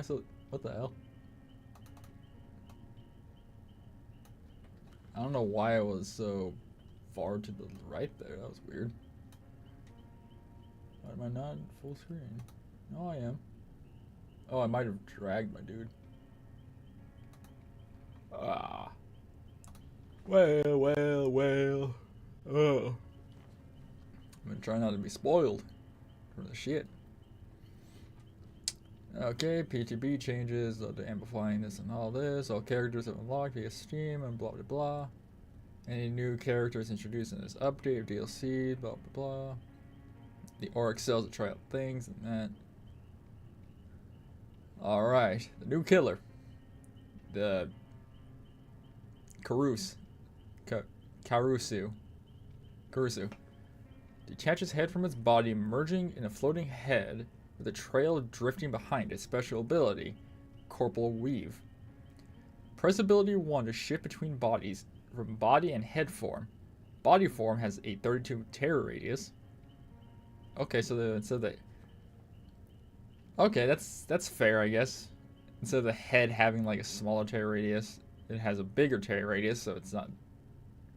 so... What the hell? I don't know why I was so far to the right there. That was weird. Why am I not full screen? No, I am. Oh, I might have dragged my dude. Ah. Well. Oh. I'm gonna try not to be spoiled for the shit. Okay, PTB changes, amplifying this and all this. All characters have unlocked via Steam and blah blah blah. Any new characters introduced in this update of DLC, blah blah blah. The Auric cells to try out things and that. Alright, the new killer. The Karusu. Detaches head from its body, merging in a floating head with a trail drifting behind it. Special ability, Corporal Weave. Press ability 1 to shift between bodies from body and head form. Body form has a 32 terror radius. Okay, okay, that's fair, I guess. Instead of the head having like a smaller terror radius, it has a bigger terror radius, so it's not...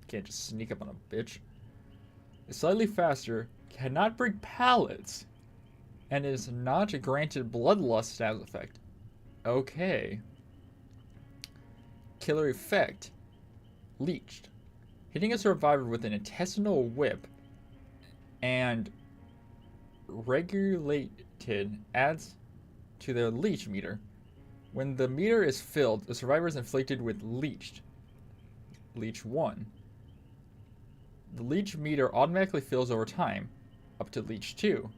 Can't just sneak up on a bitch. Is slightly faster, cannot break pallets, and is not granted bloodlust status effect. Okay. Killer effect. Leeched. Hitting a survivor with an intestinal whip and regulated adds to their leech meter. When the meter is filled, the survivor is inflicted with leeched. Leech 1. The leech meter automatically fills over time, up to leech 2.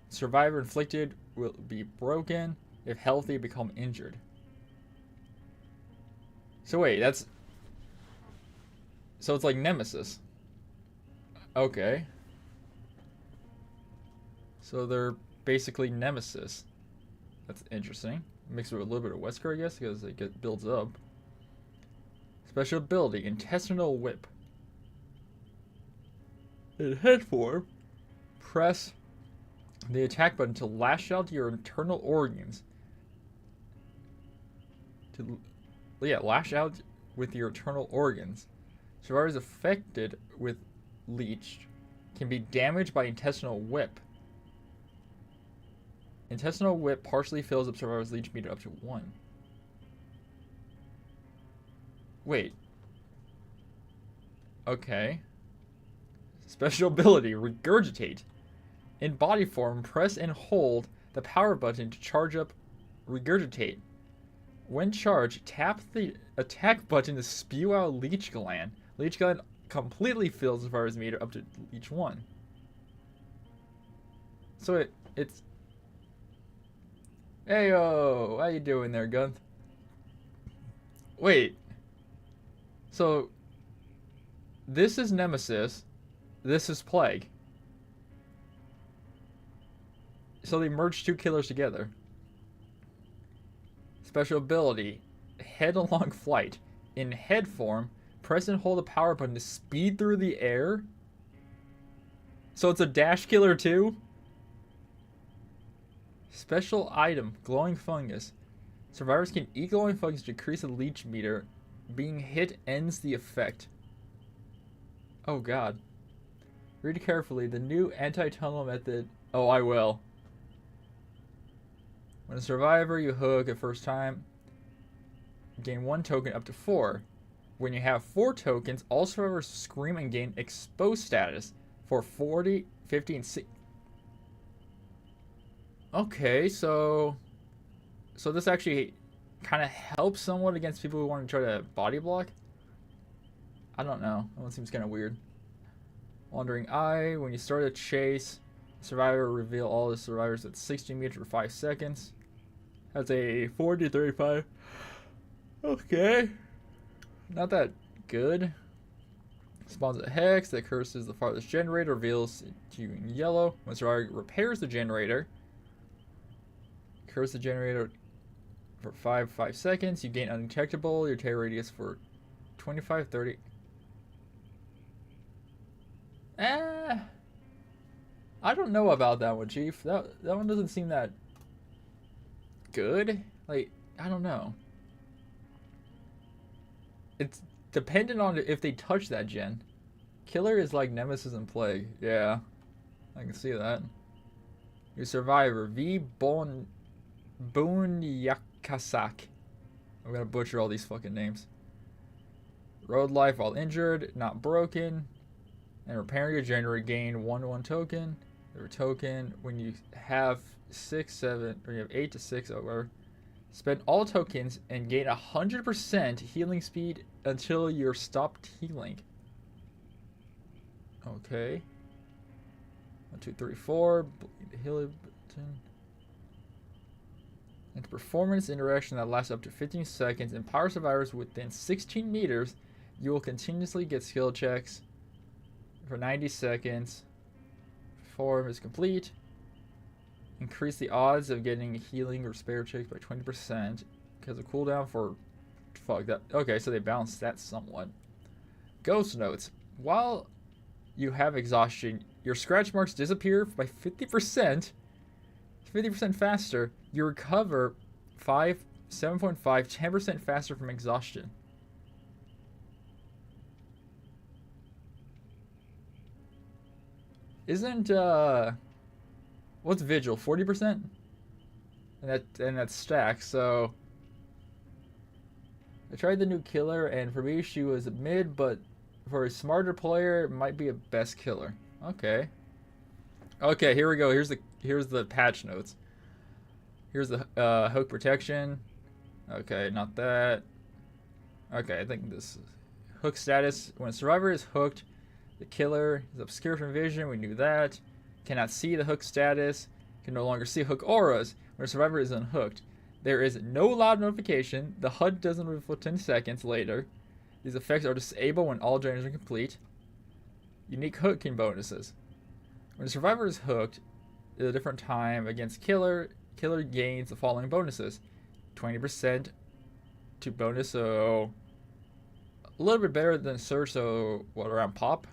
Survivor inflicted will be broken. If healthy, become injured. So wait, that's... So it's like Nemesis. Okay. So they're basically Nemesis. That's interesting. Mixed with a little bit of Wesker, I guess, because it builds up. Special ability, Intestinal Whip. In head form, press the attack button to lash out your internal organs. Lash out with your internal organs. Survivors affected with leech can be damaged by intestinal whip. Intestinal whip partially fills up survivor's leech meter up to 1. Wait. Okay. Special ability, Regurgitate. In body form, press and hold the power button to charge up Regurgitate. When charged, tap the attack button to spew out Leech Gland. Leech Gland completely fills the survivor's meter up to Leech 1. So it's... Heyo! How you doing there, Gunth? Wait. So... This is Nemesis. This is Plague. So they merged 2 killers together. Special ability, Headlong Flight. In head form, press and hold the power button to speed through the air. So it's a dash killer too? Special item, Glowing Fungus. Survivors can eat glowing fungus to decrease the leech meter. Being hit ends the effect. Oh god. Read carefully. The new anti-tunnel method... Oh, I will. When a survivor you hook the first time, gain 1 token up to 4. When you have 4 tokens, all survivors scream and gain exposed status for 40, 50, and 60. Okay, so this actually kind of helps somewhat against people who want to try to body block. I don't know. That one seems kind of weird. Wandering Eye. When you start a chase, survivor reveal all the survivors at 60 meters for 5 seconds. That's a 40 35. Okay. Not that good. Spawns a hex that curses the farthest generator, reveals to you in yellow. When survivor repairs the generator, curse the generator for 5 seconds. You gain undetectable. Your terror radius for 25, 30. I don't know about that one, Chief. That one doesn't seem that good. Like, I don't know. It's dependent on if they touch that gen. Killer is like Nemesis and Plague. Yeah, I can see that. Your survivor, Bunyakasak. I'm gonna butcher all these fucking names. Road life while injured, not broken. And repairing your generator, gain 1 token. Every token when you have 6, 7, or you have 8 to 6 over. Spend all tokens and gain 100% healing speed until you're stopped healing. Okay. 1, 2, 3, 4. Healing. And performance interaction that lasts up to 15 seconds. Empower survivors within 16 meters. You will continuously get skill checks for 90 seconds. Form is complete. Increase the odds of getting healing or spare checks by 20%. Because of cooldown for... Fuck that. Okay, so they balanced that somewhat. Ghost notes. While you have exhaustion, your scratch marks disappear by 50%. 50% faster. You recover 7.5, 10% faster from exhaustion. Isn't what's Vigil? 40%? And that's stacked, so I tried the new killer, and for me she was mid, but for a smarter player it might be a best killer. Okay. Okay, here we go. Here's the patch notes. Here's the hook protection. Okay, not that. Okay, I think this hook status. When a survivor is hooked, the killer is obscured from vision. We knew that. Cannot see the hook status. Can no longer see hook auras when a survivor is unhooked. There is no loud notification. The HUD doesn't move for 10 seconds later. These effects are disabled when all generators are complete. Unique hooking bonuses. When a survivor is hooked at a different time against killer gains the following bonuses. 20% to bonus, so a little bit better than Surge, so what, around pop?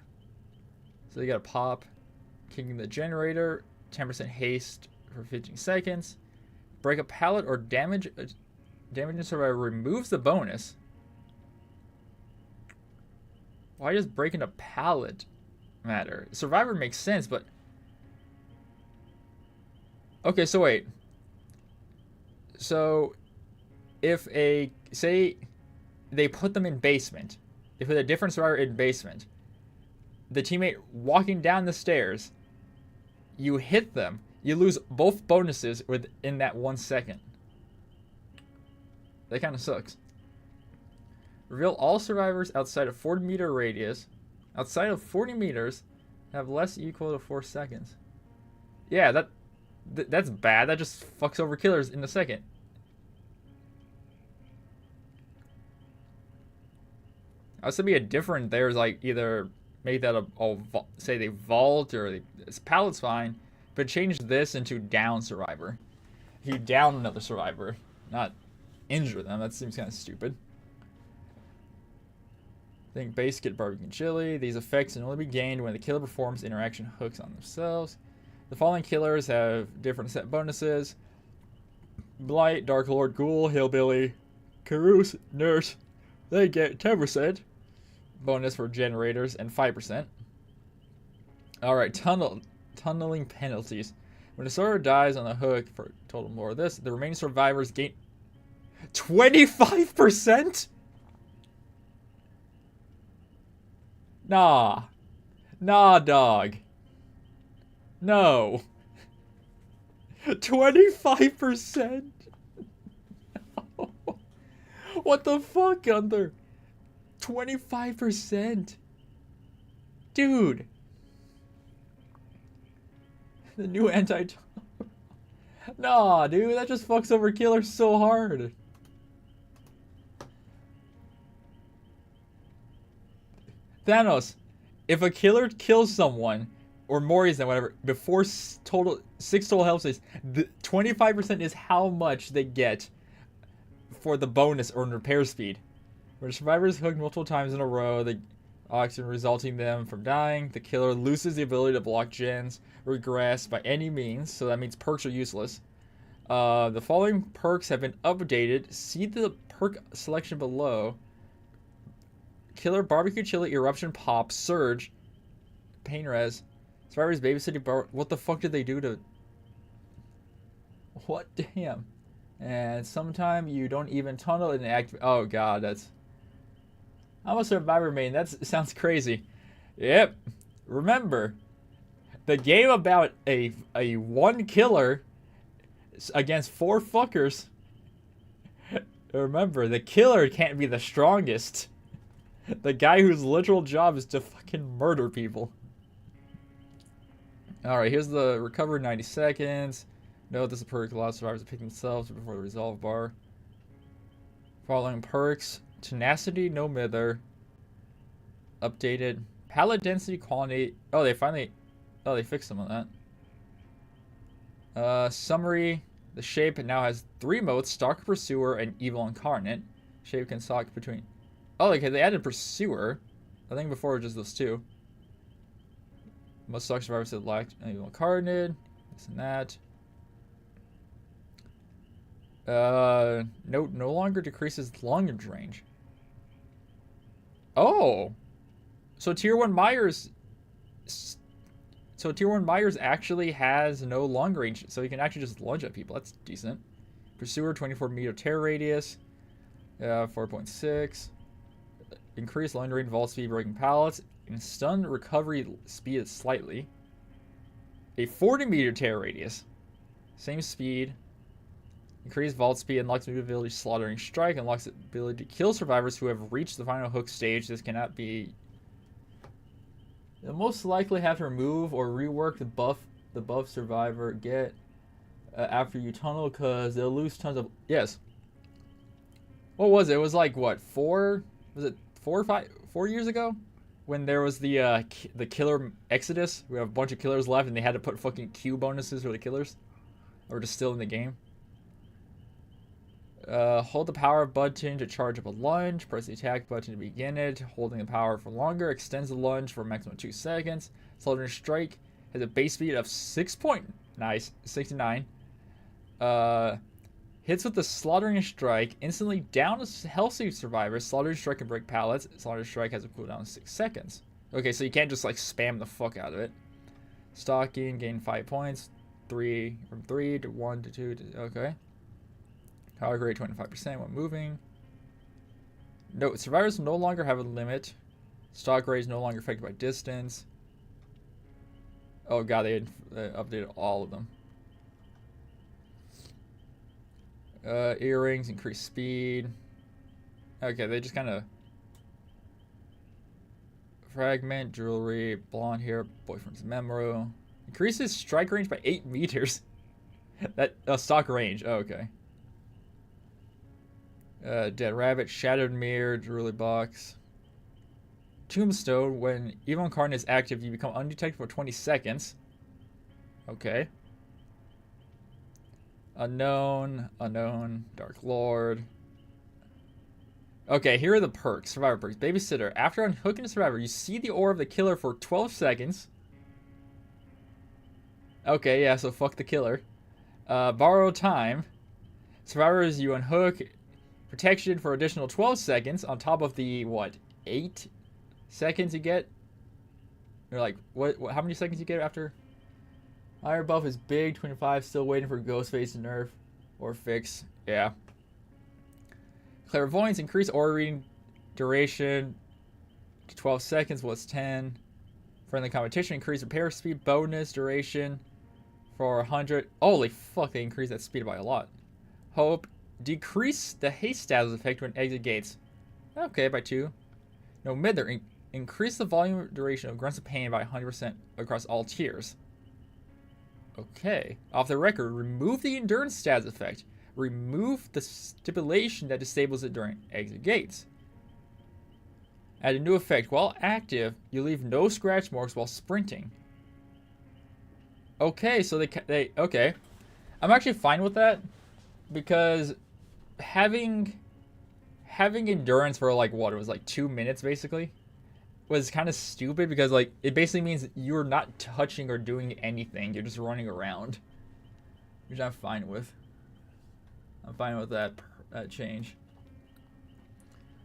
So you got a pop, kicking the generator, 10% haste for 15 seconds. Break a pallet or damage a survivor removes the bonus. Why does breaking a pallet matter? Survivor makes sense, but okay, so wait. So if say they put them in basement, they put a different survivor in basement, the teammate walking down the stairs, you hit them, you lose both bonuses within that 1 second. That kind of sucks. Reveal all survivors outside of 40-meter radius. Outside of 40 meters, have less equal to 4 seconds. Yeah, that's bad. That just fucks over killers in a second. I was to be a different. There's like either make that say they vault or this pallet's fine, but change this into down survivor. If you down another survivor, not injure them, that seems kind of stupid. I think base get barbecue and chili. These effects can only be gained when the killer performs interaction hooks on themselves. The following killers have different set bonuses. Blight, Dark Lord, Ghoul, Hillbilly, Carouse, Nurse. They get 10% bonus for generators and 5%. Alright, tunneling penalties. When a survivor dies on the hook for total more of this, the remaining survivors gain 25%? Nah. Nah, dog. No. 25%? What the fuck, Gunther? 25%? Dude. The new Nah, dude, that just fucks over killers so hard. Thanos, if a killer kills someone, or Mori's than whatever, before 6 total health saves, the 25% is how much they get for the bonus or repair speed. When a survivor is hooked multiple times in a row, the oxygen resulting them from dying, the killer loses the ability to block gens, regress by any means, so that means perks are useless. The following perks have been updated. See the perk selection below. Killer, Barbecue Chili, Eruption Pop, Surge, Pain Res, Survivor's Babysitting Bar. What the fuck did they do to... What? Damn. And sometime you don't even tunnel and activate... Oh god, that's... I'm a Survivor main. That sounds crazy. Yep. Remember, the game about a one killer against 4 fuckers. Remember, the killer can't be the strongest. The guy whose literal job is to fucking murder people. Alright, here's the recover 90 seconds. Note this perk allows survivors to pick themselves before the resolve bar. Following perks. Tenacity, no mither. Updated. Pallet density, quality. Oh, they finally... Oh, they fixed some of that. Summary. The shape now has 3 modes. Stalker, Pursuer, and Evil Incarnate. Shape can stalk between... Oh, okay, they added Pursuer. I think before it was just those 2. Most stalk survivors that lacked Evil Incarnate. This and that. No longer decreases long range. Oh! So Tier 1 Myers... So Tier 1 Myers actually has no long range, so he can actually just lunge at people. That's decent. Pursuer, 24 meter tear radius. 4.6. Increased long range, vault speed, breaking pallets. And stun recovery speed slightly. A 40 meter tear radius. Same speed. Increased vault speed, unlocks new ability Slaughtering Strike, unlocks the ability to kill survivors who have reached the final hook stage. This cannot be... They'll most likely have to remove or rework the buff survivor get after you tunnel, because they'll lose tons of... Yes. What was it? It was like, what, 4... Was it 4 or 5... 4 years ago? When there was the killer exodus. We have a bunch of killers left and they had to put fucking Q bonuses for the killers. Or just still in the game. Hold the power button to charge up a lunge. Press the attack button to begin it. Holding the power for longer extends the lunge for a maximum 2 seconds. Slaughtering Strike has a base speed of 69. Hits with the Slaughtering Strike instantly down a healthy survivor. Slaughtering Strike can break pallets. Slaughtering Strike has a cooldown of 6 seconds. Okay, so you can't just like spam the fuck out of it. Stalking, gain 5 points. 3 from 3 to 1 to 2 to... Okay. Power grade 25% when moving. No, survivors no longer have a limit. Stock rate is no longer affected by distance. Oh god, they updated all of them. Earrings, increase speed. Okay, they just kind of... Fragment, jewelry, blonde hair, boyfriend's memory. Increases strike range by 8 meters. That stock range. Oh, okay. Dead Rabbit, Shadowed Mirror, Jewelry Box. Tombstone, when Evil Incarnate is active, you become undetected for 20 seconds. Okay. Unknown, Dark Lord. Okay, here are the perks, Survivor perks. Babysitter, after unhooking a survivor, you see the aura of the killer for 12 seconds. Okay, yeah, so fuck the killer. Borrow time. Survivors you unhook, protection for additional 12 seconds on top of the, what, 8 seconds you get? Or like, what how many seconds you get after? Iron buff is big, 25, still waiting for Ghostface to nerf or fix. Yeah. Clairvoyance, increase aura reading duration to 12 seconds, what's 10. Friendly competition, increase repair speed bonus duration for 100. Holy fuck, they increased that speed by a lot. Hope, decrease the haste status effect when exit gates. Okay, by 2. No, mither, increase the volume duration of grunts of pain by 100% across all tiers. Okay. Off the record, remove the endurance status effect. Remove the stipulation that disables it during exit gates. Add a new effect. While active, you leave no scratch marks while sprinting. Okay, so they okay. I'm actually fine with that because having endurance for like what, it was like 2 minutes basically, was kind of stupid because like it basically means you're not touching or doing anything. You're just running around, which I'm fine with. I'm fine with that change.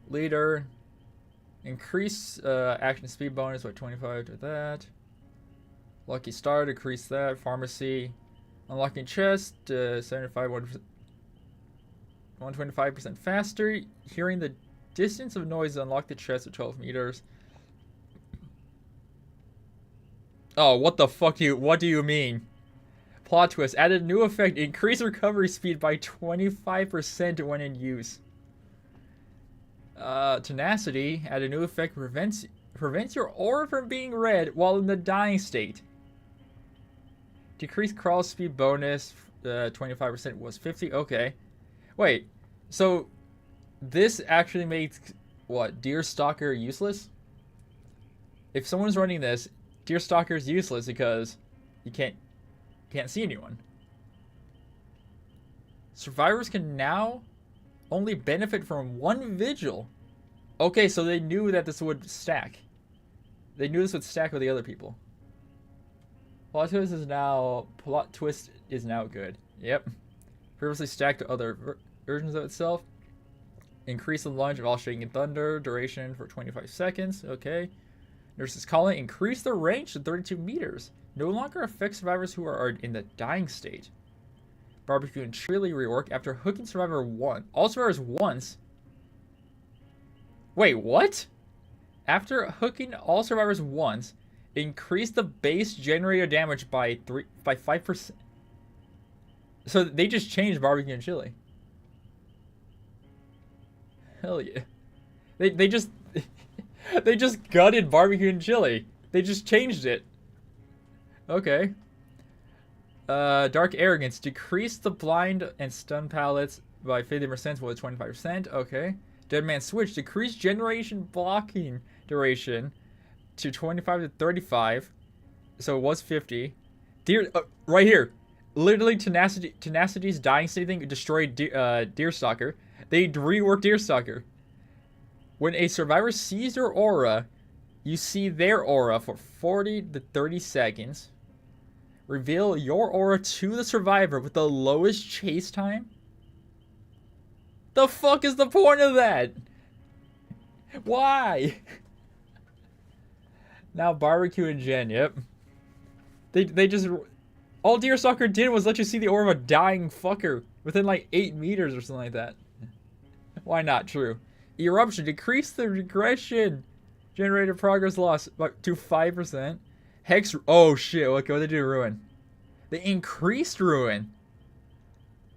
Leader. Increase action speed bonus by 25 to that. Lucky Star, decrease that. Pharmacy. Unlocking chest, 125% faster. Hearing the distance of noise, unlock the chest at 12 meters. Oh, what the fuck what do you mean? Plot twist, added new effect, increase recovery speed by 25% when in use. Tenacity, add a new effect, prevents your aura from being red while in the dying state. Decrease crawl speed bonus, 25% was 50. Okay. Wait, so this actually makes, what, Deerstalker useless? If someone's running this, Deerstalker is useless because you can't see anyone. Survivors can now only benefit from one vigil. Okay, so they knew that this would stack. They knew this would stack with the other people. Plot twist is now good. Yep. Previously stacked to other versions of itself. Increase the launch of all shaking thunder duration for 25 seconds. Okay. Nurse's calling. Increase the range to 32 meters. No longer affects survivors who are in the dying state. Barbecue and chili rework after hooking survivor all survivors once. Wait, what? After hooking all survivors once, increase the base generator damage by 5%. So they just changed barbecue and chili. Hell yeah. They just they just gutted barbecue and chili. They just changed it. Okay. Dark Arrogance. Decrease the blind and stun pallets by 50% with 25%. Okay. Dead Man Switch. Decrease generation blocking duration to 25 to 35. So it was 50. Right here. Literally Tenacity's dying state thing destroyed Deerstalker. They reworked Deerstalker. When a survivor sees your aura, you see their aura for 40 to 30 seconds. Reveal your aura to the survivor with the lowest chase time? The fuck is the point of that? Why? Now barbecue and Jen, yep. They just... All Deerstalker did was let you see the aura of a dying fucker within like 8 meters or something like that. Why not? True. Eruption. Decrease the regression generated progress loss to 5%. Hex. Oh shit. Okay, what did they do to Ruin? They increased Ruin.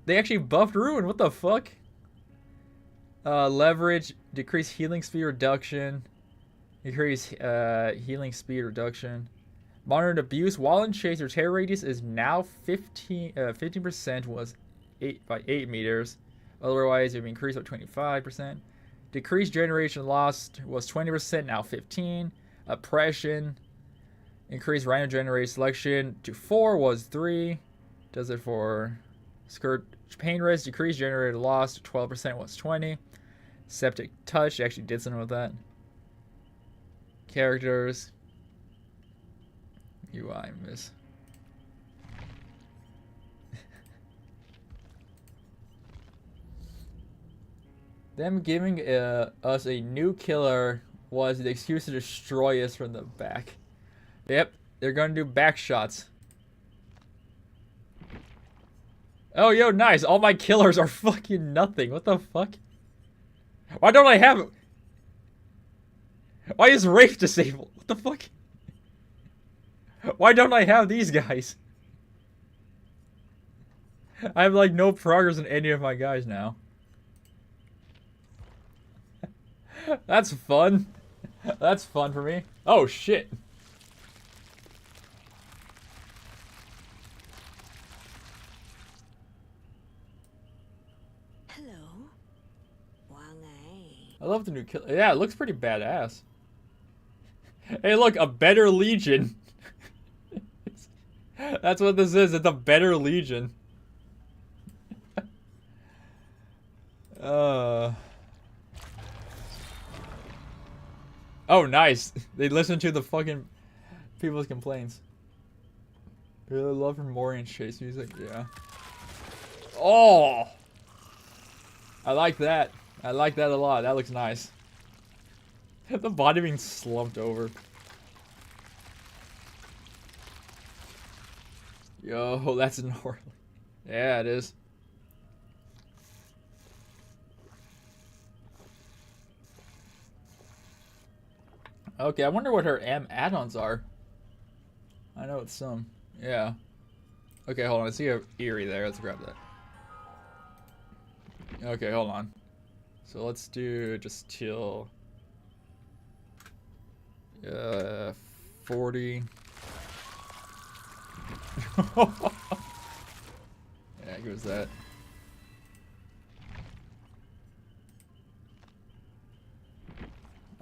They actually buffed Ruin. What the fuck? Leverage. Decrease healing speed reduction. Decrease healing speed reduction. Moderate abuse while in chase. Your terror radius is now 15% was 8 meters. Otherwise, it would increase by 25%. Decreased generation lost was 20%, now 15. Oppression. Increased random generated selection to 4 was 3. Does it for skirt pain risk. Decreased generated loss to 12% was 20. Septic touch actually did something with that. Characters. UI miss. Them giving us a new killer was the excuse to destroy us from the back. Yep, they're gonna do back shots. Oh, yo, nice. All my killers are fucking nothing. What the fuck? Why don't I have it? Why is Rafe disabled? What the fuck? Why don't I have these guys? I have like no progress in any of my guys now. That's fun. That's fun for me. Oh shit. Hello. I love the new kill. Yeah, it looks pretty badass. Hey, look, a better Legion. That's what this is. It's a better Legion. Oh, nice. They listen to the fucking people's complaints. Really love her Morian chase music. Yeah. Oh. I like that. I like that a lot. That looks nice. The body being slumped over. Yo, that's gnarly. Yeah, it is. Okay, I wonder what her M add-ons are. I know it's some. Yeah. Okay, hold on. I see a Eerie there. Let's grab that. Okay, hold on. So let's do just till 40. Yeah, give us that.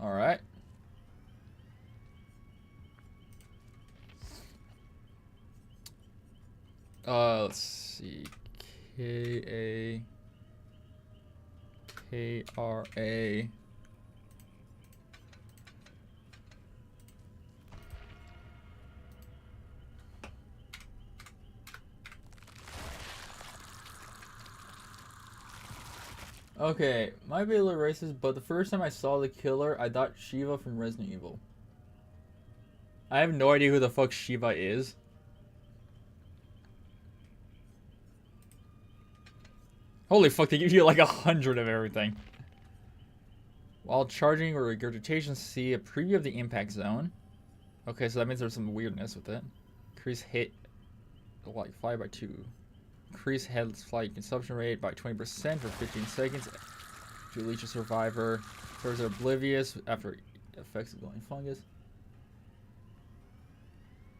All right. Let's see. Kra. Okay, might be a little racist, but the first time I saw the killer, I thought Shiva from Resident Evil. I have no idea who the fuck Shiva is. Holy fuck, they give you like 100 of everything. While charging or regurgitation, see a preview of the impact zone. Okay, so that means there's some weirdness with it. Increase hit, like, fly by 2. Increase head flight consumption rate by 20% for 15 seconds. To leech a survivor. Players are oblivious after effects of glowing fungus.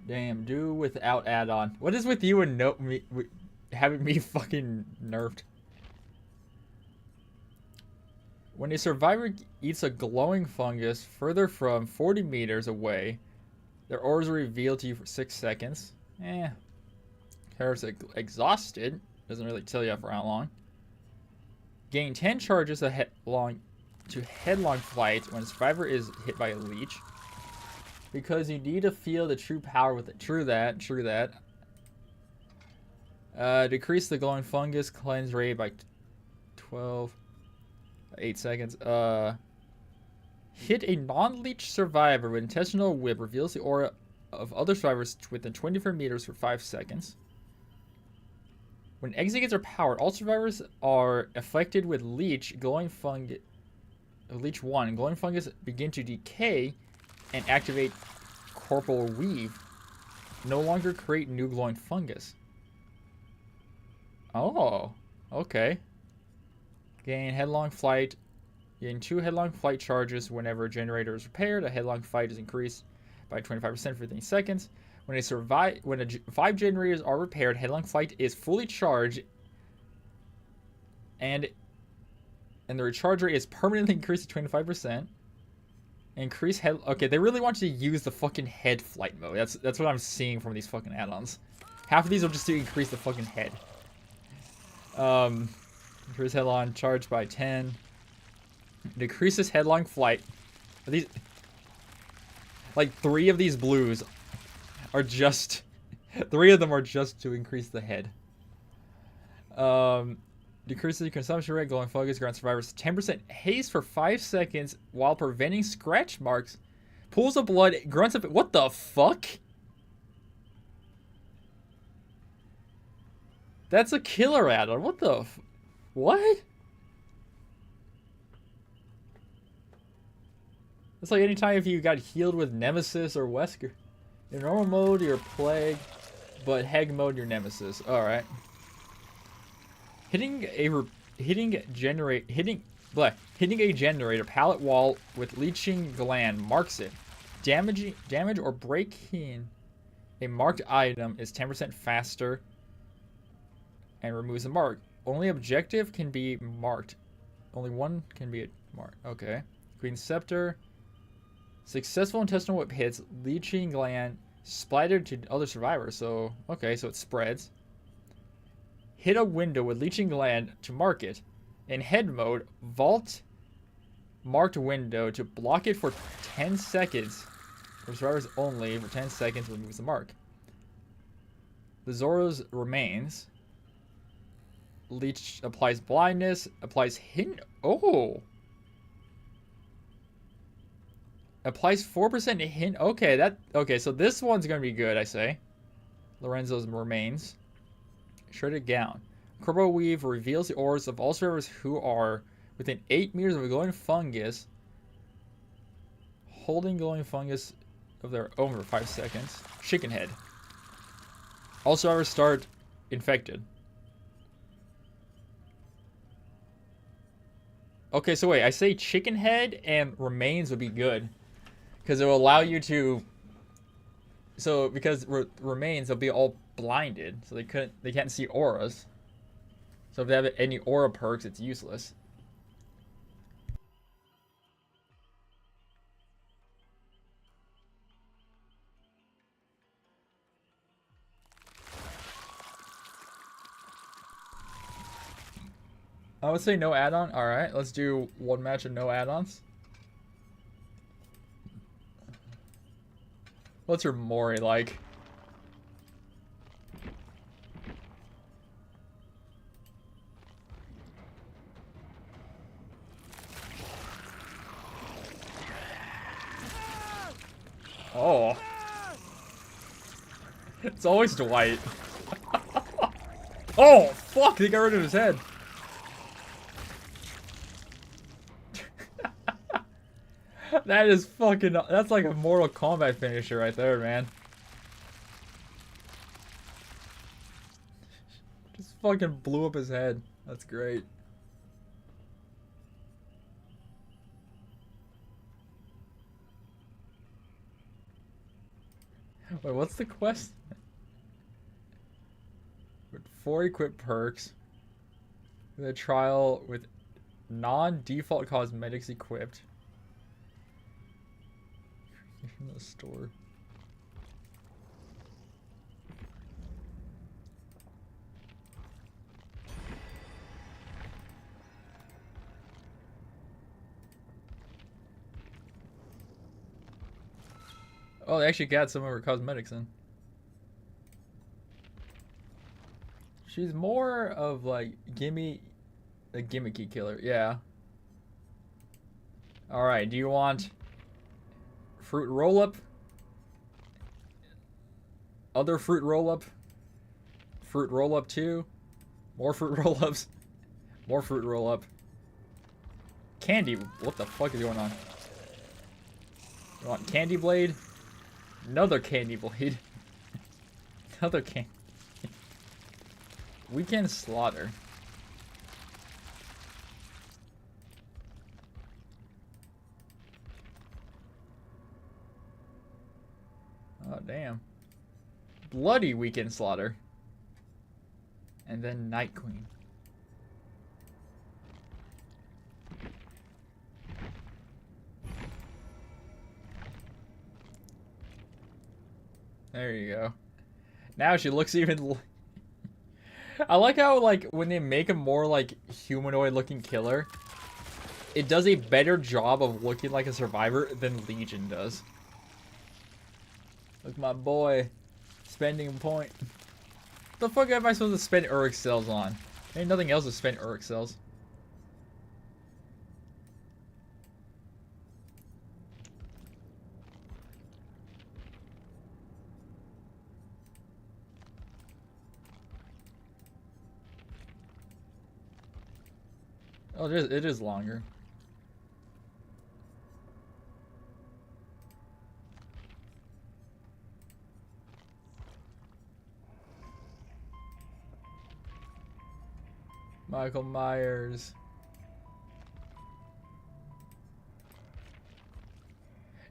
Damn, do without add-on. What is with you and having me fucking nerfed? When a survivor eats a glowing fungus further from 40 meters away, their auras are revealed to you for 6 seconds. Character's exhausted. Doesn't really tell you for how long. Gain 10 charges to headlong flight when a survivor is hit by a leech. Because you need to feel the true power with it. True that. Decrease the glowing fungus cleanse rate by 8 seconds. Hit a non-leech survivor with intestinal whip. Reveals the aura of other survivors within 24 meters for 5 seconds. When executes are powered, all survivors are affected with leech. Leech 1. Glowing fungus begin to decay and activate corporal weave. No longer create new glowing fungus. Oh, okay. Gain headlong flight. Gain 2 headlong flight charges whenever a generator is repaired. A headlong flight is increased by 25% for 15 seconds. When 5 generators are repaired, headlong flight is fully charged, and the recharge rate is permanently increased to 25%. Increase head. Okay, they really want you to use the fucking head flight mode. That's what I'm seeing from these fucking add-ons. Half of these are just to increase the fucking head. Increase headlong charge by 10. Decreases headlong flight. Are these like 3 of these blues are just 3 of them are just to increase the head. Decreases the consumption rate. Glowing fungus grants survivors 10% haste for 5 seconds while preventing scratch marks. Pools of blood. Grunts of. What the fuck? That's a killer add-on. What the? What? It's like anytime if you got healed with Nemesis or Wesker. In normal mode, you're Plague, but Heg mode, you're Nemesis. All right. Hitting a generator pallet wall with leeching gland marks it. Damage or breaking a marked item is 10% faster and removes the mark. Only objective can be marked. Only one can be marked. Okay. Queen Scepter. Successful intestinal whip hits leeching gland splattered to other survivors. So, okay, so it spreads. Hit a window with leeching gland to mark it. In head mode, vault marked window to block it for 10 seconds. For survivors only, for 10 seconds removes the mark. The Zoro's remains. Leech applies blindness. Applies hint. Oh. Applies 4% hint. Okay, so this one's gonna be good, I say. Lorenzo's remains. Shredded gown. Corbo weave reveals the auras of all survivors who are within 8 meters of a glowing fungus, holding glowing fungus of their own for 5 seconds. Chicken head. All survivors start infected. Okay, so wait, I say chicken head and remains would be good. Because it will allow you to... So, because remains, they'll be all blinded. So they can't see auras. So if they have any aura perks, it's useless. I would say no add-on. Alright, let's do one match of no add-ons. What's your Mori like? Oh. It's always Dwight. Oh, fuck, they got rid of his head. That is fucking... That's like a Mortal Kombat finisher right there, man. Just fucking blew up his head. That's great. Wait, what's the quest? With 4 equipped perks. With a trial with non-default cosmetics equipped. In the store. Oh, they actually got some of her cosmetics in. She's more of like a gimmicky killer. Yeah. All right. Do you want fruit roll-up? Other fruit roll-up? Fruit roll-up 2? More fruit roll-ups? More fruit roll-up. Candy? What the fuck is going on? You want candy blade? Another candy blade. Another candy. Weekend slaughter. Oh, damn. Bloody weekend slaughter. And then Night Queen. There you go. Now she looks even... I like how, like, when they make a more, like, humanoid-looking killer, it does a better job of looking like a survivor than Legion does. Look, my boy, spending a point. What the fuck am I supposed to spend Urix cells on? Ain't nothing else to spend Urix cells. Oh, it is longer. Michael Myers.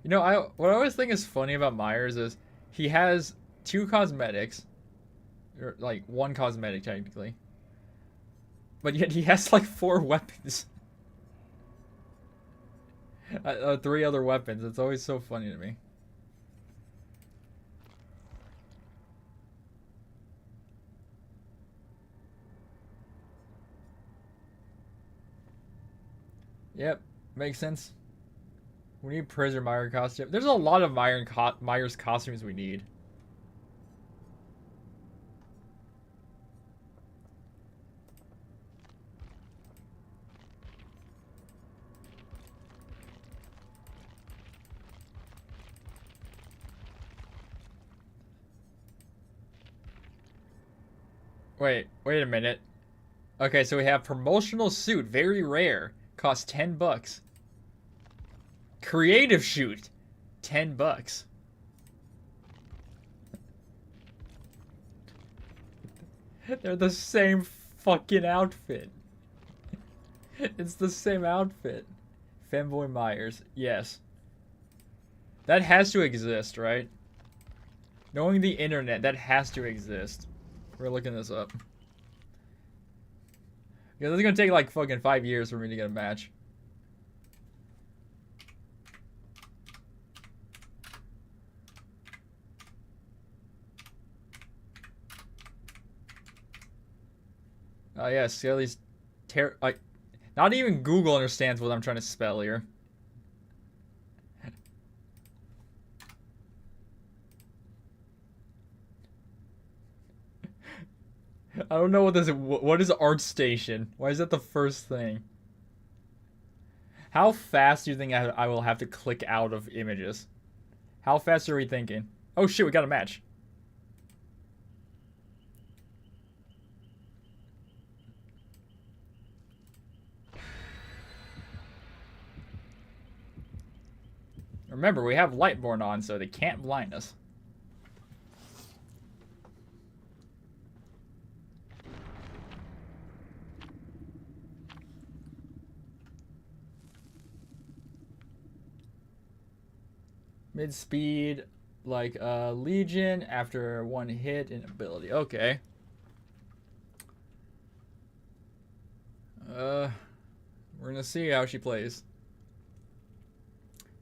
You know, what I always think is funny about Myers is he has 2 cosmetics, or like 1 cosmetic technically, but yet he has like 4 weapons. 3 other weapons. It's always so funny to me. Yep, makes sense. We need Prisoner Myers costume. There's a lot of Myers costumes we need. Wait a minute. Okay, so we have promotional suit, very rare, costs 10 bucks. Creative shoot, 10 bucks. They're the same fucking outfit. It's the same outfit. Femboy Myers, yes. That has to exist, right? Knowing the internet, that has to exist. We're looking this up. Yeah, this is gonna take like fucking 5 years for me to get a match. Oh yeah, Skelly's like, not even Google understands what I'm trying to spell here. I don't know what is ArtStation? Why is that the first thing? How fast do you think I will have to click out of images? How fast are we thinking? Oh shit, we got a match. Remember, we have Lightborn on, so they can't blind us. Mid speed, like Legion after one hit and ability. Okay. We're gonna see how she plays.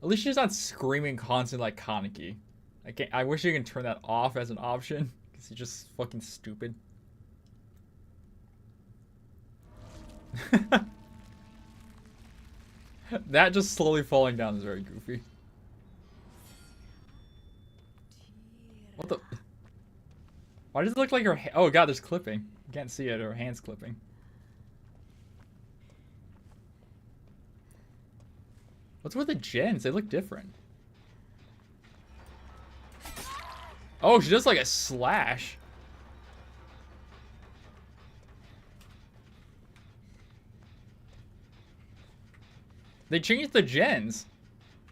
At least she's not screaming constantly like Kaneki. I wish you can turn that off as an option, because he's just fucking stupid. That just slowly falling down is very goofy. What the? Why does it look like her? Oh god, there's clipping. You can't see it. Her hand's clipping. What's with the gens? They look different. Oh, she does like a slash. They changed the gens.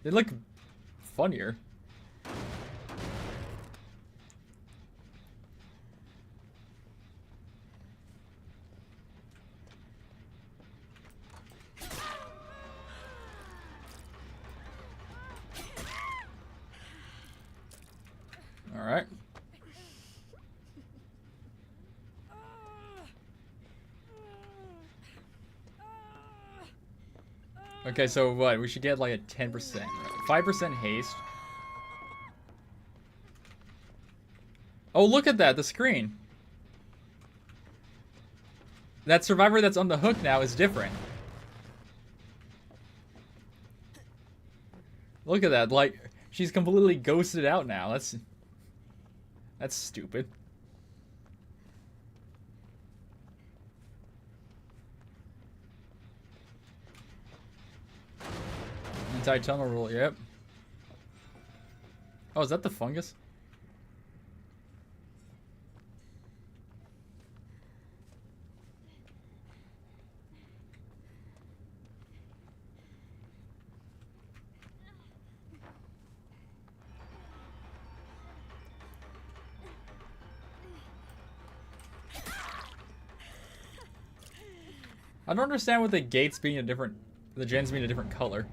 They look funnier. Alright. Okay, so what? We should get like a 10%. 5% haste. Oh, look at that, the screen. That survivor that's on the hook now is different. Look at that, like, she's completely ghosted out now. That's stupid. Anti-tunnel rule, yep. Oh, is that the fungus? I don't understand what the gates being the gens being a different color.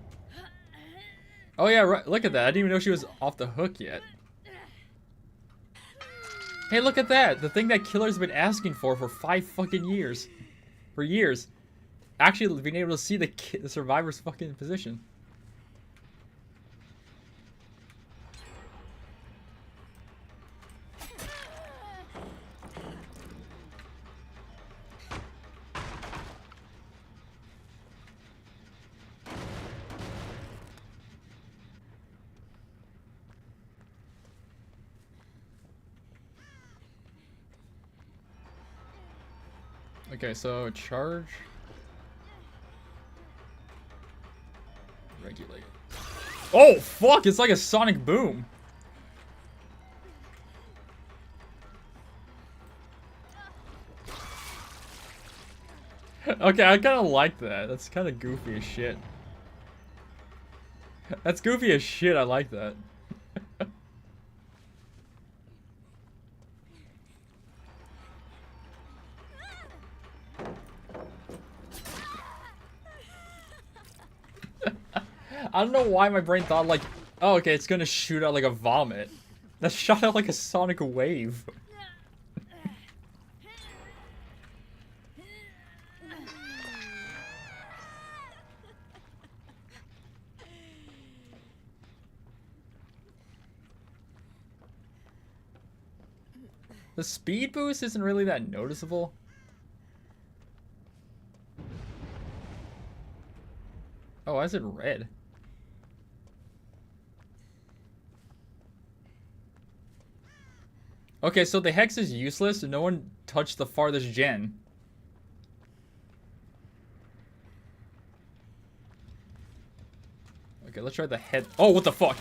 Oh yeah, right. Look at that. I didn't even know she was off the hook yet. Hey, look at that. The thing that killer's been asking for 5 fucking years. For years. Actually being able to see the survivor's fucking position. Okay, so charge. Regulate. Oh, fuck! It's like a sonic boom. Okay, I kind of like that. That's kind of goofy as shit. That's goofy as shit. I like that. I don't know why my brain thought like, oh, okay, it's gonna shoot out like a vomit. That shot out like a sonic wave. The speed boost isn't really that noticeable. Oh, why is it red? Okay, so the hex is useless and no one touched the farthest gen. Okay, let's try the head. Oh, what the fuck?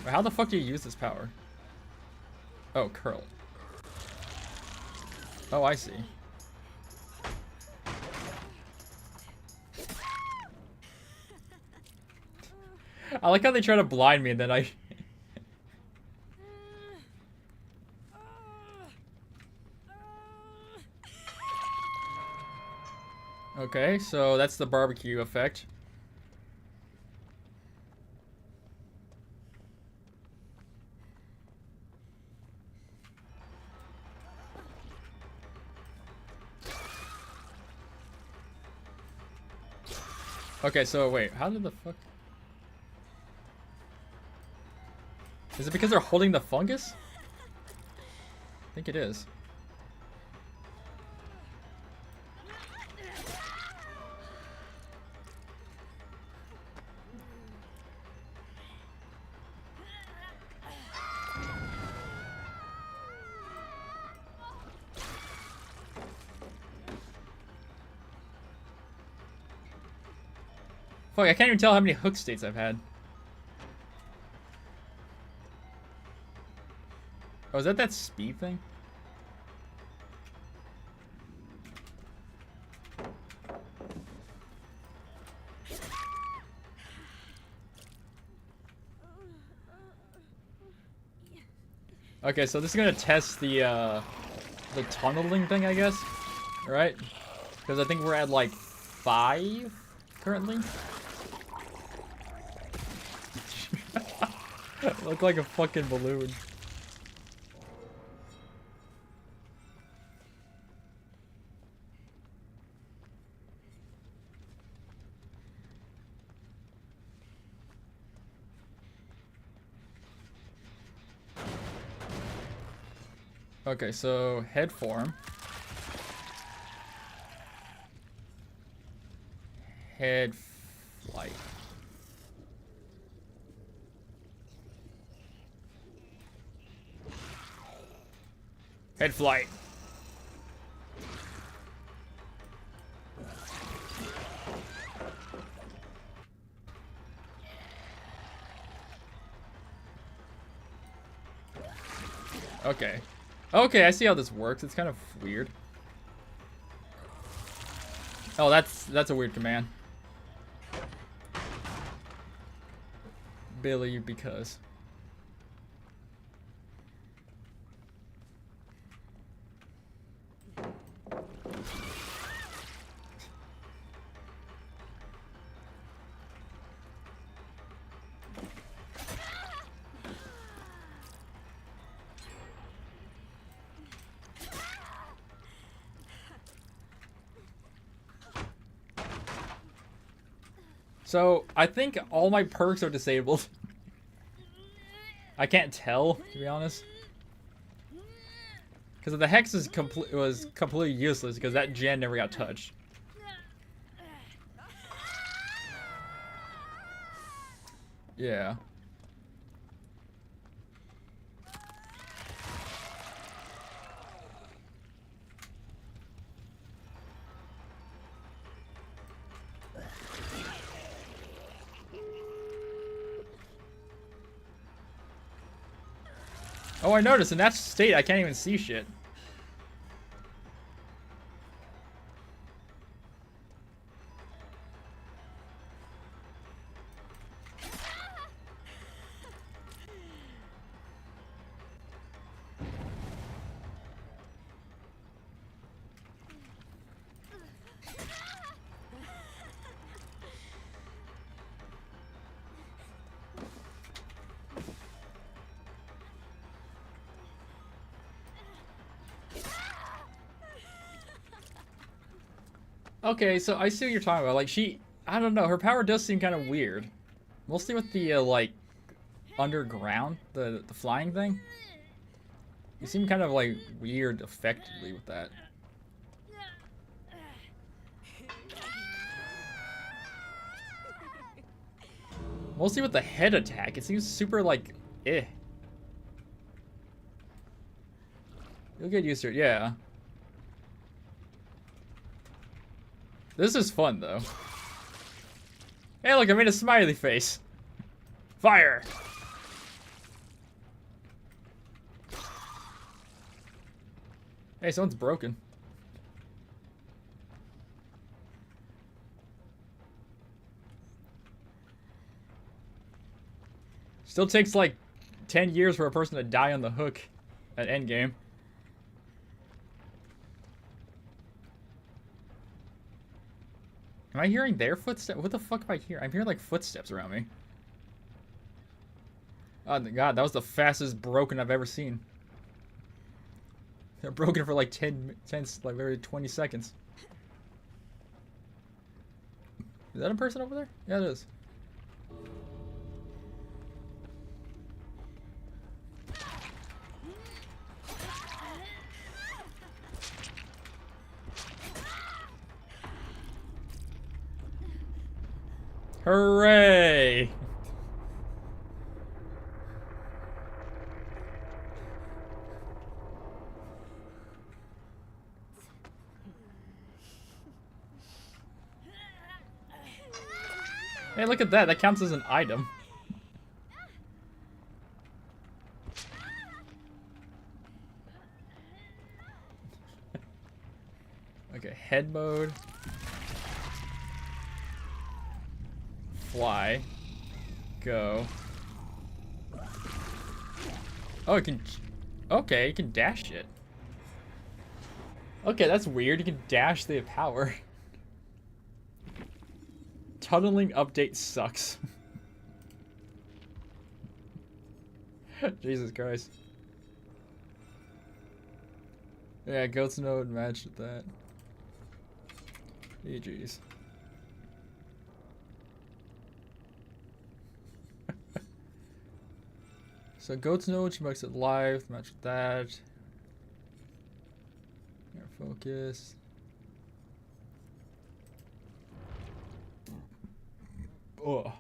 How the fuck do you use this power? Oh, curl. Oh, I see. I like how they try to blind me and then I... Okay, so that's the barbecue effect. Okay, so wait, how did the fuck... Is it because they're holding the fungus? I think it is. Fuck, I can't even tell how many hook states I've had. Oh, is that speed thing? Okay, so this is gonna test the tunneling thing, I guess. Right? Because I think we're at like 5 currently. Look like a fucking balloon. Okay, so head form. Head flight. Head flight. Okay. Okay, I see how this works. It's kind of weird. Oh, that's a weird command. Billy, because. So, I think all my perks are disabled. I can't tell, to be honest. Because the hex was completely useless because that gen never got touched. Yeah. Oh, I noticed in that state I can't even see shit. Okay, so I see what you're talking about. Like, I don't know, her power does seem kind of weird. Mostly with the, like, underground, the flying thing. You seem kind of, like, weird effectively with that. Mostly with the head attack, it seems super, like, eh. You'll get used to it, yeah. This is fun, though. Hey, look, I made a smiley face. Fire! Hey, someone's broken. Still takes, like, 10 years for a person to die on the hook at endgame. Am I hearing their footsteps? What the fuck am I hearing? I'm hearing, like, footsteps around me. Oh, God, that was the fastest broken I've ever seen. They're broken for, like, 10 like, every 20 seconds. Is that a person over there? Yeah, it is. Hooray! Hey, look at that. That counts as an item. Okay, head mode. Fly. Go. Oh, it can... Okay, you can dash it. Okay, that's weird. You can dash the power. Tunneling update sucks. Jesus Christ. Yeah, goat's node matched with that. GG's. So goat's node, she makes it live, match with that. Here, focus. Oh.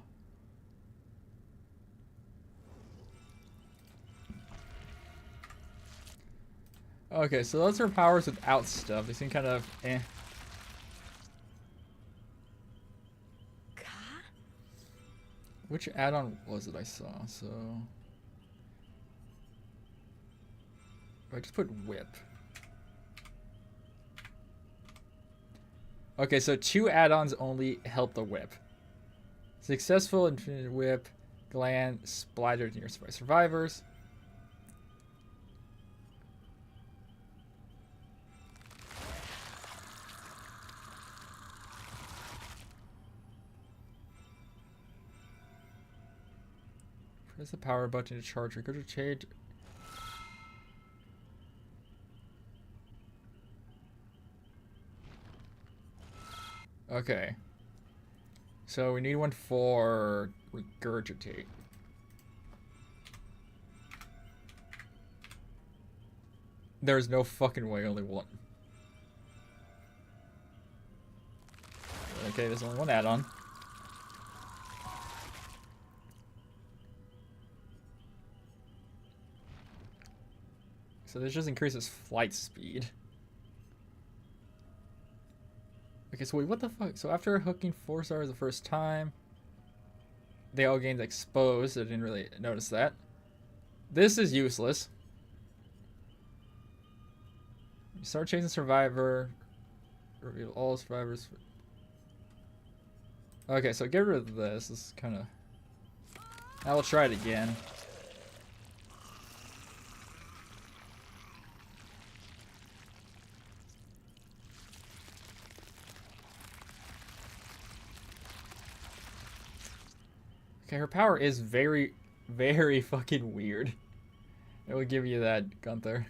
Okay, so those are powers without stuff. They seem kind of eh. Which add-on was it I saw? So I just put whip. Okay, so 2 add-ons only help the whip. Successful infinite whip, gland splattered near survivors. Press the power button to charge or go to change. Okay. So we need one for regurgitate. There's no fucking way, only one. Okay, there's only one add-on. So this just increases flight speed. Okay, so wait, what the fuck? So after hooking 4 stars the first time, they all gained exposed. I didn't really notice that. This is useless. You start chasing survivor. Reveal all survivors. Okay, so get rid of this. This is kind of... I will try it again. Okay, her power is very, very fucking weird. It will give you that, Gunther.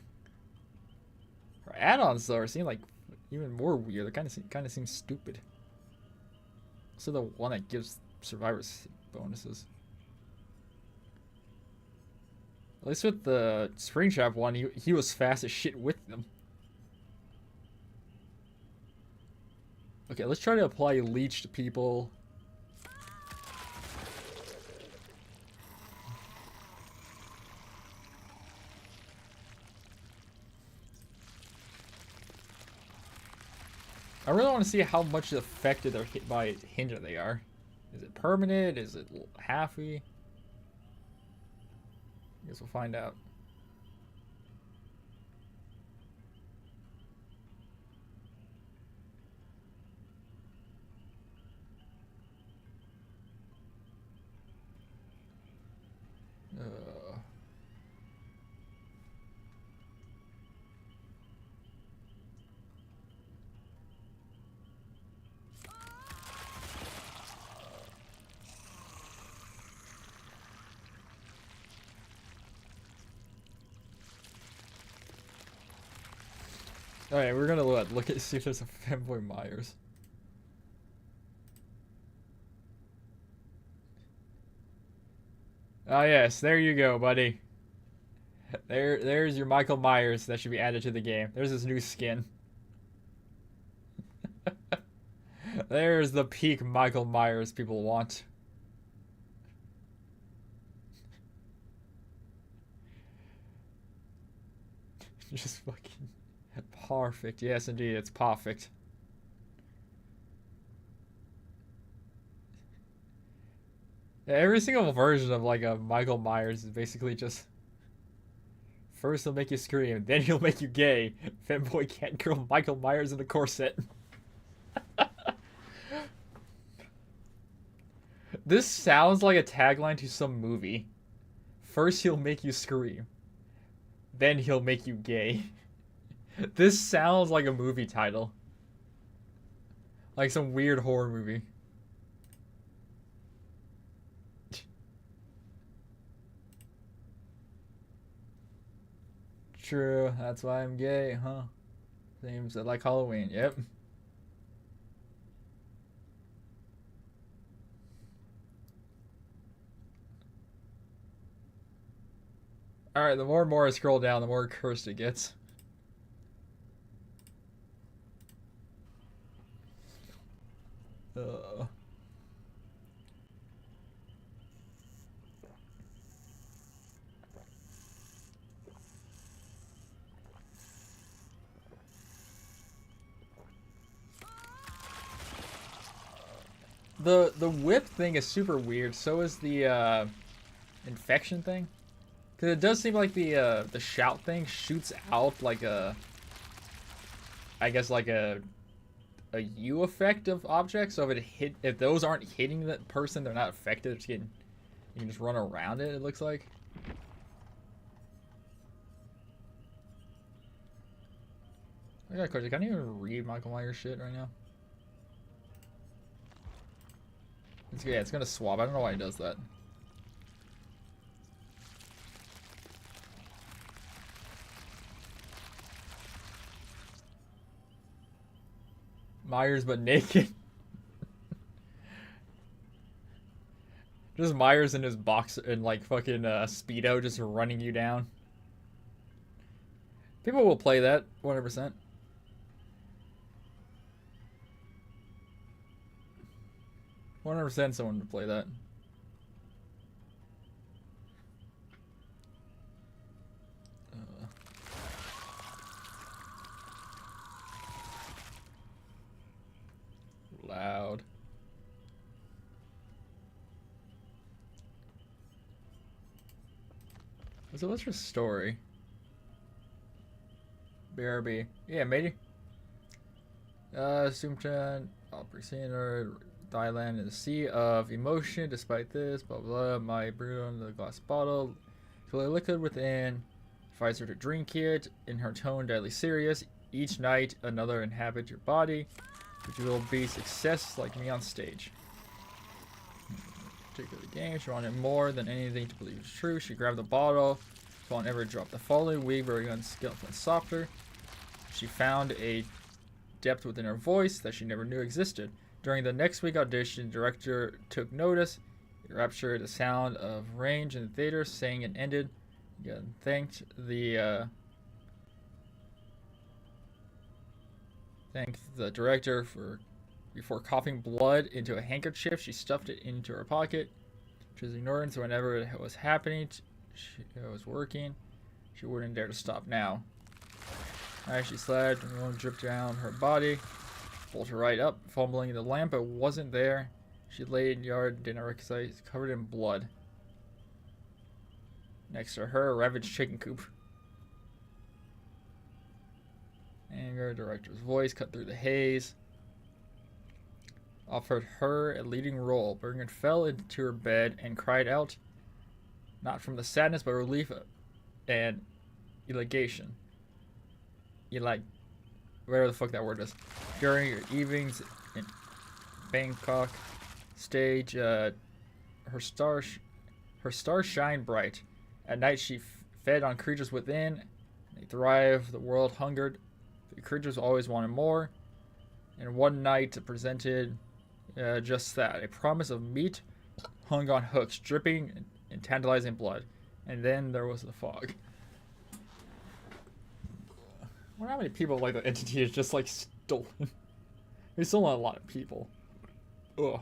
Her add-ons, though, seem like even more weird. It kind of seems stupid. Also, the one that gives survivors bonuses. At least with the Springtrap one, he was fast as shit with them. Okay, let's try to apply leech to people. I really want to see how much affected or hit by Hinder they are. Is it permanent? Is it halfy? I guess we'll find out. Alright, we're gonna look at see if there's a Femboy Myers. Oh yes, there you go, buddy. There's your Michael Myers that should be added to the game. There's his new skin. There's the peak Michael Myers people want. Just fucking perfect. Yes, indeed, it's perfect. Yeah, every single version of like a Michael Myers is basically just first he'll make you scream, then he'll make you gay. Femboy cat girl Michael Myers in a corset. This sounds like a tagline to some movie. First he'll make you scream, then he'll make you gay. This sounds like a movie title. Like some weird horror movie. True, that's why I'm gay, huh? Seems like Halloween, yep. Alright, the more and more I scroll down, the more cursed it gets. The whip thing is super weird. So is the infection thing. Because it does seem like the shout thing shoots out like a, I guess like a U effect of objects. So if those aren't hitting the person, they're not affected. It's getting, you can just run around it. It looks like. I got a question. Can I even read Michael Myers shit right now? It's gonna swap. I don't know why it does that. Myers but naked. Just Myers in his box and like fucking Speedo just running you down. People will play that 100%. Someone would play that. Loud. So what's your story? BRB. Yeah, matey. Sumchan, Alperciner, Thailand in the sea of emotion. Despite this, blah blah. My brew on the glass bottle. Feel a liquid within. Invites her to drink it. In her tone, deadly serious. Each night, another inhabit your body. Which will be success like me on stage. Particular game, she wanted more than anything to believe is true. She grabbed the bottle. She won't ever drop the following week. Very unskillful and softer. She found a depth within her voice that she never knew existed. During the next week audition, the director took notice. He raptured the sound of range in the theater, sang and ended. He thanked the director before coughing blood into a handkerchief. She stuffed it into her pocket. She was ignoring, so whenever it was happening, it was working. She wouldn't dare to stop now. Alright, she slid, and one dripped down her body. Pulled her right up, fumbling the lamp, but wasn't there. She lay in yard, didn't recognize, covered in blood. Next to her, a ravaged chicken coop. Anger, director's voice cut through the haze. Offered her a leading role. Bergen fell into her bed and cried out, not from the sadness, but relief and elation. Whatever the fuck that word is. During her evenings in Bangkok stage, her stars shine bright. At night, she fed on creatures within. They thrived. The world hungered. The creatures always wanted more. And one night, it presented just that. A promise of meat hung on hooks, dripping in tantalizing blood. And then there was the fog. I wonder how many people like the entity is just like stolen. There's still not a lot of people. Ugh.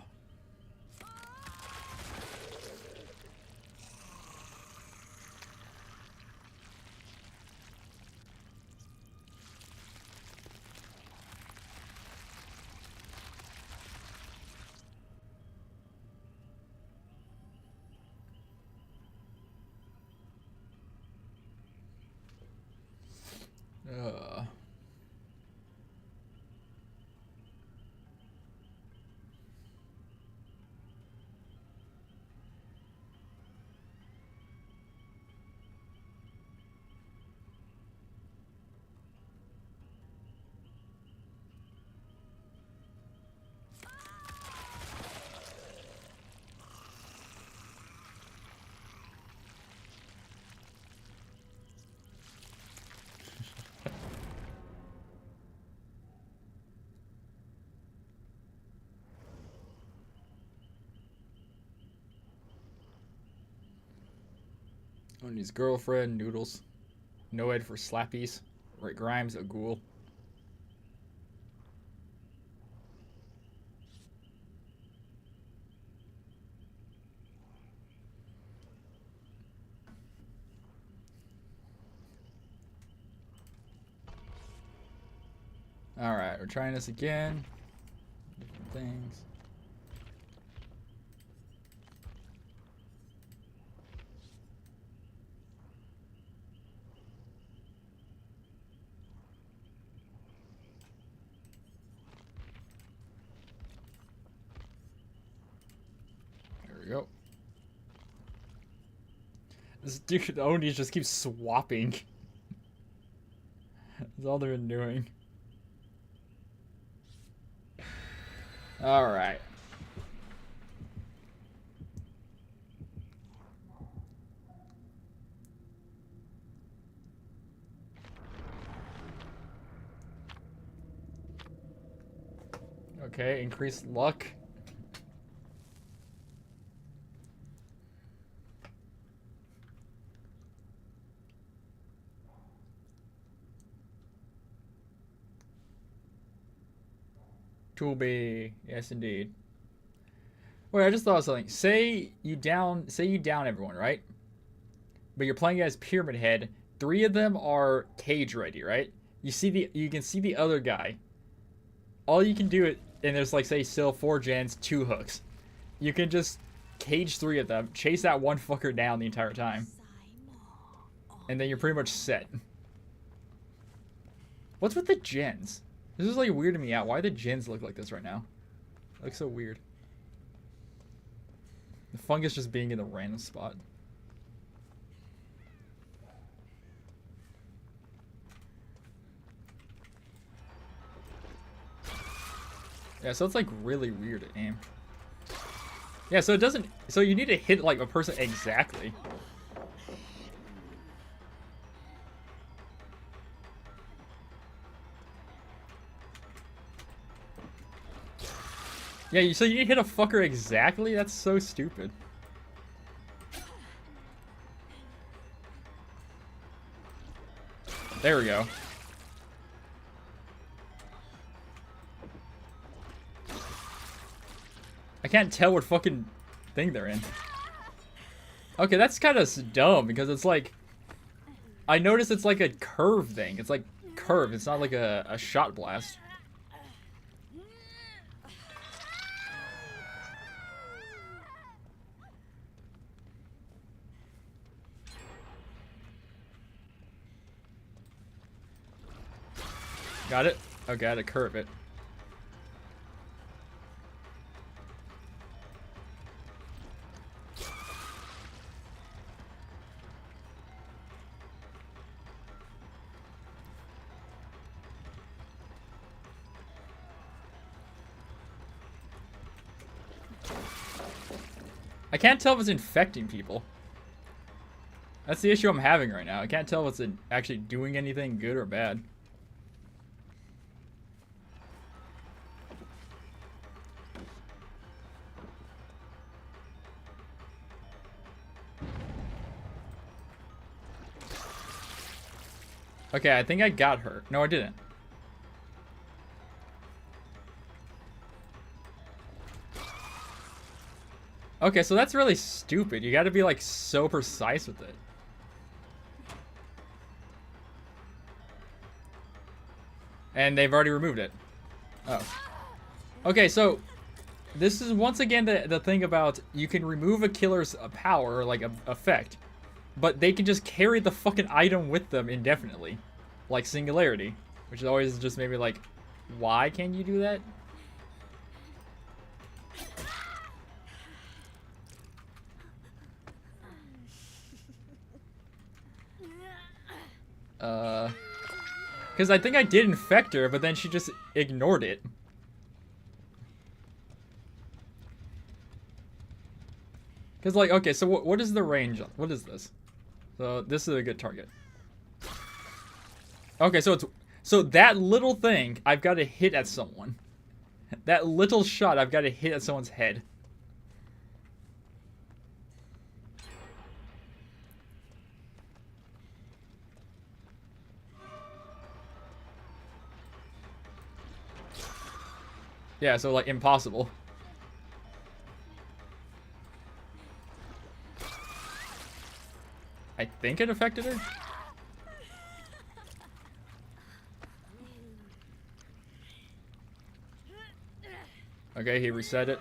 Tony's girlfriend, Noodles. Noed for slappies. Rick Grimes, a ghoul. Alright, we're trying this again. Different things. Go. This dude, Oni just keeps swapping. That's all they're doing. Alright. Okay, increased luck. Toolby, yes indeed. Wait, I just thought of something. Say you down everyone, right? But you're playing as Pyramid Head. 3 of them are cage ready, right? You can see the other guy. All you can do it, and there's like say still 4 gens, 2 hooks. You can just cage 3 of them, chase that one fucker down the entire time, and then you're pretty much set. What's with the gens? This is like weirding me out. Why the gens look like this right now? It looks so weird. The fungus just being in the random spot. Yeah, so it's like really weird to aim. Yeah, so it doesn't. So you need to hit like a person exactly. Yeah, so you hit a fucker exactly? That's so stupid. There we go. I can't tell what fucking thing they're in. Okay, that's kind of dumb because it's like... I noticed it's like a curve thing. It's like curved. It's not like a shot blast. Got it? Okay, I had to curve it. I can't tell if it's infecting people. That's the issue I'm having right now. I can't tell if it's actually doing anything good or bad. Okay, I think I got her. No, I didn't. Okay, so that's really stupid. You gotta be like so precise with it. And they've already removed it. Oh. Okay, so this is once again the thing about you can remove a killer's power or like effect, but they can just carry the fucking item with them indefinitely. Like Singularity, which is always just maybe like, why can you do that? Because I think I did infect her, but then she just ignored it. Because, like, okay, so what is the range? What is this? So, this is a good target. Okay, so that little thing, I've got to hit at someone. That little shot, I've got to hit at someone's head. Yeah, so, like, impossible. I think it affected her? Okay, he reset it.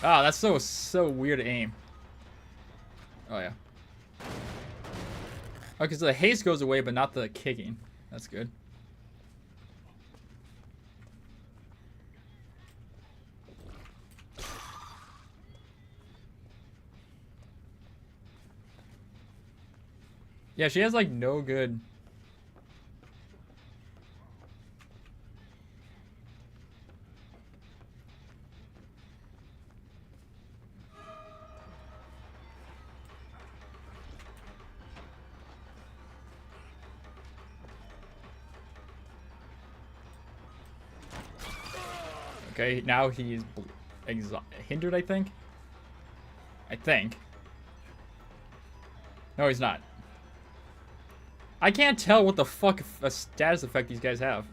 Ah, that's so weird to aim. Oh yeah. Okay, so the haste goes away, but not the kicking. That's good. Yeah, she has like no good. Okay, now he's hindered, I think. No, he's not. I can't tell what the fuck a status effect these guys have.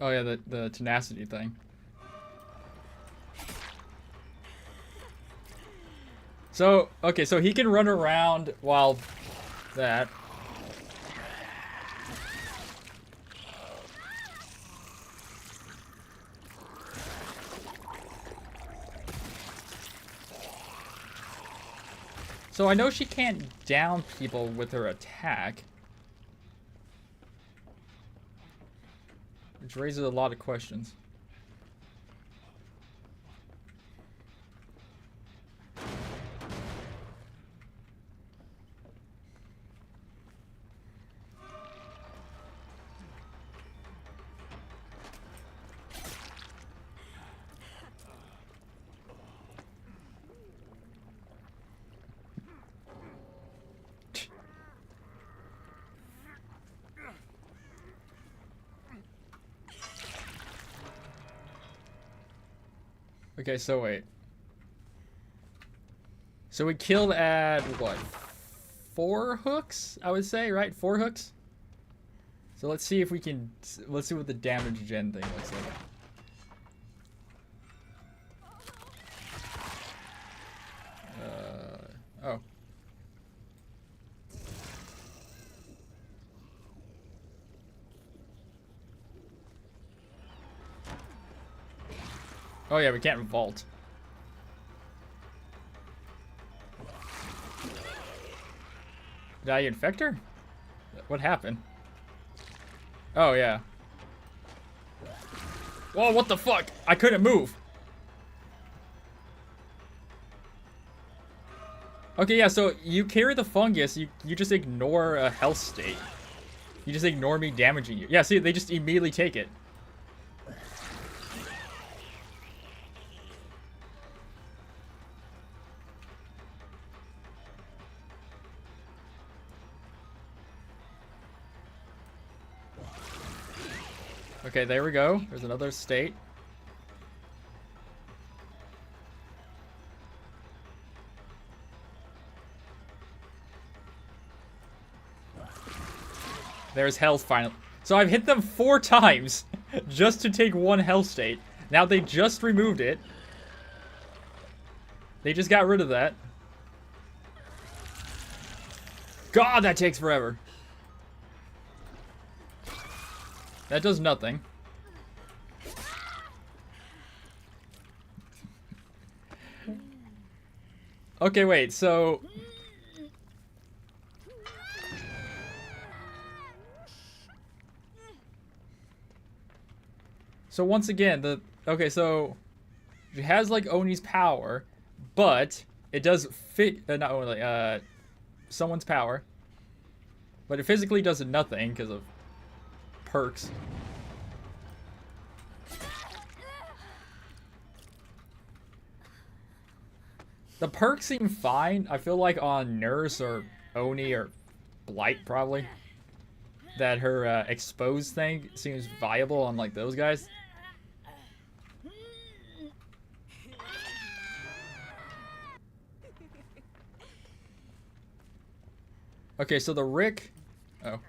Oh yeah, the tenacity thing. So, okay, so he can run around while that. So I know she can't down people with her attack. Which raises a lot of questions. Okay, so wait. So we killed at, what, 4 hooks, I would say, right? 4 hooks? So let's see if we can, let's see what the damage gen thing looks like. Oh. Oh yeah, we can't vault. Did I infect her? What happened? Oh yeah. Whoa, what the fuck? I couldn't move. Okay, yeah, so you carry the fungus, you just ignore a health state. You just ignore me damaging you. Yeah, see, they just immediately take it. Okay, there we go. There's another state. There's health finally. So I've hit them 4 times just to take 1 health state. Now they just removed it. They just got rid of that. God, that takes forever. That does nothing. Okay, wait, so... So once again, okay, so it has like Oni's power, but it does fit not only someone's power, but it physically does nothing because of perks. The perks seem fine. I feel like on Nurse or Oni or Blight probably that her exposed thing seems viable on like those guys. Okay, so the Rick... Oh.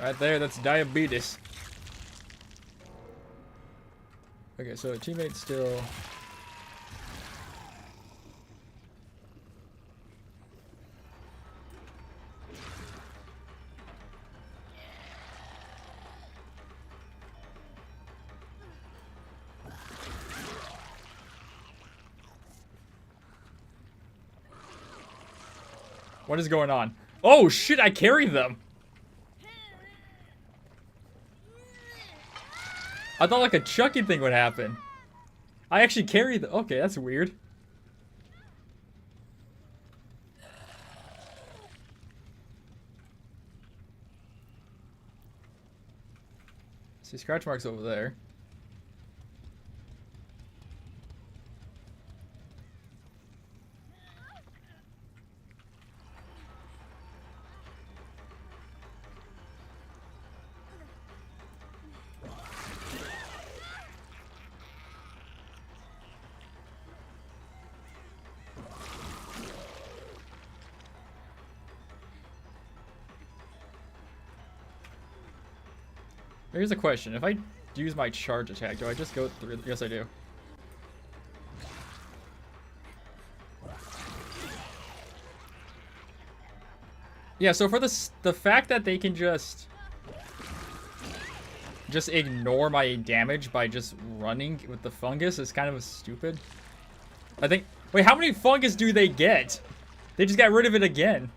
Right there, that's diabetes. Okay, so teammate's still... What is going on? Oh shit, I carried them! I thought like a chucking thing would happen. I actually carried the... Okay, that's weird. See scratch marks over there. Here's a question. If I use my charge attack, do I just go through? Yes, I do. Yeah, so for the fact that they can just ignore my damage by just running with the fungus is kind of stupid. I think... Wait, how many fungus do they get? They just got rid of it again.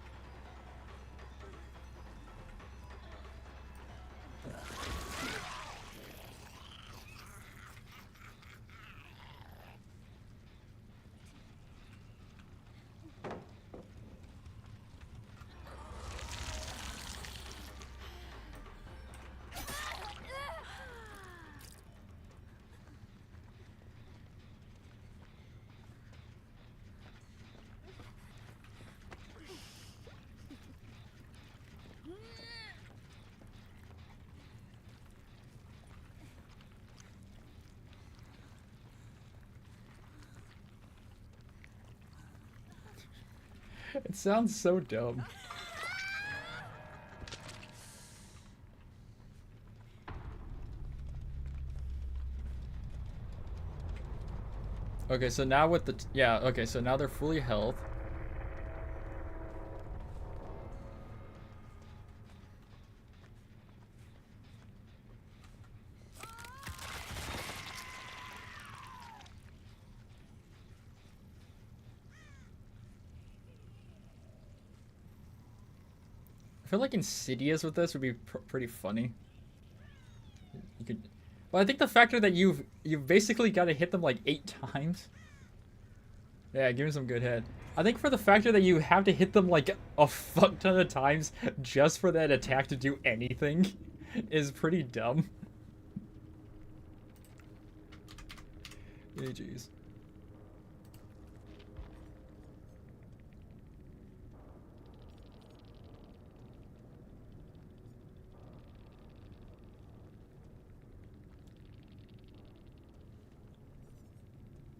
It sounds so dumb. Okay, so now with the... Yeah, okay, so now they're fully health. I feel like Insidious with this would be pretty funny. You could... Well, I think the factor that you've basically got to hit them like 8 times. Yeah, give me some good head. I think for the factor that you have to hit them like a fuck ton of times just for that attack to do anything is pretty dumb. Hey, jeez.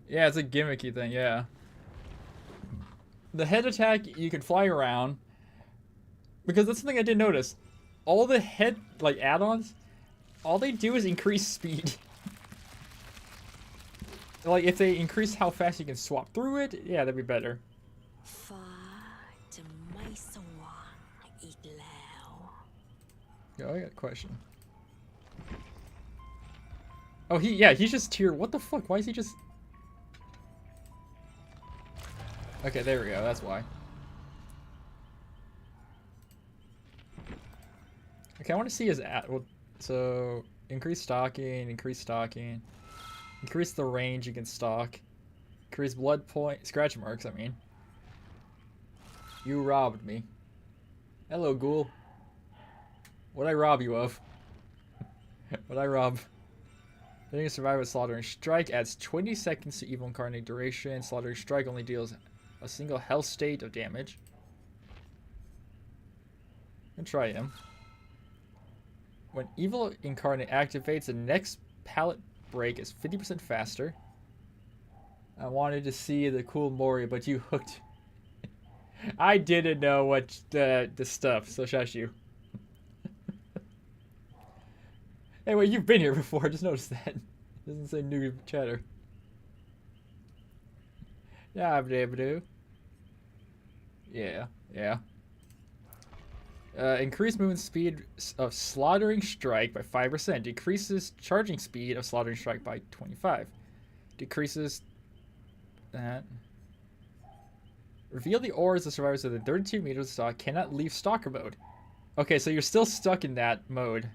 Yeah, it's a gimmicky thing, yeah. The head attack, you can fly around. Because that's something I did notice. All the head, like, add-ons, all they do is increase speed. Like, if they increase how fast you can swap through it, yeah, that'd be better. Yo, I got a question. Oh, he's just tier. What the fuck? Why is he just... Okay, there we go. That's why. Okay, I want to see his well, so increase stocking, increase the range you can stock, increase blood point, scratch marks. I mean, you robbed me. Hello, ghoul. What'd I rob you of? What'd I rob? Letting a survivor with Slaughtering Strike adds 20 seconds to Evil Incarnate duration. Slaughtering Strike only deals a single health state of damage. And try him. When Evil Incarnate activates, the next pallet break is 50% faster. I wanted to see the cool Mori, but you hooked. I didn't know what the stuff, so shush you. Hey, wait, you've been here before. I just noticed that. It doesn't say new chatter. Yeah, yeah, yeah. Increase movement speed of Slaughtering Strike by 5%. Decreases charging speed of Slaughtering Strike by 25. Decreases that. Reveal the auras of survivors within 32 meters of stock cannot leave stalker mode. Okay, so you're still stuck in that mode.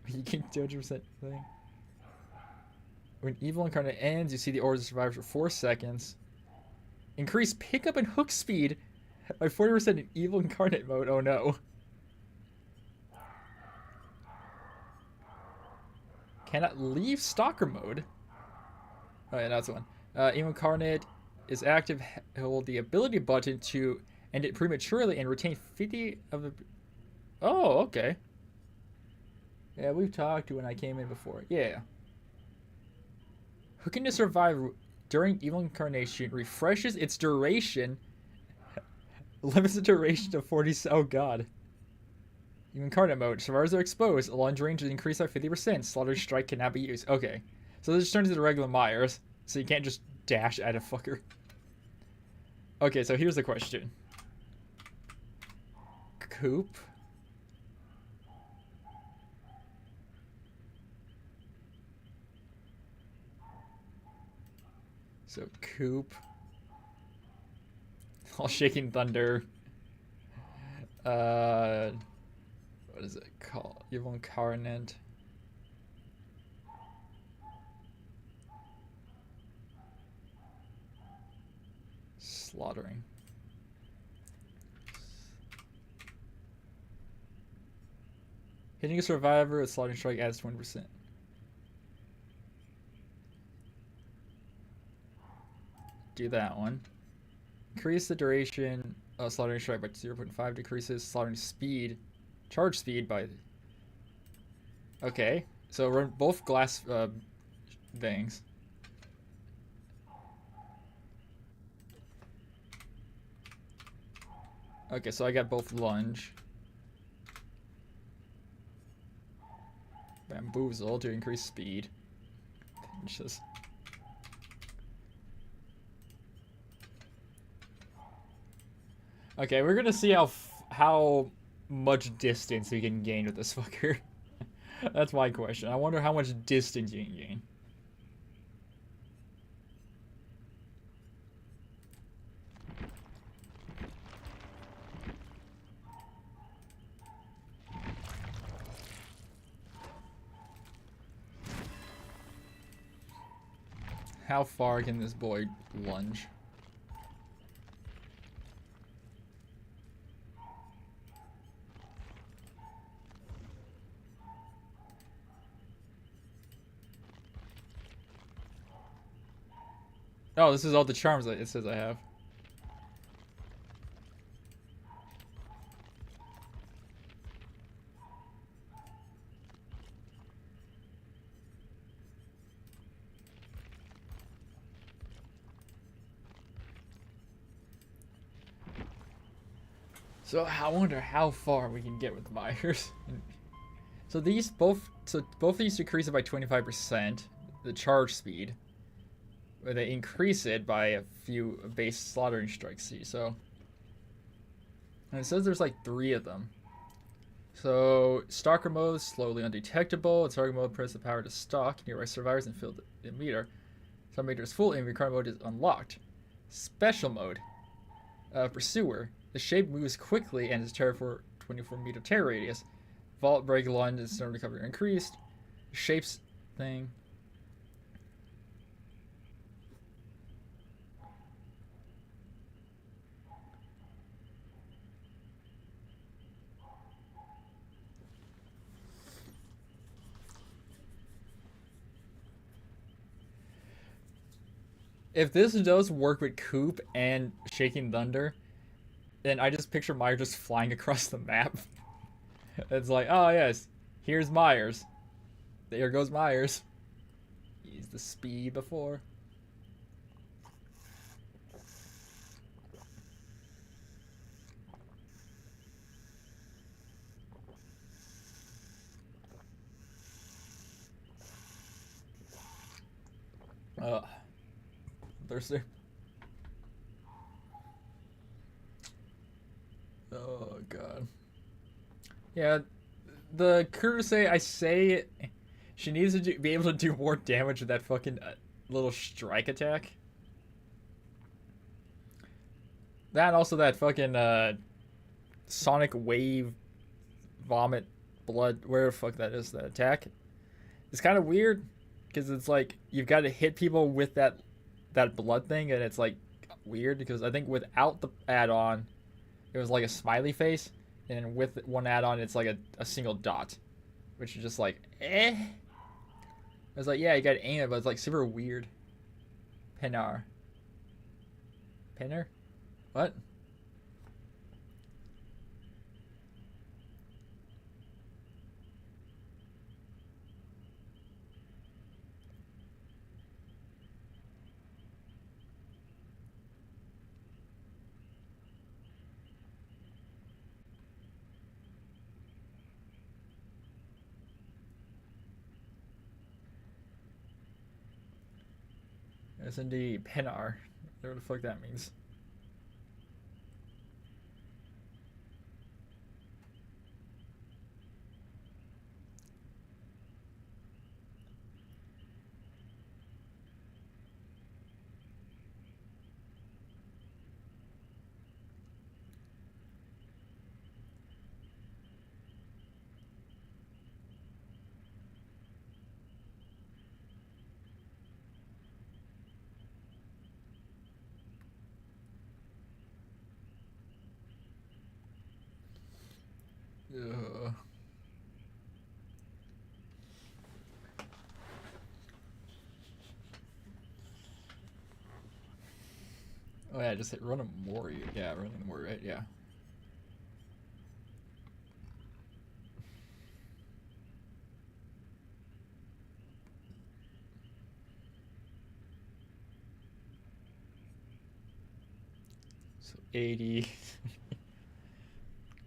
You can 200% thing. When Evil Incarnate ends, you see the auras of survivors for 4 seconds. Increase pickup and hook speed by 40% in Evil Incarnate mode. Oh no. Cannot leave stalker mode. Oh yeah, that's the one. Evil Incarnate is active. Hold the ability button to end it prematurely and retain 50 of the... Oh, okay. Yeah, we've talked when I came in before. Yeah. Hooking to survive during Evil Incarnation refreshes its duration. Limits the duration to 40... Oh, God. Even incarnate mode. Survivors are exposed. Lunge range is increased by 50%. Slaughtering strike cannot be used. Okay. So this just turns into regular Myers. So you can't just dash at a fucker. Okay, so here's the question. Coop? So Coop. All Shaking Thunder. What is it called? Yvonne Carnant. Slaughtering. Hitting a survivor with slaughtering strike adds 20%. Do that one. Increase the duration of slaughtering strike by 0.5. Decreases slaughtering speed, charge speed by. Okay, so run both glass things. Okay, so I got both lunge. Bamboozle to increase speed. Just. Okay, we're gonna see how much distance we can gain with this fucker. That's my question. I wonder how much distance you can gain. How far can this boy lunge? Oh, this is all the charms that it says I have. So I wonder how far we can get with Myers. So both these decrease it by 25%, the charge speed. Where they increase it by a few base slaughtering strikes. See, so. And it says there's like 3 of them. So stalker mode, slowly undetectable. In target mode, press the power to stalk nearby survivors and fill the meter. Some meter is full and recurrent mode is unlocked. Special mode. Pursuer. The shape moves quickly and is terror for 24-meter terror radius. Vault break lunge and storm recovery increased. Shapes thing. If this does work with Coop and Shaking Thunder, then I just picture Myers just flying across the map. It's like, oh yes, here's Myers. There goes Myers. He's the speed before. Thirsty. Oh god. Yeah, the Kurose, I say she needs to be able to do more damage with that fucking little strike attack. That and also that fucking sonic wave vomit blood, where the fuck that is, that attack. It's kind of weird because it's like you've got to hit people with that blood thing, and it's like weird because I think without the add-on it was like a smiley face, and with one add-on it's like a single dot, which is just like it's like, yeah, you gotta aim it, but it's like super weird. Penner, what? Yes, indeed. Penar. Whatever the fuck that means. Ugh. Oh yeah, just hit run a Mori. Yeah, running the Mori, right? Yeah. So 80.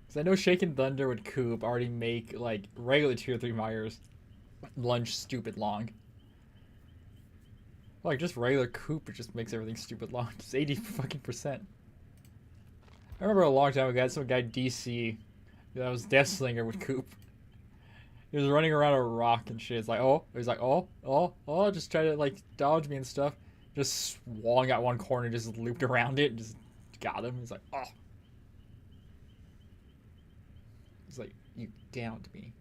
Because I know Shaken Thunder with Coop already make like regular tier 3 Myers lunge stupid long. Like just regular Coop, it just makes everything stupid long. It's 80 fucking percent. I remember a long time ago, I had some guy DC that was Death Slinger with Coop. He was running around a rock and shit. It's like, oh, he's like, oh, just try to like dodge me and stuff. Just swung at one corner, just looped around it, and just got him. He's like, oh. He's like, you downed me.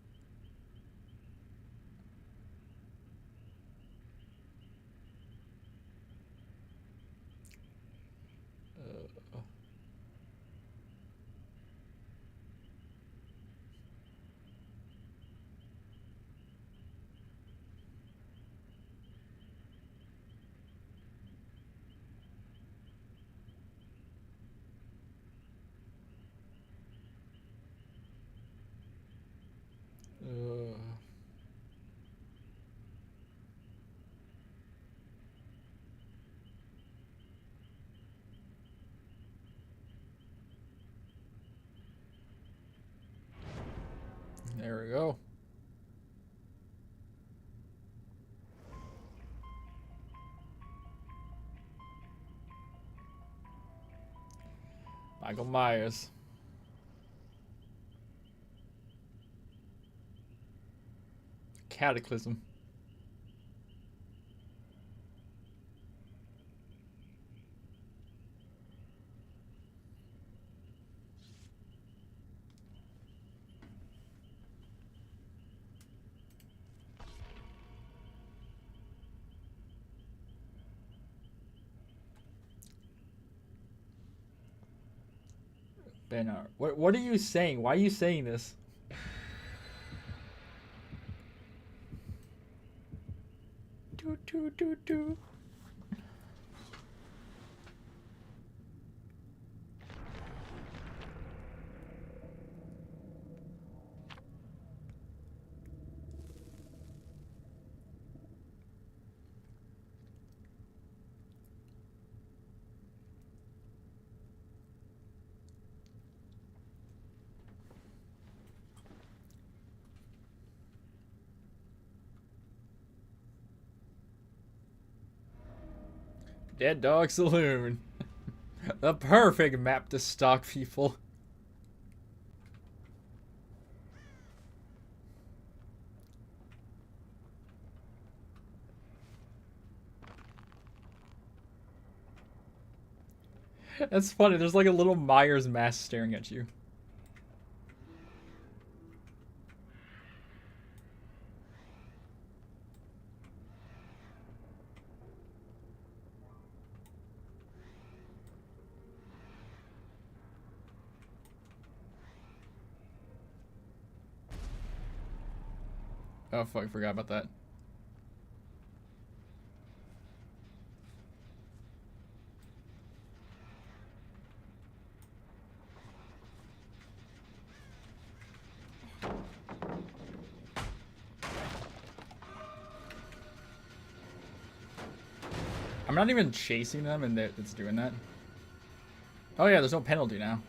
Uh, there we go. Michael Myers. Cataclysm. Bernard. What are you saying? Why are you saying this? Do. Dead Dog Saloon. The perfect map to stalk people. That's funny. There's like a little Myers mask staring at you. Oh fuck, I forgot about that. I'm not even chasing them and it's doing that. Oh yeah, there's no penalty now.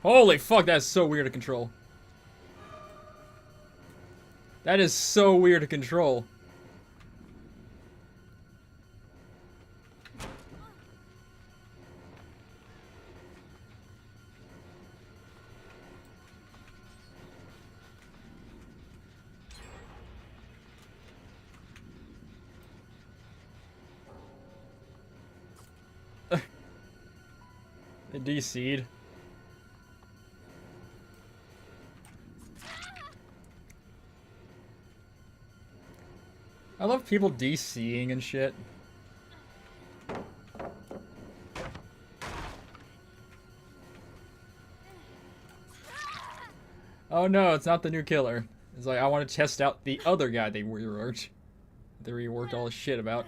Holy fuck, that's so weird to control. That is so weird to control. They DC'd. I love people DCing and shit. Oh no, it's not the new killer. It's like, I want to test out the other guy they reworked. They reworked all this shit about.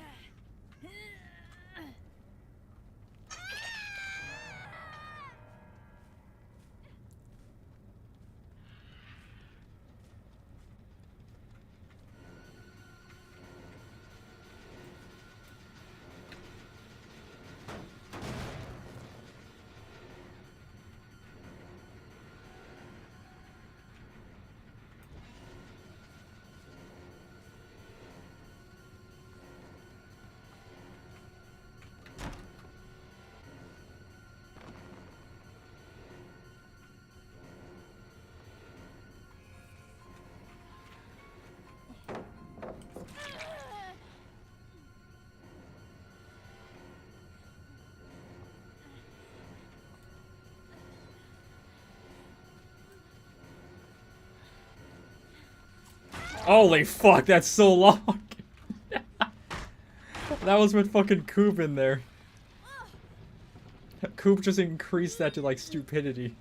Holy fuck, that's so long. That was with fucking Coop in there. Coop just increased that to like stupidity.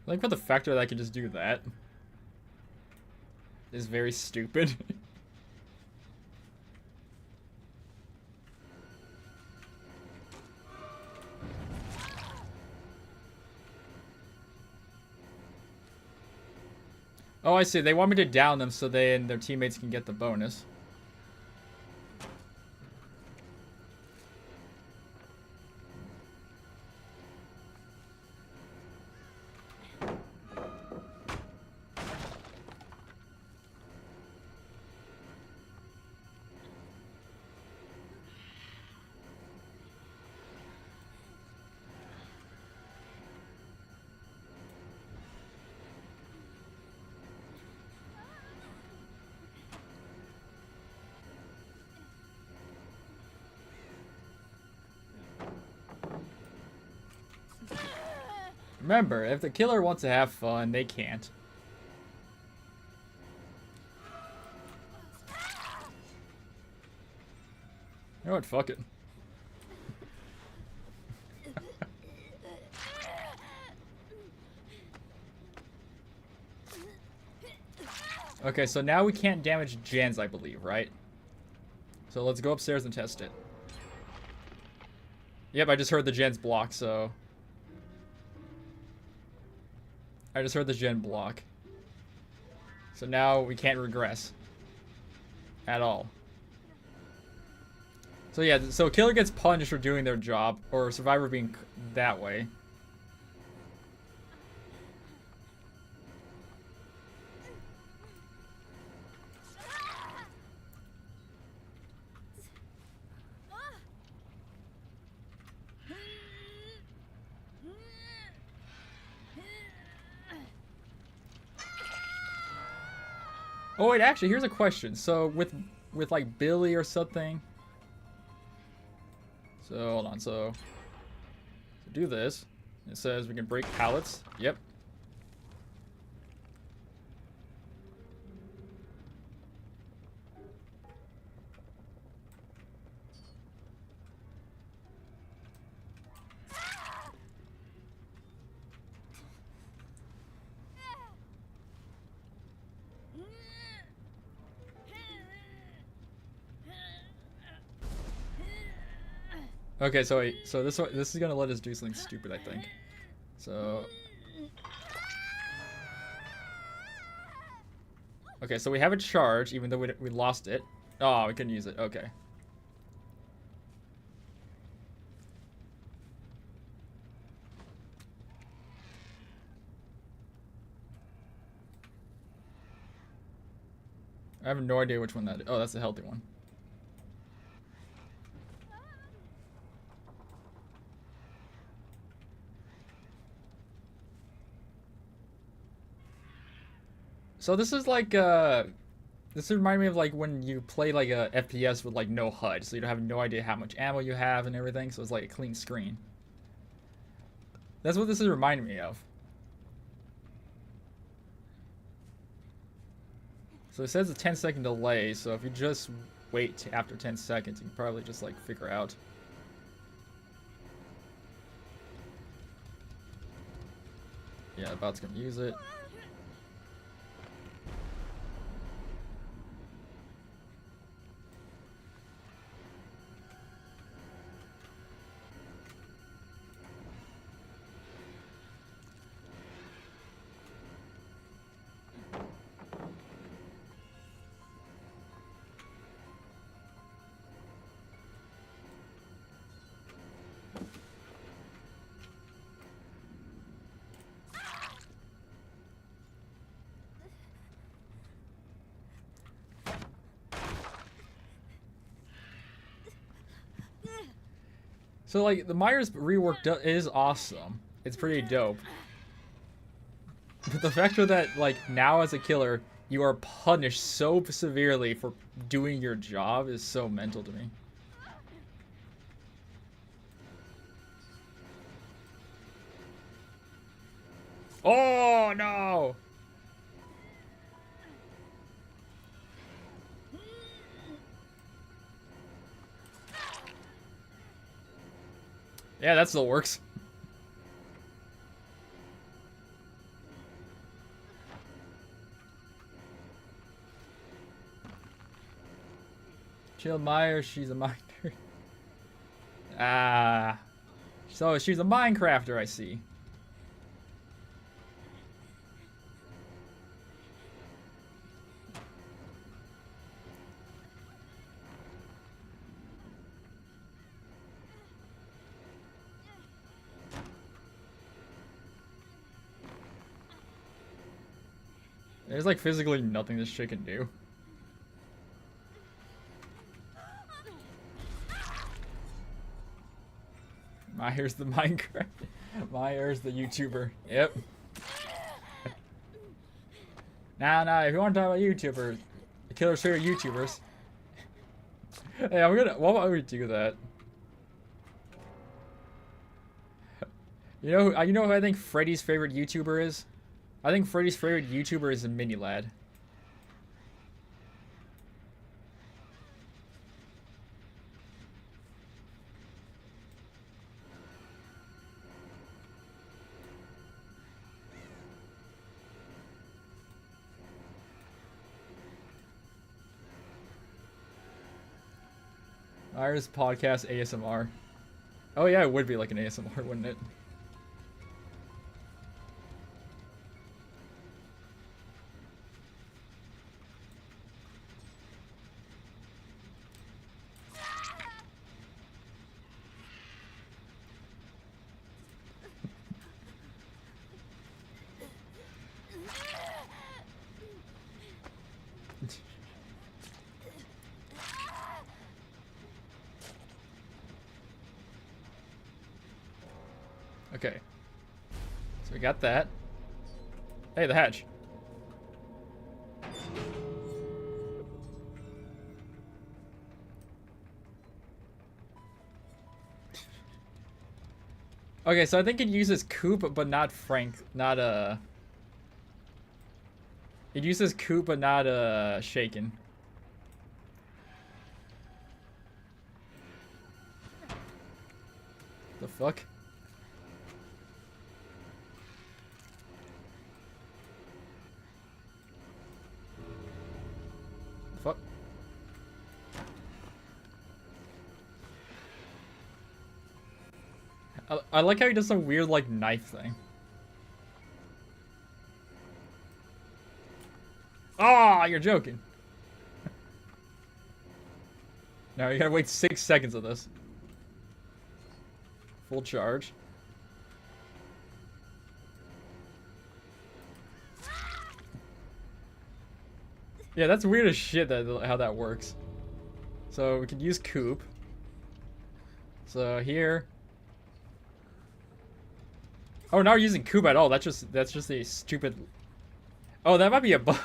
Like, for the fact that I can just do that is very stupid. Oh, I see. They want me to down them so they and their teammates can get the bonus. Remember, if the killer wants to have fun, they can't. You know what? Fuck it. Okay, so now we can't damage gens, I believe, right? So let's go upstairs and test it. Yep, I just heard the gens block, so... I just heard the gen block. So now we can't regress. At all. So yeah, so killer gets punished for doing their job, or survivor being that way. Oh wait, actually, here's a question. So with like Billy or something. So hold on. So do this. It says we can break pallets. Yep. Okay, so wait, so this is gonna let us do something stupid, I think. So, okay, so we have a charge, even though we lost it. Oh, we couldn't use it. Okay. I have no idea which one that is. Oh, that's the healthy one. So this is like this reminds me of like when you play like a FPS with like no HUD, so you have no idea how much ammo you have and everything, so it's like a clean screen. That's what this is reminding me of. So it says a 10-second delay, so if you just wait after 10 seconds, you can probably just like figure out. Yeah, the bot's gonna use it. So like the Myers rework is awesome. It's pretty dope. But the fact that like now as a killer you are punished so severely for doing your job is so mental to me. Oh no! Yeah, that still works. Chill Myers, she's a miner. Ah. So she's a Minecrafter, I see. There's like physically nothing this shit can do. Myers the Minecraft. Myers the YouTuber. Yep. Nah, if you want to talk about YouTubers, the killer's favorite YouTubers. Hey, why about we do that? You know who I think Freddy's favorite YouTuber is? I think Freddy's favorite YouTuber is a Mini Lad. Myers podcast ASMR. Oh yeah, it would be like an ASMR, wouldn't it? Okay. So we got that. Hey, the hatch. Okay, so I think it uses Coop, but not Frank. Not It uses Coop, but not Shaken. The fuck? The fuck? I like how he does some weird like knife thing. Ah, you're joking. No, you gotta wait 6 seconds of this. Full charge. Yeah, that's weird as shit how that works. So we could use Coop. So here. Oh, we're not using Coop at all. That's just a stupid. Oh, that might be a bug.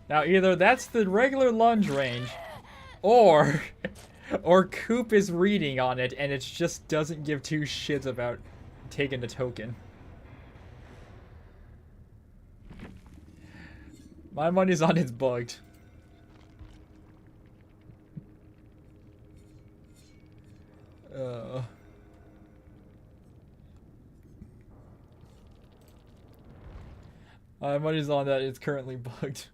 Now either that's the regular lunge range, or Coop is reading on it and it just doesn't give two shits about taking the token. My money's on it's bugged. My money's on that it's currently bugged.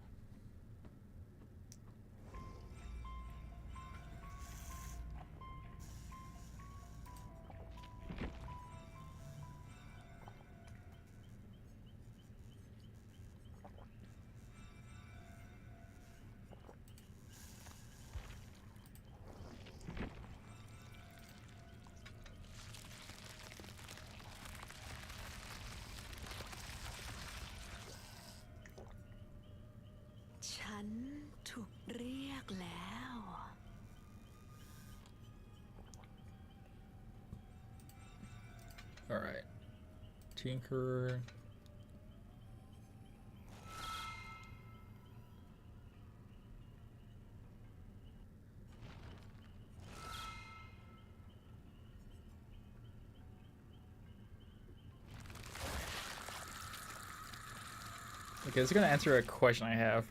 Alright. Tinker. Okay, this is gonna answer a question I have.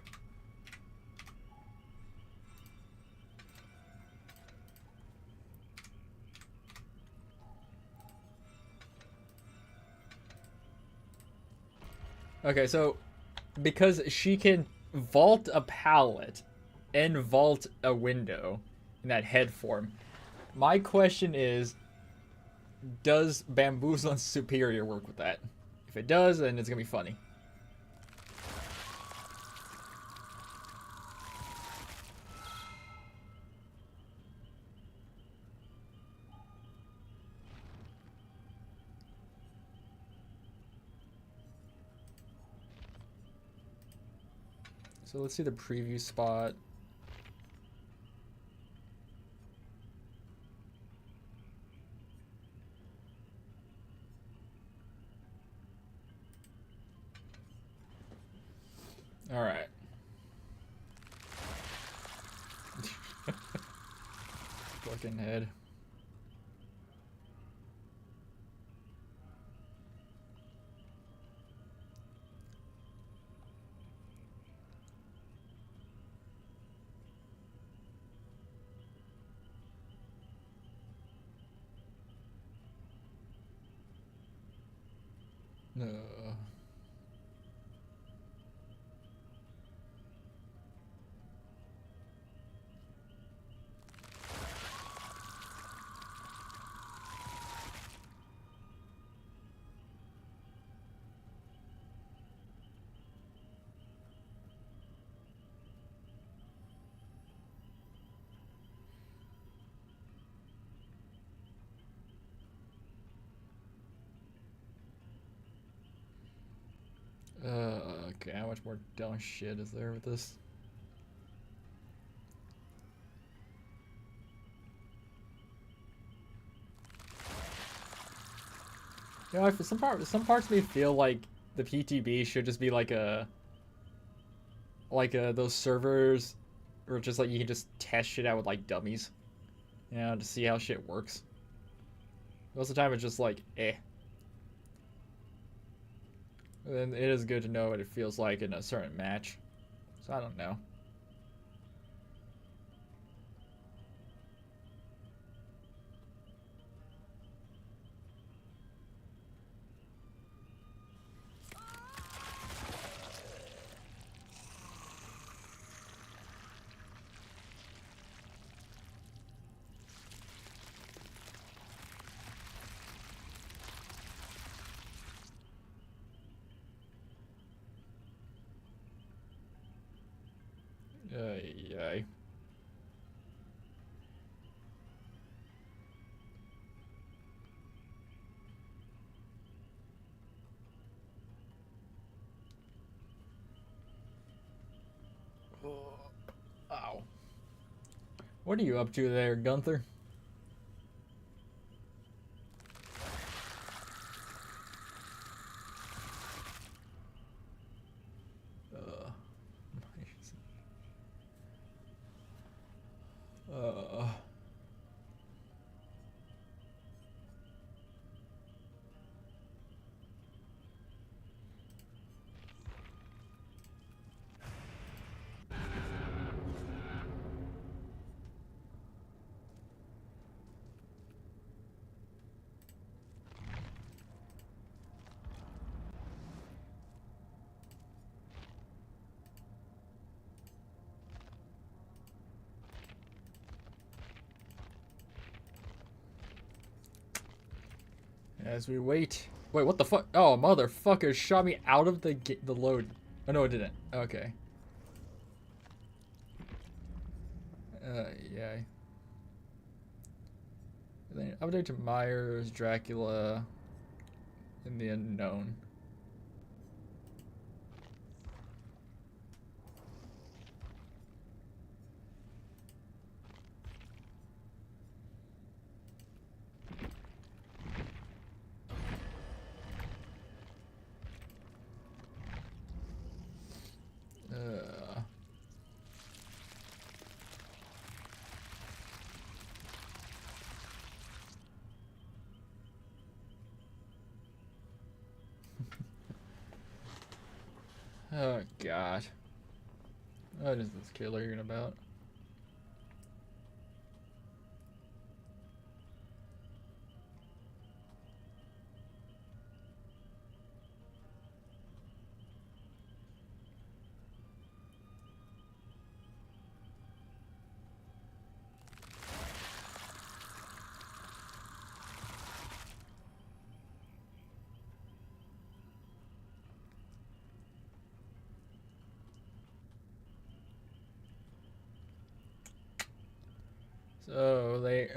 Okay, so because she can vault a pallet and vault a window in that head form, my question is, does Bamboozling Superior work with that? If it does, then it's gonna be funny. So let's see the preview spot. All right. Fucking head. No. Okay, how much more dumb shit is there with this? You know, some parts of me feel like the PTB should just be like those servers or just like you can just test shit out with like dummies, you know, to see how shit works. Most of the time it's just like eh. And it is good to know what it feels like in a certain match. So I don't know. Yeah. Ow. What are you up to there, Gunther? Uh, uh, as we wait. Wait, what the fuck? Oh, motherfucker shot me out of the load. Oh, no, it didn't. Okay. Yeah. Then update to Myers, Dracula, and the unknown. Uh, oh god. What is this killer even about? So they,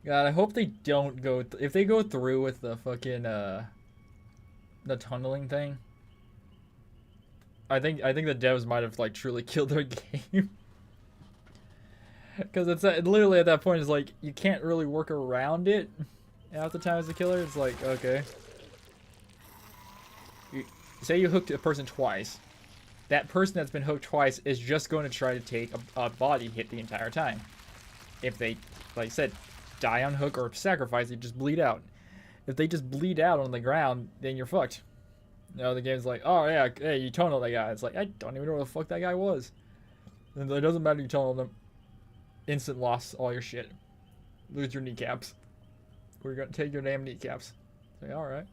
God, I hope they don't go. If they go through with the fucking the tunneling thing, I think the devs might have like truly killed their game. Because it's literally at that point, it's like you can't really work around it. Half the time as a killer, it's like okay. Say you hooked a person twice. That person that's been hooked twice is just going to try to take a body hit the entire time. If they, like I said, die on hook or sacrifice, they just bleed out. If they just bleed out on the ground, then you're fucked. You know, the game's like, oh yeah, hey, you tunnel that guy. It's like, I don't even know where the fuck that guy was. And it doesn't matter, you tunnel them. Instant loss, all your shit. Lose your kneecaps. We're gonna take your damn kneecaps. Say, alright.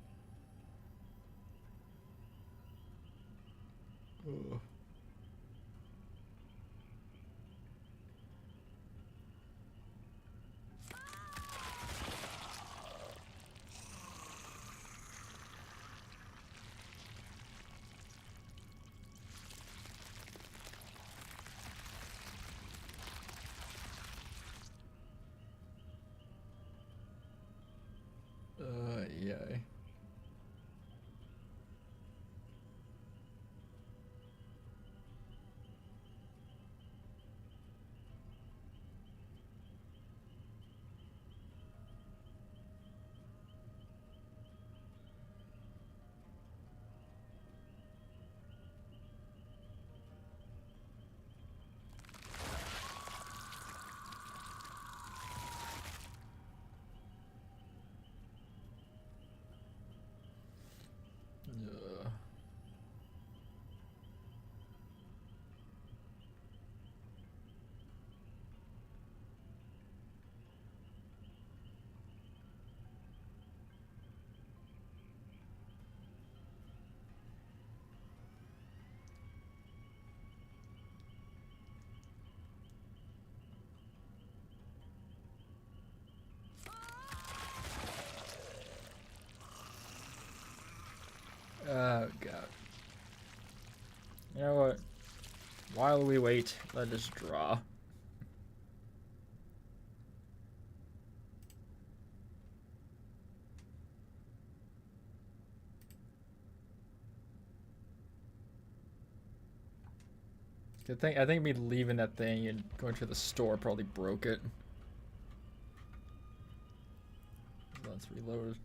Yeah. Oh god. You know what? While we wait, let us draw. I think me leaving that thing and going to the store probably broke it. Let's reload.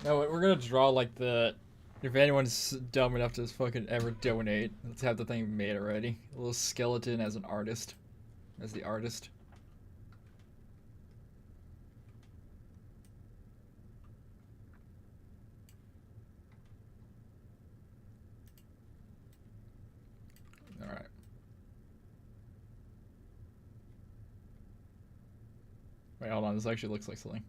No, we're gonna draw like the. If anyone's dumb enough to fucking ever donate, let's have the thing made already. A little skeleton as an artist, as the artist. All right. Wait, hold on. This actually looks like something.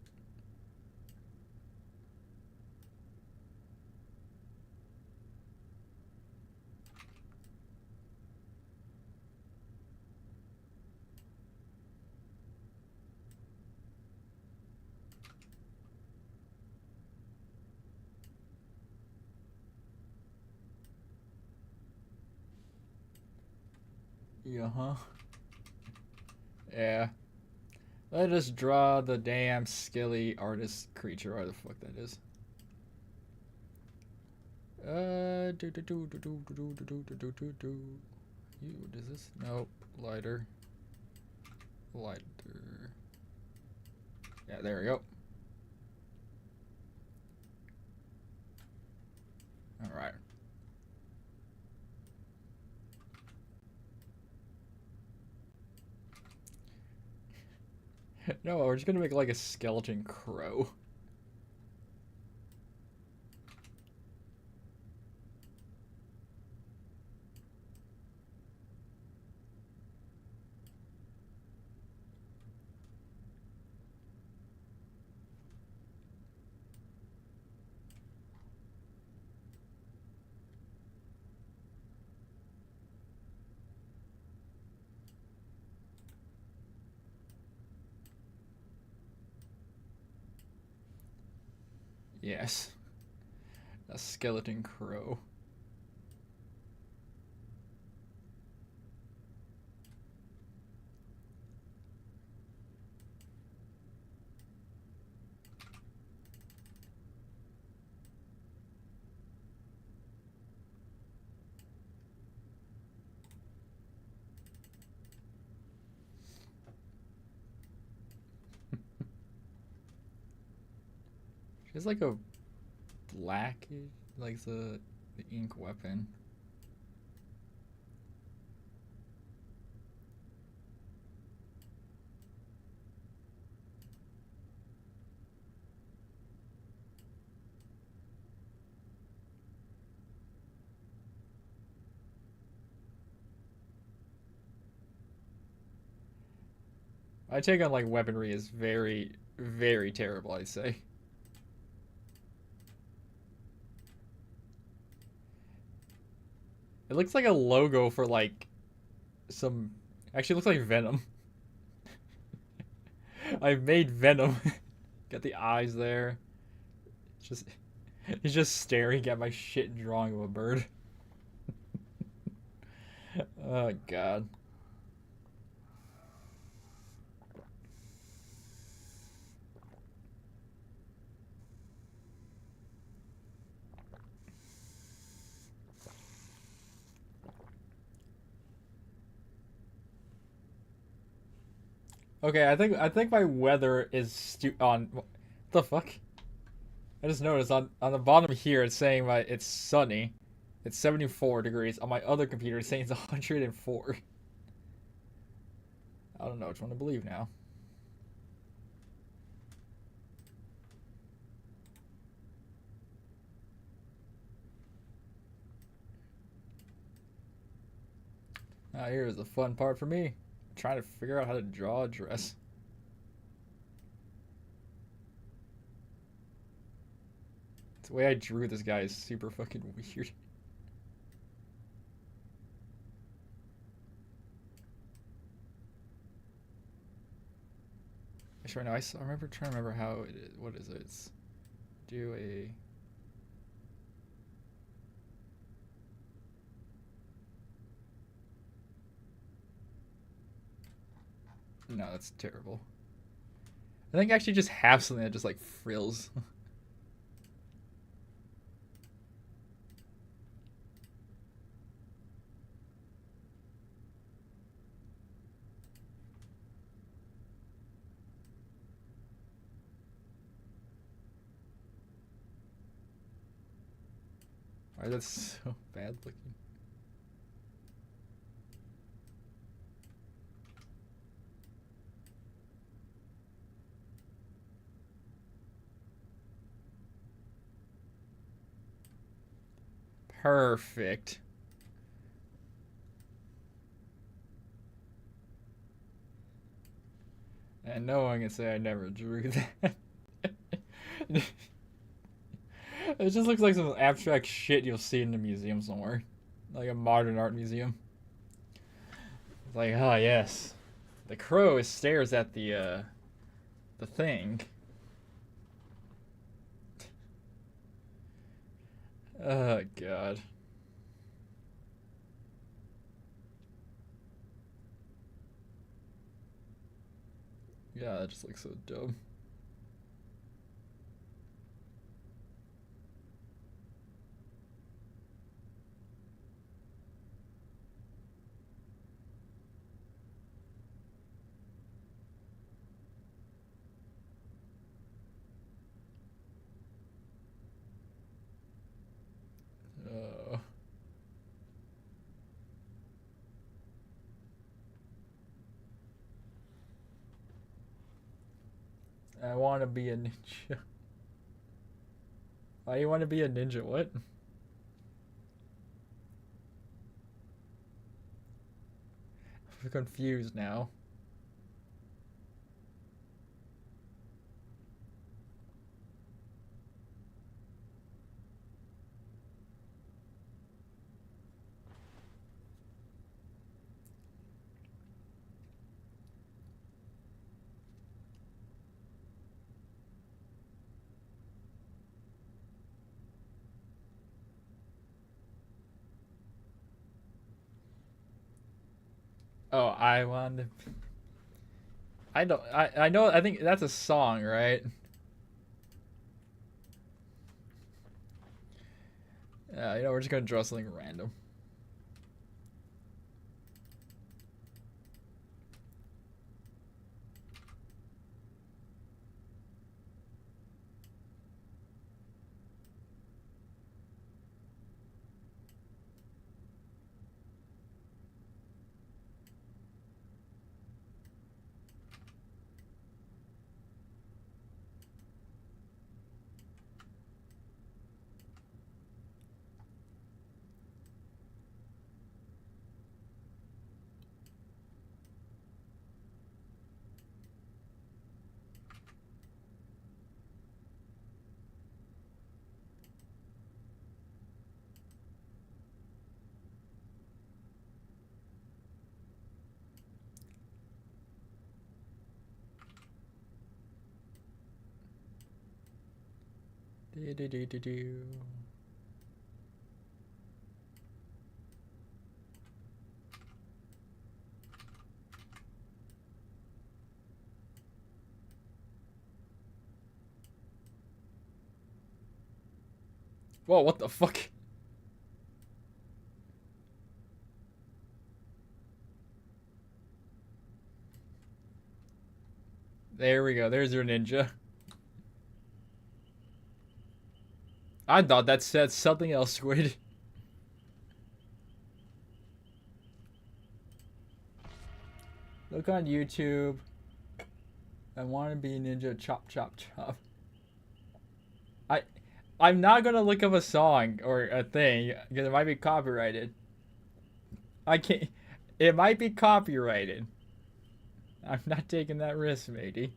Yeah, yeah. Let us draw the damn Skelly artist creature, whatever the fuck that is. You, what is this? Nope. Lighter. Lighter. Yeah, there we go. Alright. No, we're just gonna make like a skeleton crow. Yes. A skeleton crow. She has like a black, like the ink weapon. My take on like weaponry is very, very terrible, I'd say. It looks like a logo for like some. Actually, it looks like Venom. I've made Venom. Got the eyes there. Just he's just staring at my shit drawing of a bird. Oh god. Okay, I think my weather is on. What the fuck? I just noticed on the bottom here it's saying it's sunny. It's 74 degrees. On my other computer it's saying it's 104. I don't know which one to believe now. Now here's the fun part for me. I'm trying to figure out how to draw a dress. The way I drew this guy is super fucking weird. Actually, no, I remember trying to remember how it is. What is it? It's do a. No, that's terrible. I think I actually just have something that just like frills. Why that's so bad looking? Perfect. And no one can say I never drew that. It just looks like some abstract shit you'll see in a museum somewhere. Like a modern art museum. It's like, oh yes. The crow stares at the thing. Oh god. Yeah, that just looks so dumb. Uh, I want to be a ninja. Why do you want to be a ninja? What? I'm confused now. Oh, I want to. I don't. I know. I think that's a song, right? Yeah, you know, we're just gonna draw something random. Do do do do do. Whoa! What the fuck? There we go. There's your ninja. I thought that said something else, Squid. Look on YouTube. I want to be a ninja. Chop, chop, chop. I, I'm not gonna look up a song or a thing because it might be copyrighted. I can't. It might be copyrighted. I'm not taking that risk, matey.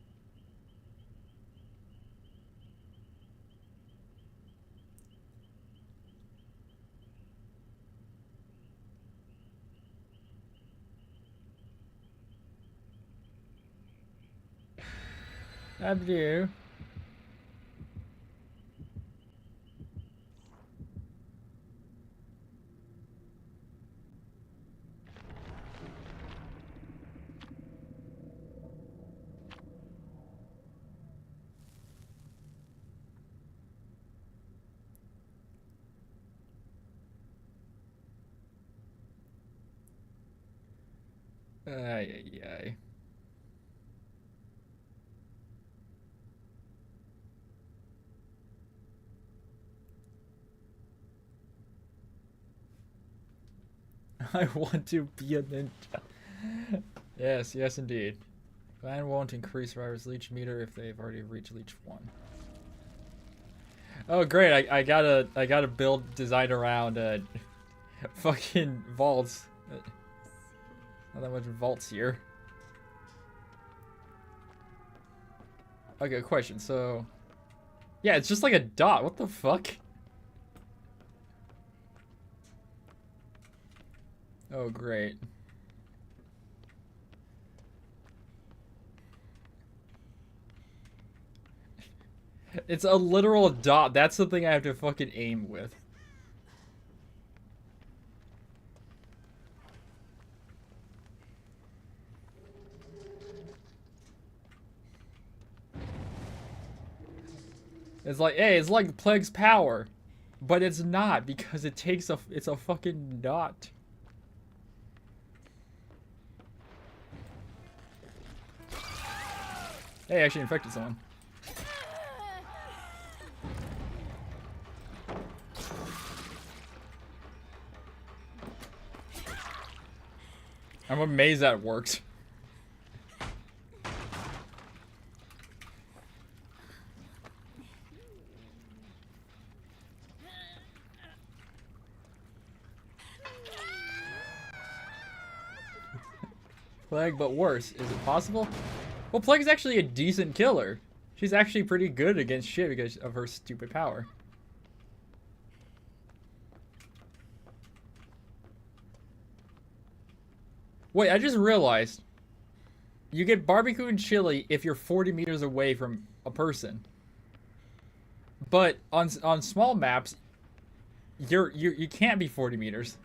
Abdu. Ay, ay, ay. I want to be a ninja. Yes, yes, indeed. Clan won't increase survivors' leech meter if they've already reached leech 1. Oh, great! I got a build designed around fucking vaults. Not that much vaults here. Okay, question. So, yeah, it's just like a dot. What the fuck? Oh, great. It's a literal dot. That's the thing I have to fucking aim with. It's like, hey, it's like Plague's power. But it's not, because it takes it's a fucking dot. Hey, I actually infected someone. I'm amazed that works. Plague, but worse. Is it possible? Well, Plague is actually a decent killer. She's actually pretty good against shit because of her stupid power. Wait, I just realized. You get barbecue and chili if you're 40 meters away from a person. But on small maps, you can't be 40 meters.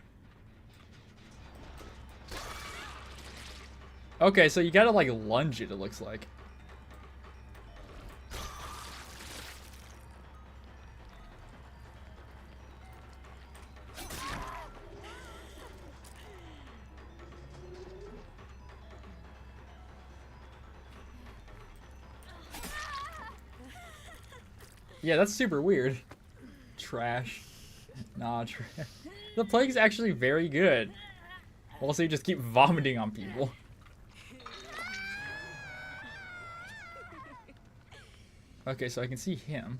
Okay, so you gotta like lunge it looks like. Yeah, that's super weird. Trash. Nah, trash. The Plague's actually very good. Also, you just keep vomiting on people. Okay, so I can see him.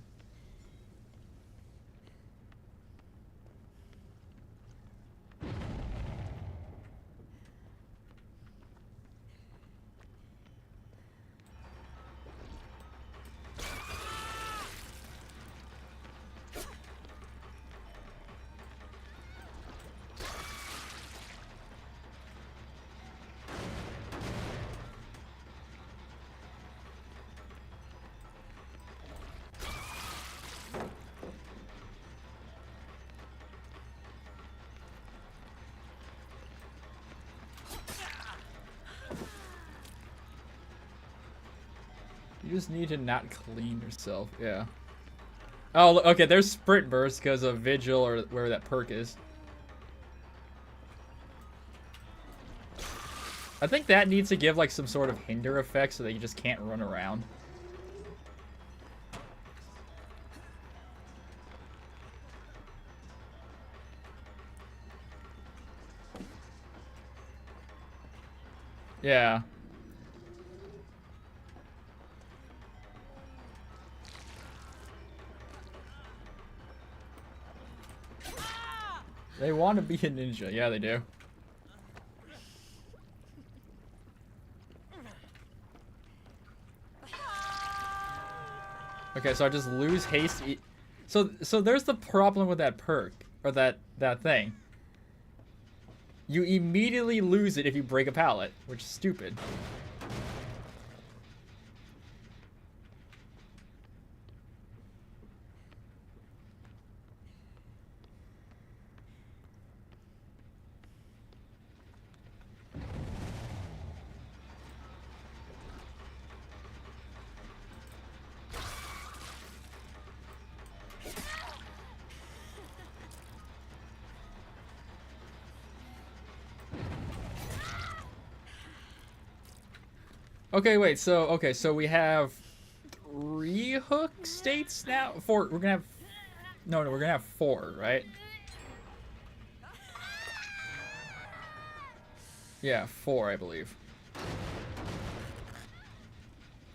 You just need to not clean yourself, yeah. Oh, okay, there's sprint burst because of Vigil or where that perk is. I think that needs to give like some sort of hinder effect so that you just can't run around. Yeah. They want to be a ninja. Yeah, they do. Okay, so I just lose haste. So there's the problem with that perk or that thing. You immediately lose it if you break a pallet, which is stupid. Okay, wait. So we have 3 hook states now. 4. We're gonna have. No, we're gonna have 4, right? Yeah, 4, I believe.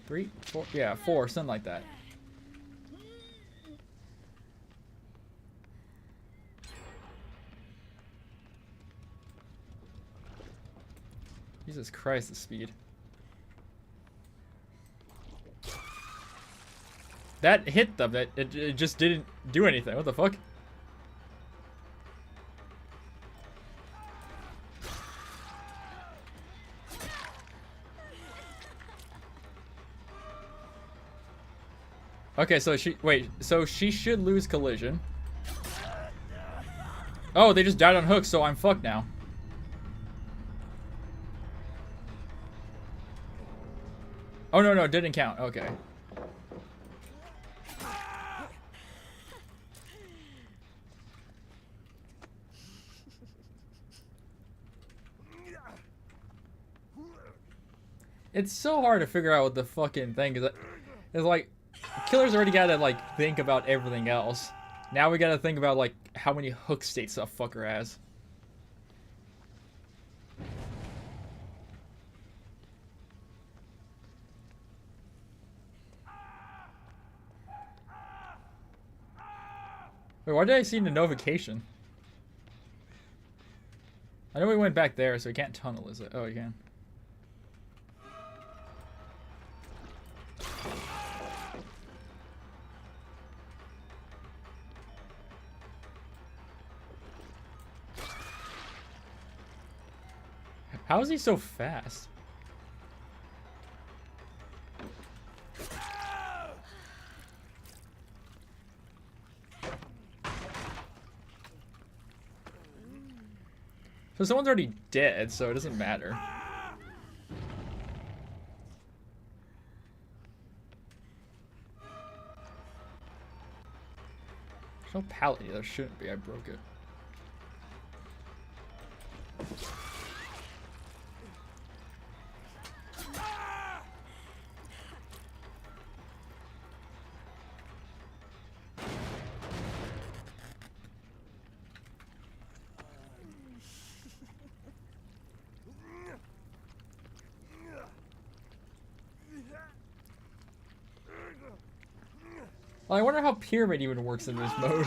3, 4. Yeah, 4, something like that. Jesus Christ, the speed. That hit them. It just didn't do anything. What the fuck? Okay, so so she should lose collision. Oh, they just died on hook, so I'm fucked now. Oh, no, it didn't count. Okay. It's so hard to figure out what the fucking thing is. It's like, killer's already gotta, like, think about everything else. Now we gotta think about, like, how many hook states that fucker has. Wait, why did I see the notification? I know we went back there, so we can't tunnel, is it? Oh, you can. How is he so fast? So someone's already dead, so it doesn't matter. There's no pallet here. There shouldn't be. I broke it. Well, I wonder how pyramid even works in this mode.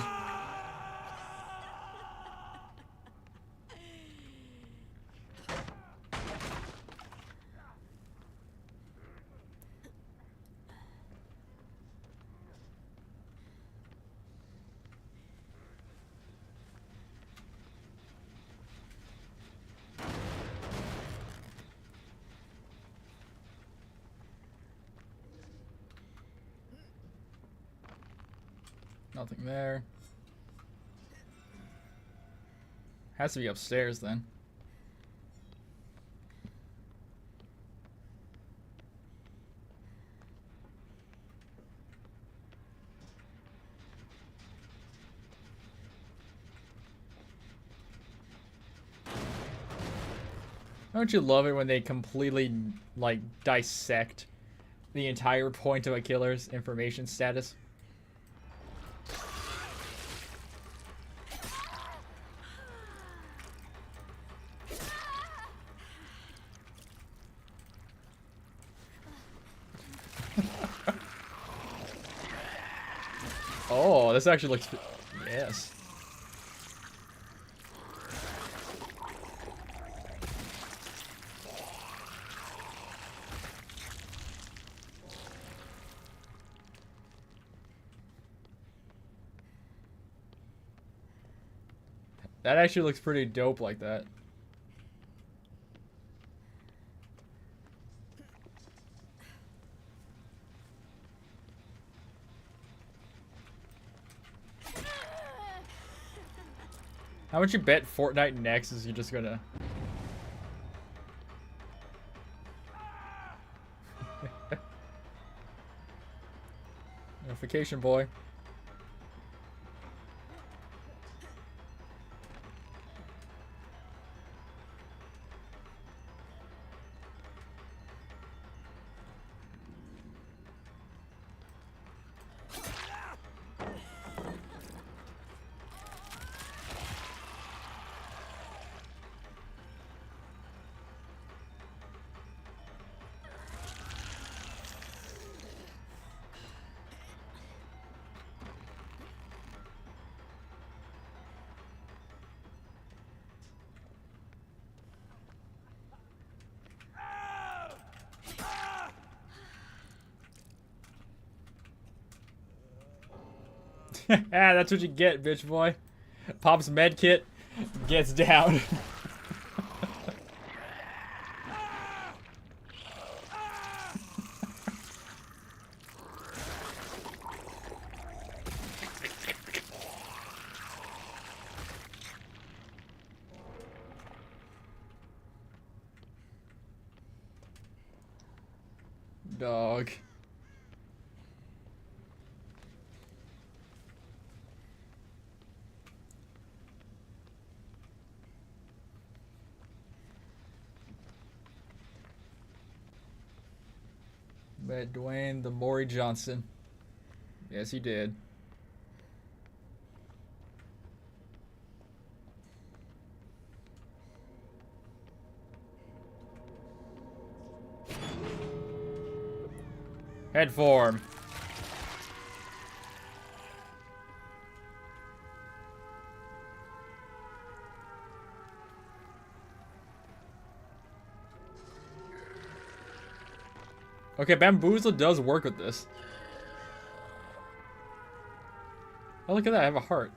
Nothing there. Has to be upstairs then. Don't you love it when they completely, like, dissect the entire point of a killer's information status? Oh, this actually looks... Yes. That actually looks pretty dope like that. How much you bet Fortnite next is you just gonna... Notification boy. Ah, that's what you get, bitch boy. Pops med kit, gets down. Dog. Met Dwayne the Maury Johnson. Yes, he did. Head form. Okay, Bamboozle does work with this. Oh, look at that. I have a heart.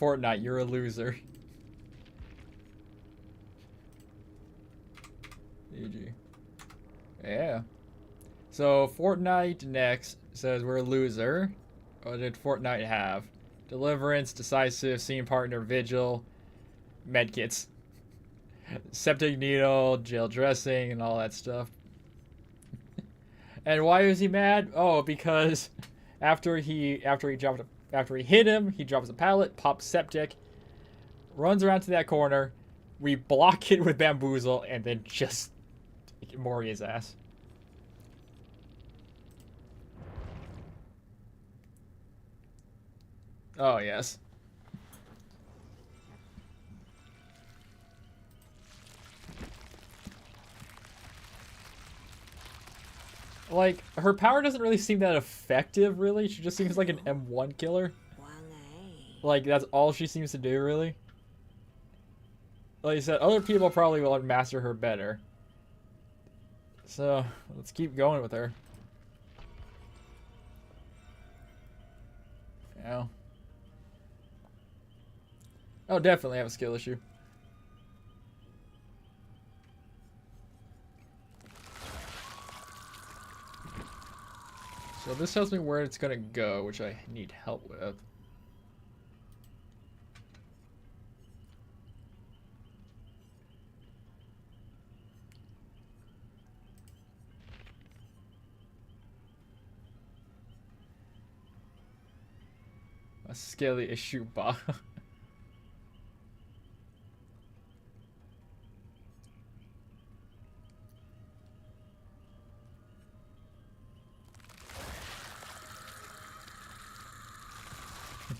Fortnite, you're a loser. GG. Yeah. So Fortnite next says we're a loser. What did Fortnite have? Deliverance, decisive, scene partner, vigil, medkits, septic needle, jail dressing, and all that stuff. And why is he mad? Oh, because after he hit him, he drops a pallet, pops septic, runs around to that corner. We block it with bamboozle, and then just Mori his ass. Oh yes. Like, her power doesn't really seem that effective, really. She just seems like an M1 killer. Like, that's all she seems to do, really. Like I said, other people probably will master her better. So, let's keep going with her. Yeah. Oh, definitely have a skill issue. So this tells me where it's gonna go, which I need help with. A Skelly issue bot.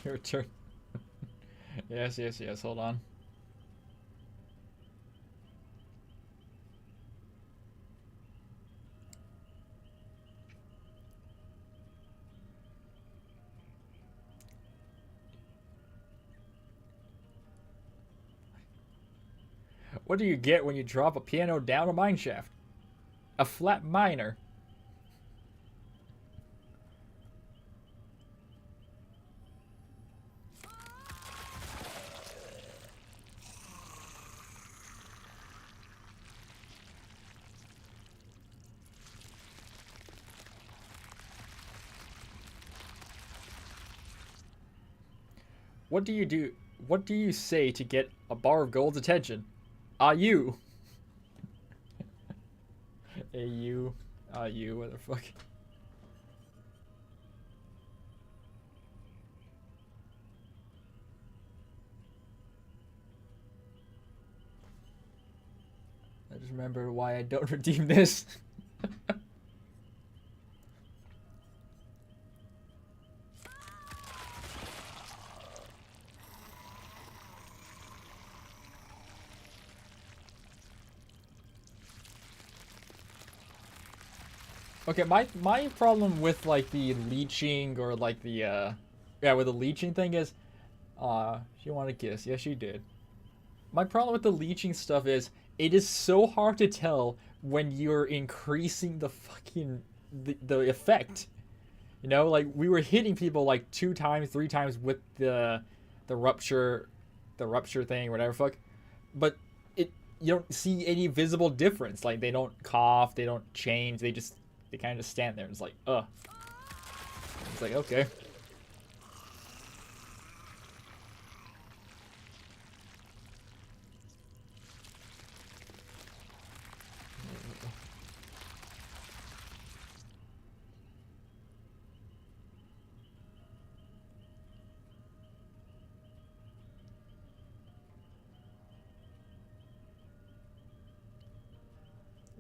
Your turn. Yes, hold on. What do you get when you drop a piano down a mine shaft? A flat minor. What do you do? What do you say to get a bar of gold's attention? Ah, you. Hey, you. Ah, you. What the fuck? I just remember why I don't redeem this. Okay, my problem with like the leeching or like the yeah, with the leeching thing is she wanted a kiss. Yes, she did. My problem with the leeching stuff is it is so hard to tell when you're increasing the fucking the effect. You know, like we were hitting people like 2 times, 3 times with the rupture the rupture thing, whatever fuck. But it you don't see any visible difference. Like they don't cough, they don't change, they kind of just stand there and it's like, ugh. It's like, okay.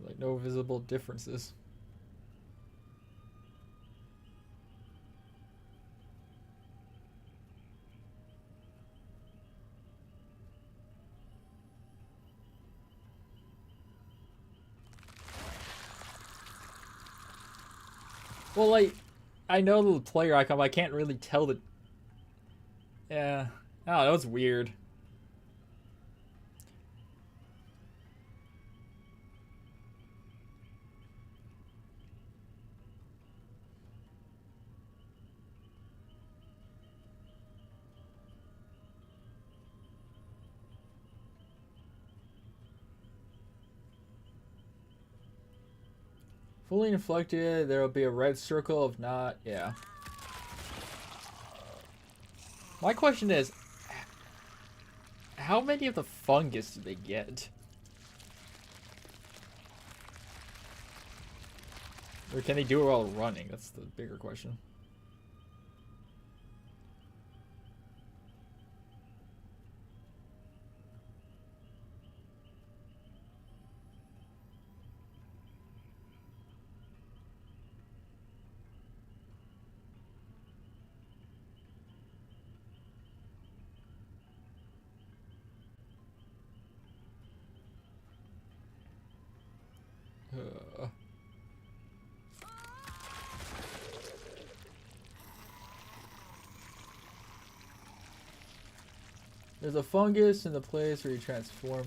Like no visible differences. Well, like I know the player icon, but I can't really tell the. Yeah, I don't know. It's weird. Fully inflected, there will be a red circle. If not, yeah. My question is, how many of the fungus do they get? Or can they do it while running? That's the bigger question. Uh, there's a fungus in the place where you transform.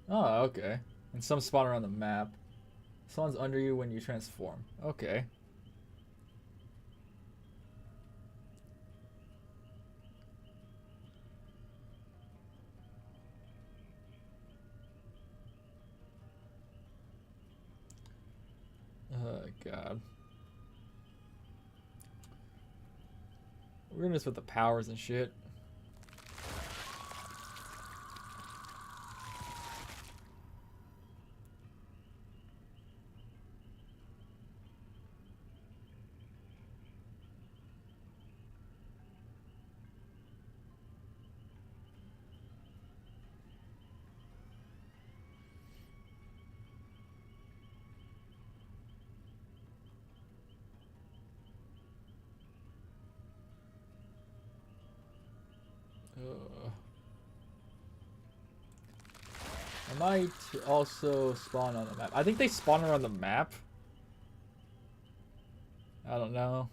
Oh, okay. And some spawn around the map. Someone's under you when you transform. Okay. Oh, God. Weirdness with the powers and shit. Uh, I might also spawn on the map. I think they spawn around the map. I don't know.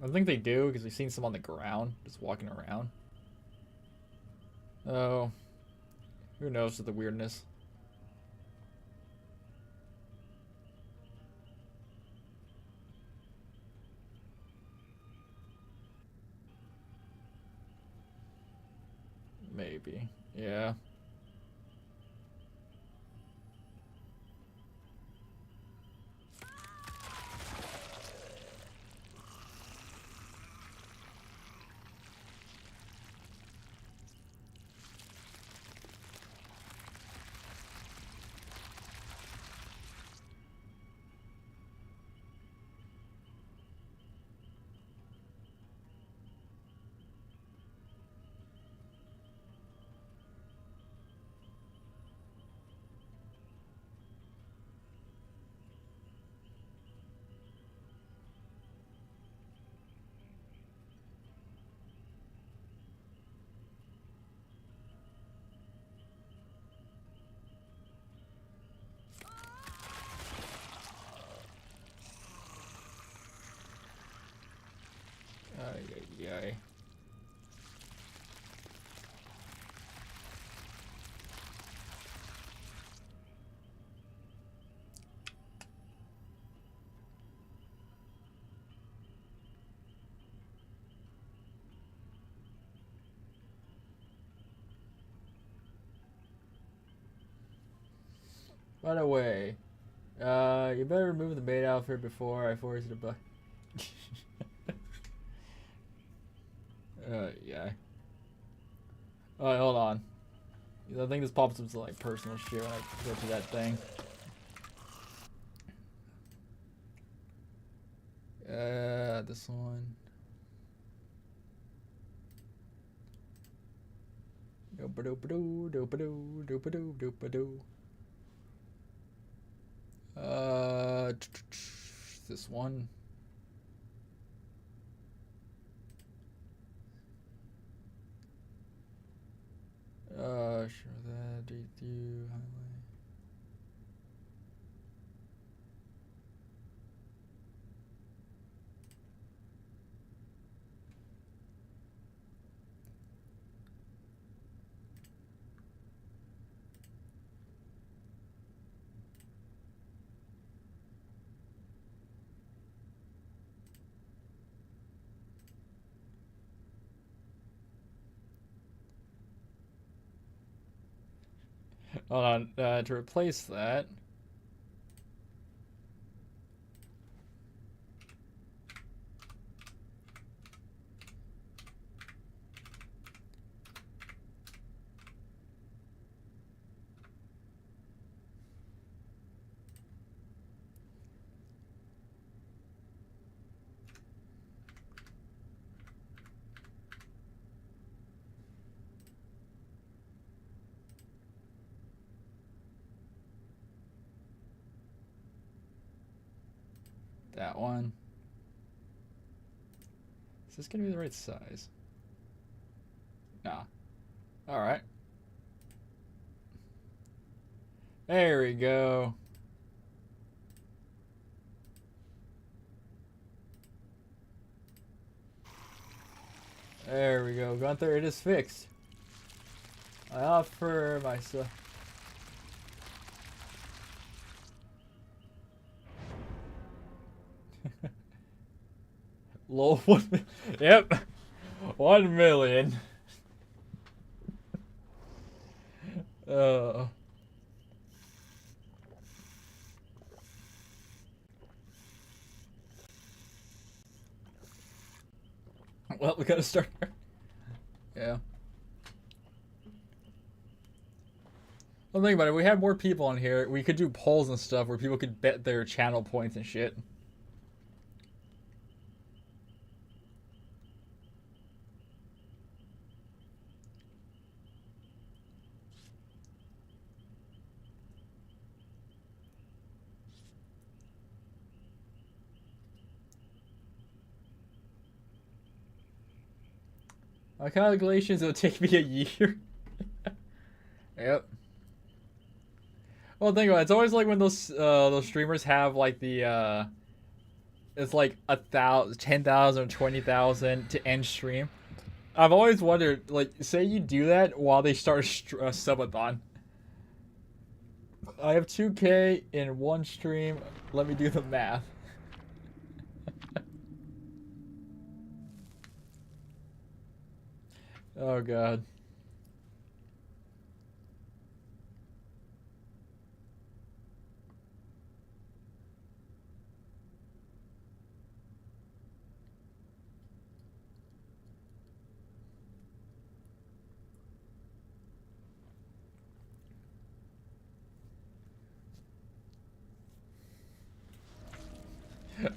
I think they do because we've seen some on the ground just walking around. Oh, who knows with the weirdness. Maybe. Yeah. Yay. By the way, you better remove the maid outfit before I force you to buy. Yeah. Alright, hold on. I think this pops up to like personal shit when I go to that thing. This one. Doop-a-doop-a-doo, doop-a-doo, doop-a-doo, doop-a-doo. This one. Sure that do highlight. Hold on, to replace that. That one. Is this gonna be the right size? Nah. Alright. There we go. There we go. Gunther, it is fixed. I offer myself. Lol. Yep. 1 million. Well, we gotta start. Yeah. Well, think about it. We had more people on here. We could do polls and stuff where people could bet their channel points and shit. My calculations, it'll take me a year. Yep. Well, think about it. It's always like when those streamers have like the it's like 1,000, 10,000, 20,000 to end stream. I've always wondered, like, say you do that while they start a subathon. I have 2K in one stream. Let me do the math. Oh god.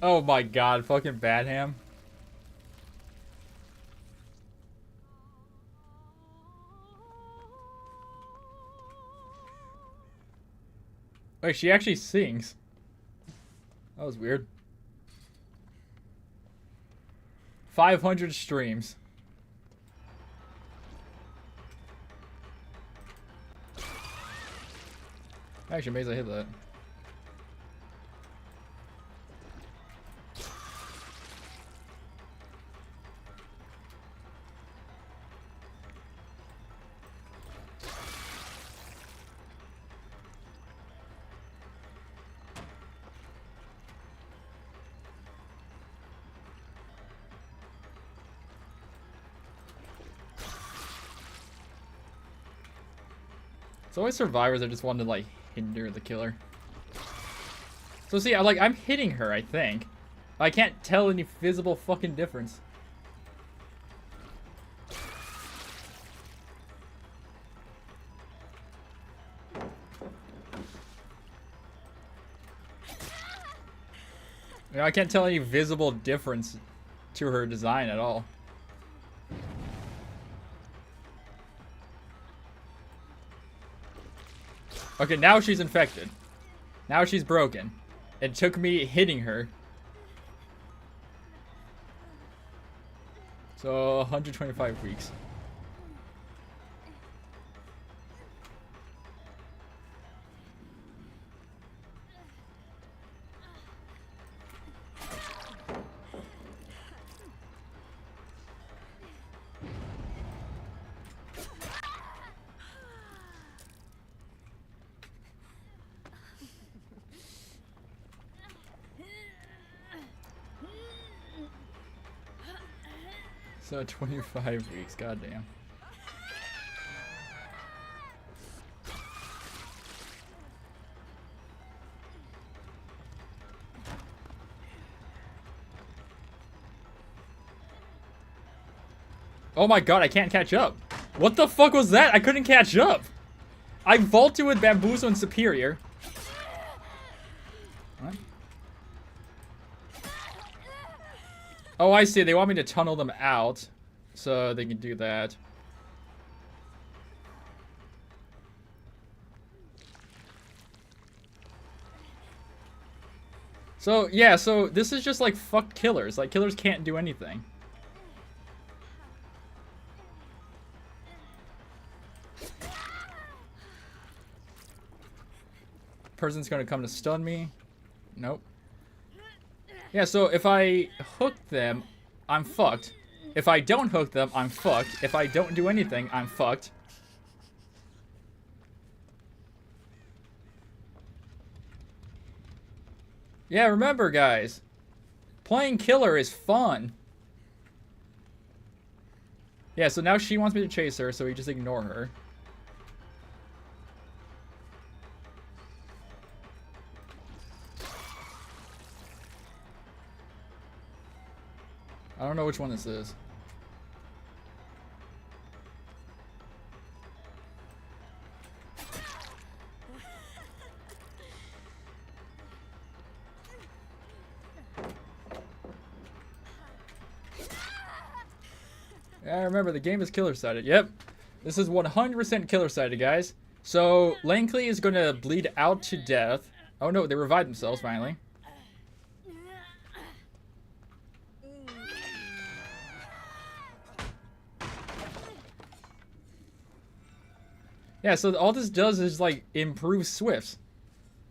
Oh my god, fucking Badham. Wait, she actually sings. That was weird. 500 streams. Actually, amazing I hit that. It's always survivors that just want to like hinder the killer. So see, I'm hitting her, I think. I can't tell any visible fucking difference. You know, I can't tell any visible difference to her design at all. Okay, now she's infected. Now she's broken. It took me hitting her. So, 125 weeks. So 25 weeks, goddamn. Oh my god, I can't catch up. What the fuck was that? I couldn't catch up. I vaulted with Bamboozle and Superior. What? Oh, I see. They want me to tunnel them out so they can do that. So, yeah, so this is just like fuck killers. Like, killers can't do anything. Person's gonna come to stun me. Nope. Yeah, so if I hook them, I'm fucked. If I don't hook them, I'm fucked. If I don't do anything, I'm fucked. Yeah, remember, guys. Playing killer is fun. Yeah, so now she wants me to chase her, so we just ignore her. I don't know which one this is. Yeah, remember, the game is killer-sided. Yep. This is 100% killer-sided, guys. So, Lankley is gonna bleed out to death. Oh no, they revived themselves, finally. Yeah, so all this does is, like, improve Swifts.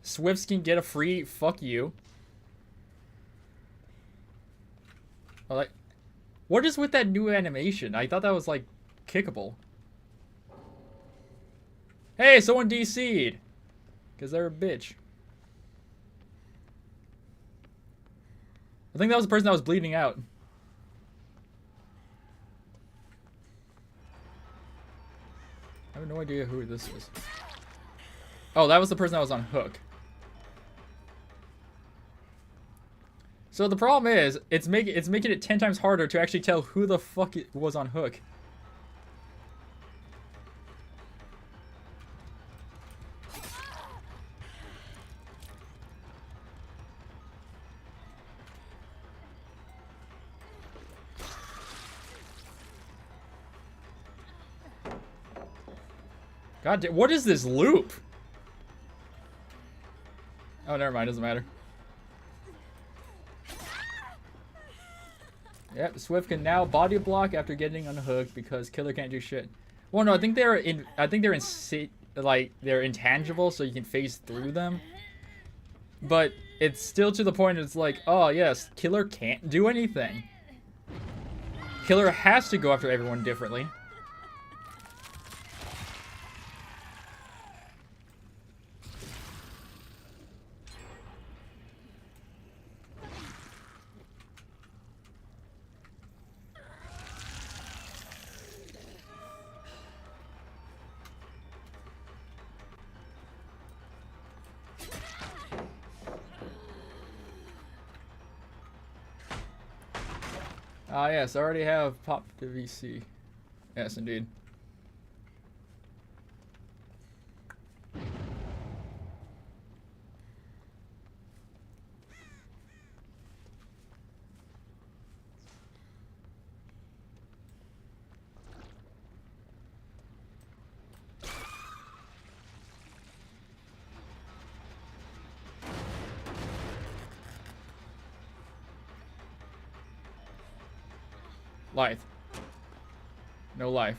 Swifts can get a free fuck you. Oh, like, what is with that new animation? I thought that was, like, kickable. Hey, someone DC'd! Because they're a bitch. I think that was the person that was bleeding out. I have no idea who this is. Oh, that was the person that was on hook. So the problem is, it's making it 10 times harder to actually tell who the fuck it was on hook. God damn, what is this loop? Oh, never mind, doesn't matter. Yep, Swift can now body block after getting unhooked because killer can't do shit. Well, no, I think they're intangible, so you can phase through them. But it's still to the point it's like, oh yes, killer can't do anything. Killer has to go after everyone differently. Ah, yes, I already have pop to VC. Yes, indeed. Life. No life.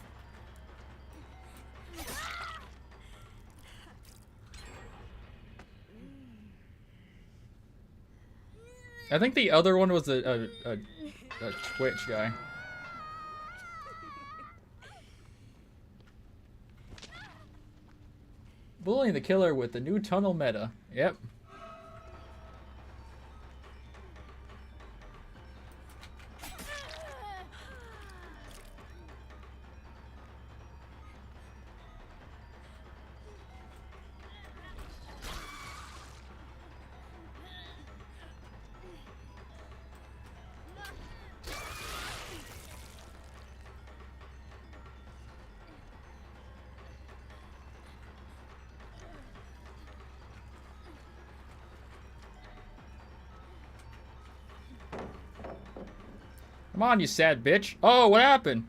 I think the other one was a Twitch guy. Bullying the killer with the new tunnel meta. Yep. Come on, you sad bitch. Oh, what happened?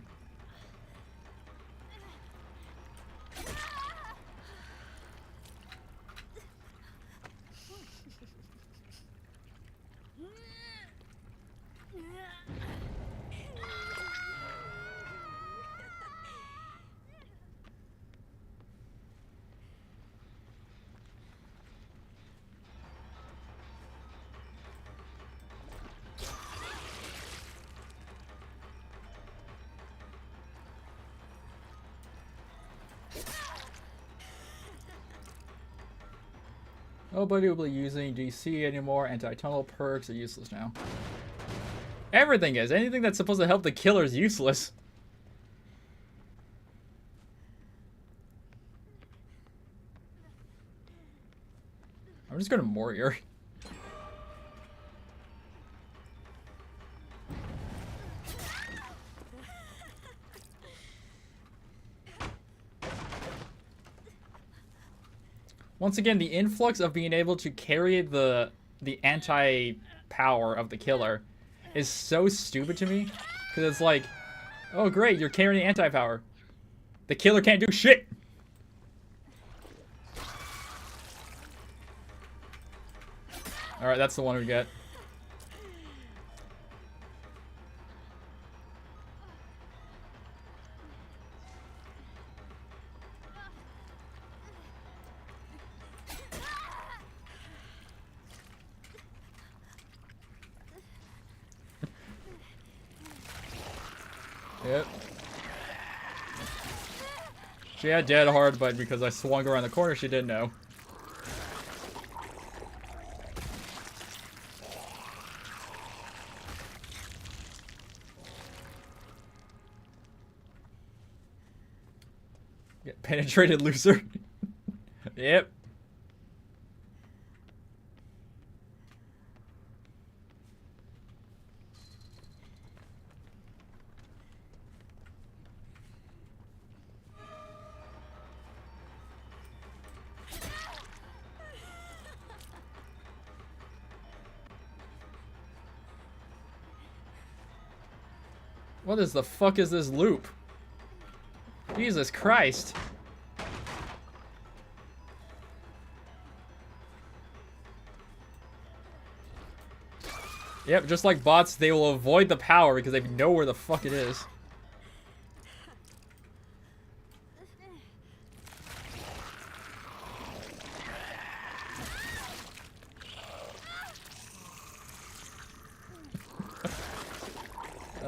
Nobody will be using DC anymore. Anti-tunnel perks are useless now. Everything is. Anything that's supposed to help the killer is useless. I'm just gonna Warrior. Once again, the influx of being able to carry the anti-power of the killer is so stupid to me. Because it's like, oh great, you're carrying anti-power. The killer can't do shit! Alright, that's the one we get. Yep. She had dead hard, but because I swung around the corner, she didn't know. Get penetrated, loser. Yep. What is the fuck is this loop? Jesus Christ. Yep, just like bots, they will avoid the power because they know where the fuck it is.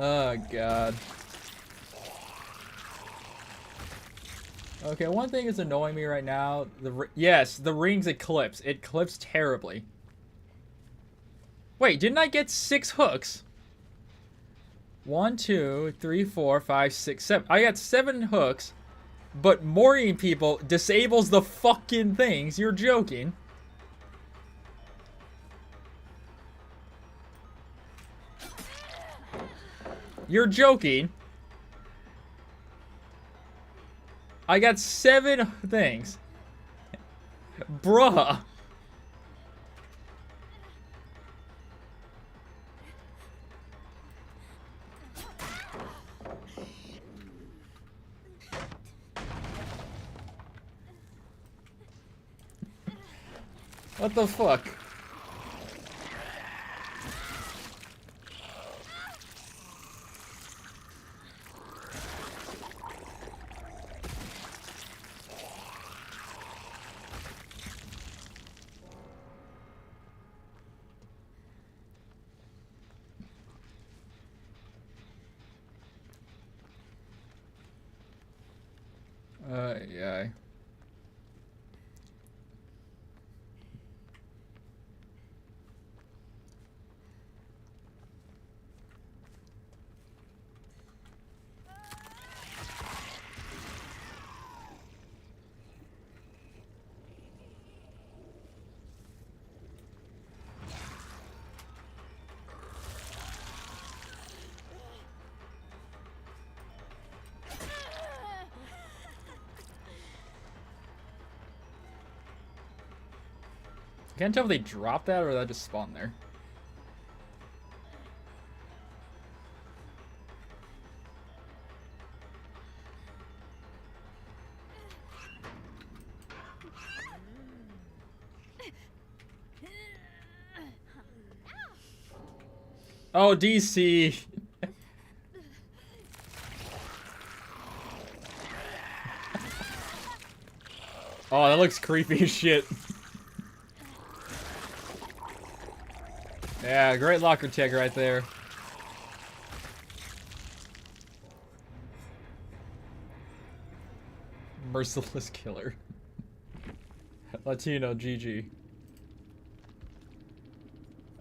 Oh, God. Okay, one thing is annoying me right now. Yes, the rings eclipse. It clips terribly. Wait, didn't I get 6 hooks? 1, 2, 3, 4, 5, 6, 7. I got 7 hooks, but mooring people disables the fucking things. You're joking. You're joking. I got 7 things. Bruh. What the fuck? Yeah. Can't tell if they dropped that or that just spawned there. Oh, DC. Oh, that looks creepy as shit. Yeah, great locker tech right there. Merciless killer. Latino GG.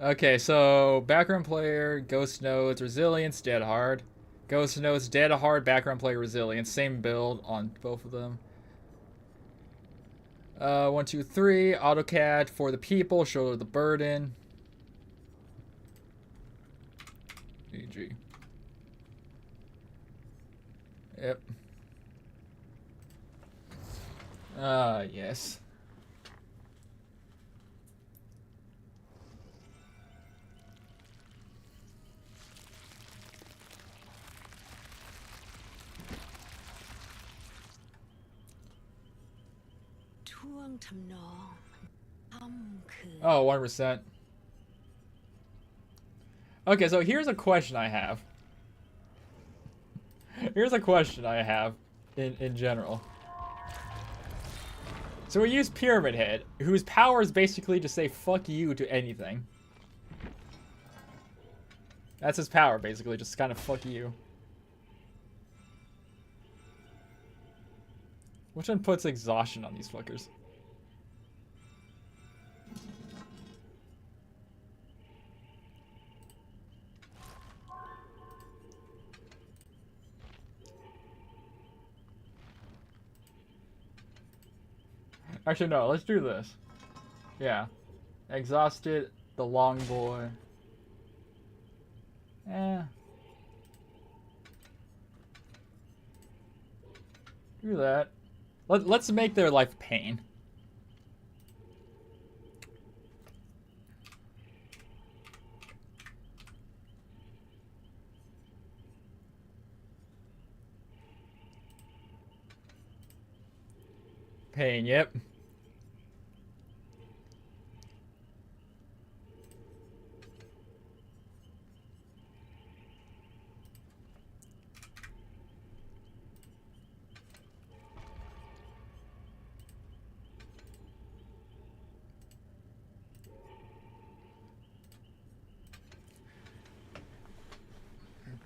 Okay, so background player, ghost nodes, resilience, dead hard. Ghost nodes, dead hard, background player, resilience. Same build on both of them. 1, 2, 3. AutoCAD for the people, shoulder the burden. GG. Yep. Yes. Oh, 1%. Okay, so here's a question I have. Here's a question I have in general. So we use Pyramid Head, whose power is basically to say fuck you to anything. That's his power, basically, just kind of fuck you. Which one puts exhaustion on these fuckers? Actually, no, let's do this. Yeah. Exhausted, the long boy. Do that. Let's make their life pain. Pain, yep.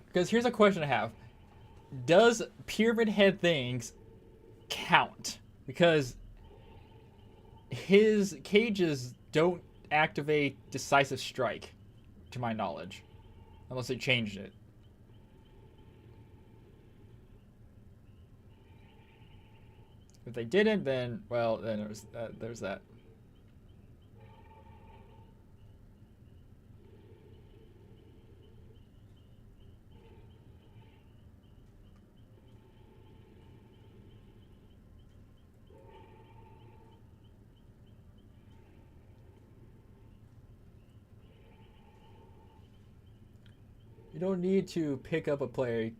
Because here's a question I have. Does Pyramid Head things count? Because his cages don't activate Decisive Strike, to my knowledge. Unless they changed it. If they didn't, then, well, then there's that. You don't need to pick up a player.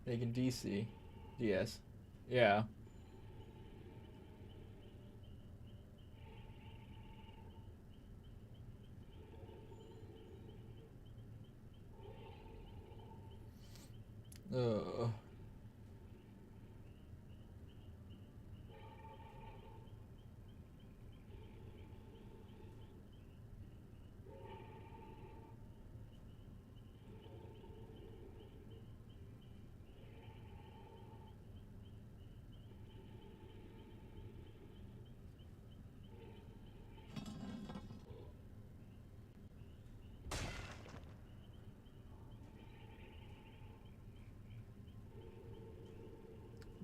They can DC. DS. Yeah. Uh.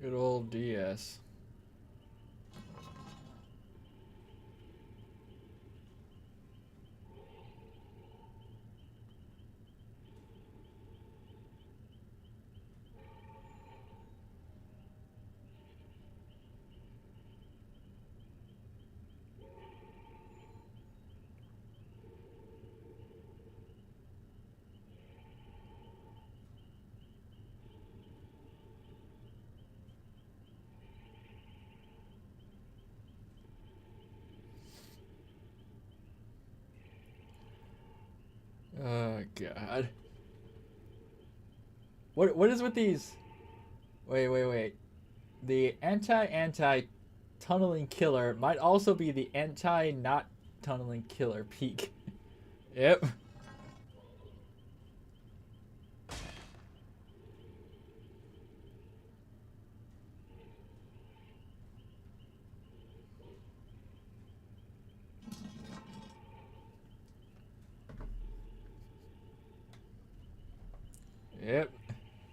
Good old DS. Oh god. What is with these? Wait. The anti tunneling killer might also be the anti not tunneling killer peak. Yep. Yep.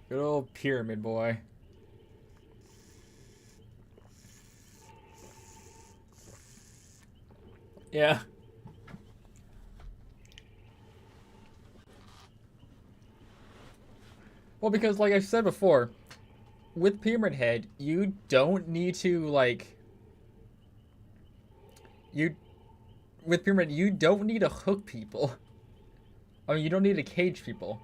Good old pyramid boy. Yeah. Well, because like I said before, with Pyramid Head, you don't need to like you with Pyramid you don't need to hook people. I mean, you don't need to cage people.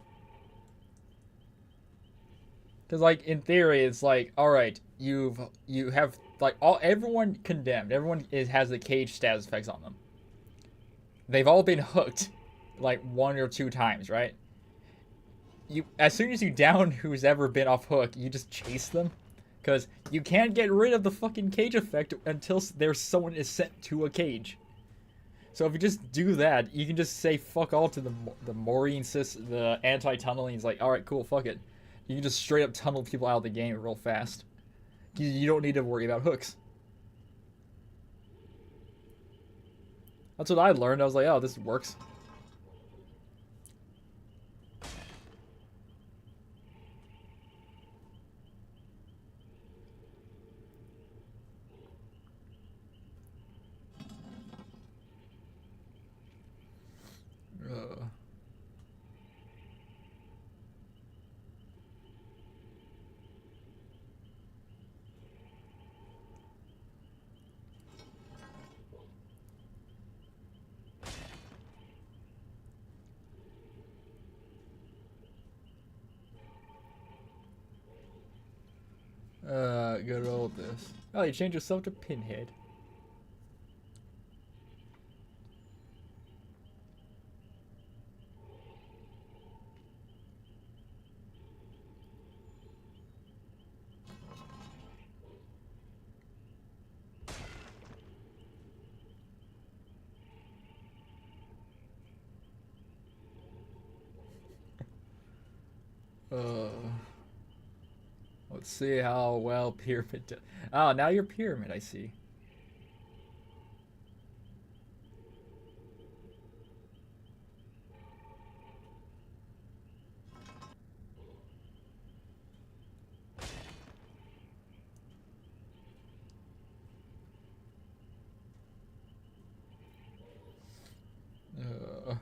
Cuz like in theory it's like, all right, you have like all everyone condemned. Everyone has the cage status effects on them. They've all been hooked like one or two times, right? You as soon as you down who's ever been off hook, you just chase them, because you can't get rid of the fucking cage effect until there's someone is sent to a cage. So if you just do that, you can just say fuck all to the Maureen the anti-tunneling. It's like, all right, cool, fuck it. You can just straight up tunnel people out of the game real fast. You don't need to worry about hooks. That's what I learned. I was like, oh, this works. Uh. Good old this. Oh, you change yourself to Pinhead. Uh, let's see how well Pyramid does. Oh, now you're Pyramid, I see. Uh,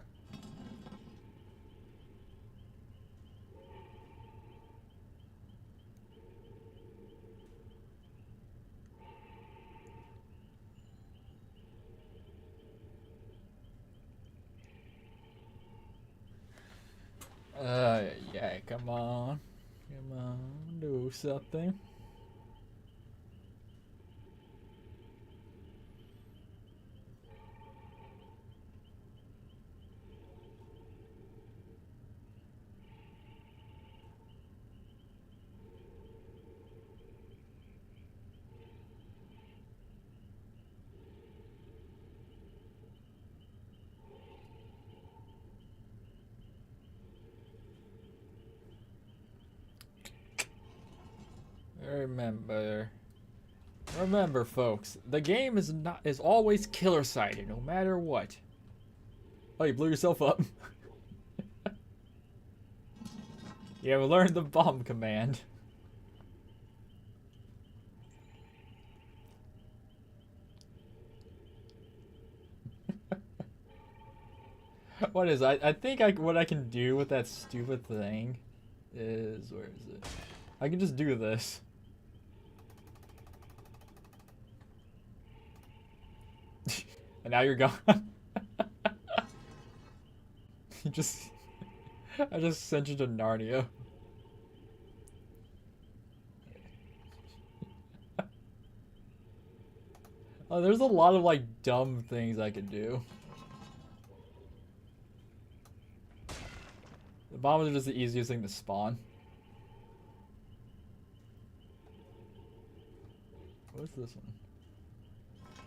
Come on. Come on. Do something. Remember, folks, the game is always killer sided, no matter what. Oh, you blew yourself up. You have learned the bomb command. What is I think what I can do with that stupid thing is, where is it? I can just do this. And now you're gone. You just I just sent you to Narnia. Oh, there's a lot of like dumb things I could do. The bombs are just the easiest thing to spawn. What's this one?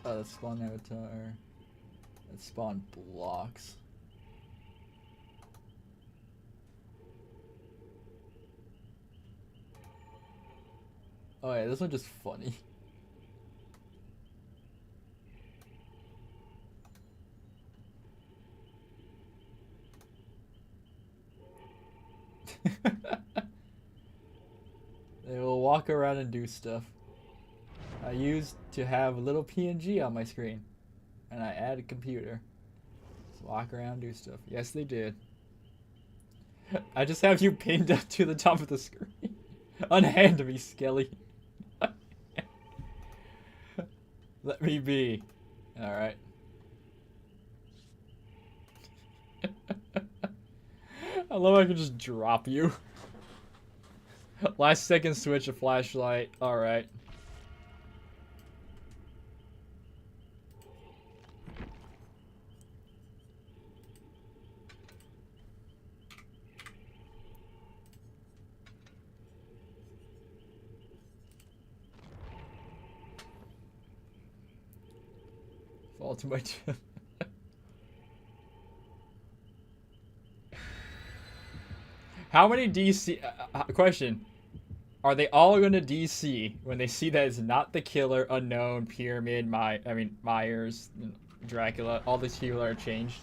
Oh, that's spawn avatar. That's spawn blocks. Oh yeah, this one's just funny. They will walk around and do stuff. I used to have a little PNG on my screen, and I add a computer. Just walk around, do stuff. Yes, they did. I just have you pinned up to the top of the screen. Unhand me, Skelly. Let me be. Alright. I love how I can just drop you. Last second switch a flashlight. Alright. Fall to my chin. How many DC... question. Are they all going to DC when they see that it's not the killer, unknown, pyramid, Myers, Dracula, all these people are changed?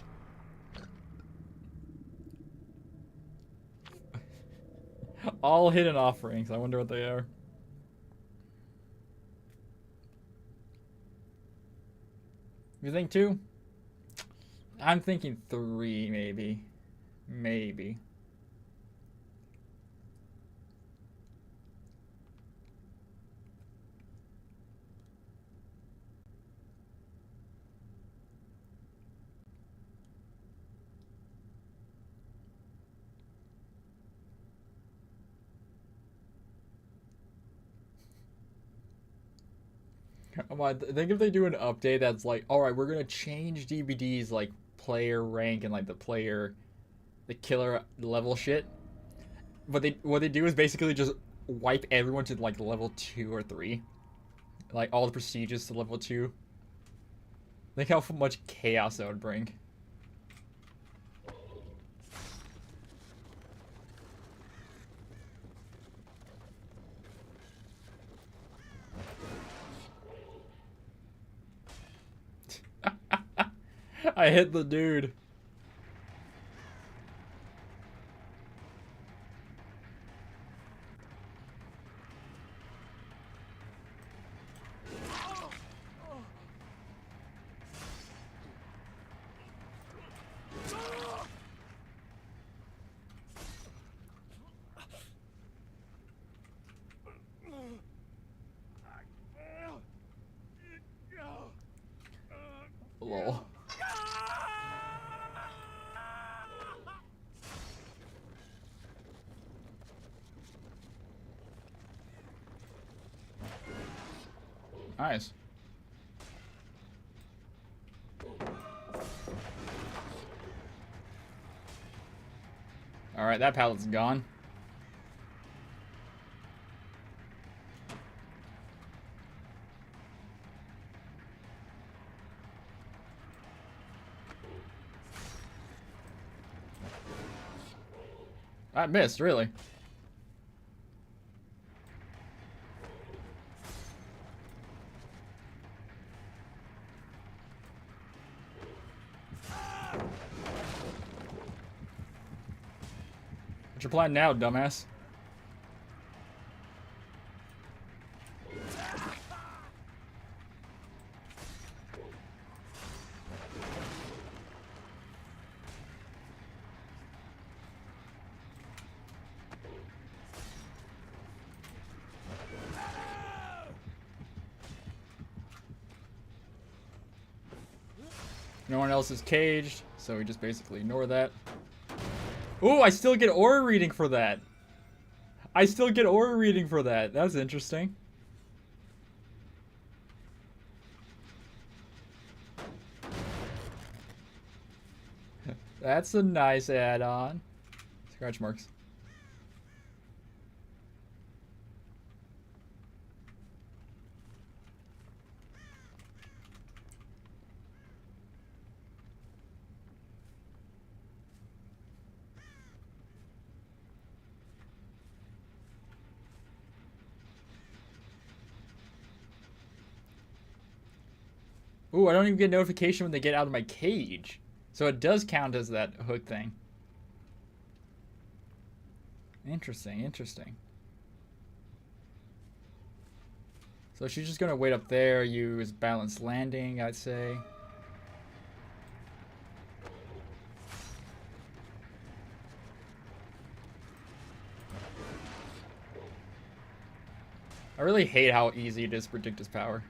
All hidden offerings. I wonder what they are. You think 2? I'm thinking 3, maybe. Maybe. Come on, think if they do an update that's like, alright, we're gonna change DVD's like player rank and like the killer level shit. But what they do is basically just wipe everyone to like level 2 or 3. Like all the prestiges to level 2. Think how much chaos that would bring. I hit the dude. Lol. Nice. Alright, that pallet's gone. I missed, really. What's your plan now, dumbass? No one else is caged, so we just basically ignore that. Ooh, I still get aura reading for that. I still get aura reading for that. That's interesting. That's a nice add-on. Scratch marks. Ooh, I don't even get a notification when they get out of my cage. So it does count as that hook thing. Interesting, interesting. So she's just gonna wait up there, use balanced landing, I'd say. I really hate how easy it is to predict his power.